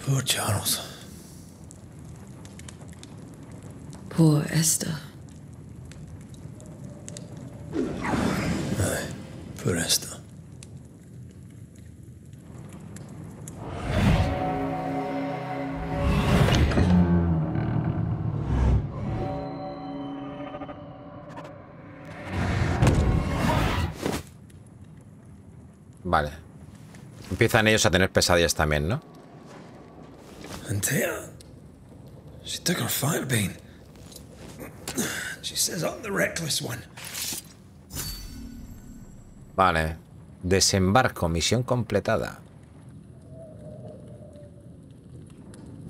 Poor Charles. Poor Esther. Aye, poor Esther. Vale. Empiezan ellos a tener pesadillas también, ¿no? Antea, she took her fire bean. She says I'm the reckless one. Vale. Desembarco, misión completada.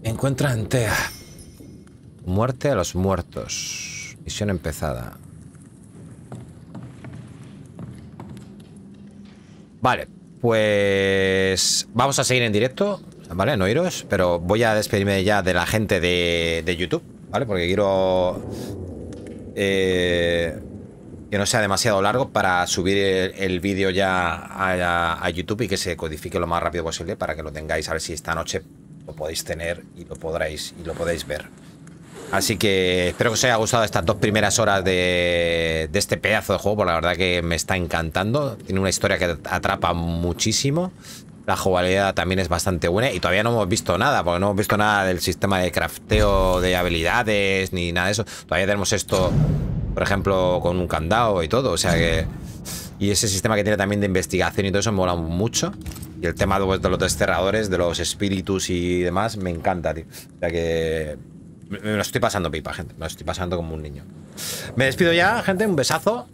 Encuentra en Tea. Muerte a los muertos. Misión empezada. Vale, pues vamos a seguir en directo, ¿vale? No iros, pero voy a despedirme ya de la gente de YouTube, ¿vale? Porque quiero que no sea demasiado largo para subir el vídeo ya a YouTube y que se codifique lo más rápido posible para que lo tengáis, a ver si esta noche lo podéis tener y lo podréis ver. Así que espero que os haya gustado estas 2 primeras horas de este pedazo de juego, porque la verdad que me está encantando. Tiene una historia que atrapa muchísimo. La jugabilidad también es bastante buena y todavía no hemos visto nada, porque no hemos visto nada del sistema de crafteo de habilidades ni nada de eso. Todavía tenemos esto, por ejemplo, con un candado y todo, o sea que... Y ese sistema que tiene también de investigación y todo eso me mola mucho. Y el tema de los desterradores, de los espíritus y demás, me encanta, tío. O sea que... Me lo estoy pasando pipa, gente. Me lo estoy pasando como un niño. Me despido ya, gente. Un besazo.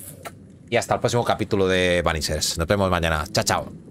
Y hasta el próximo capítulo de Banishers. Nos vemos mañana. Chao, chao.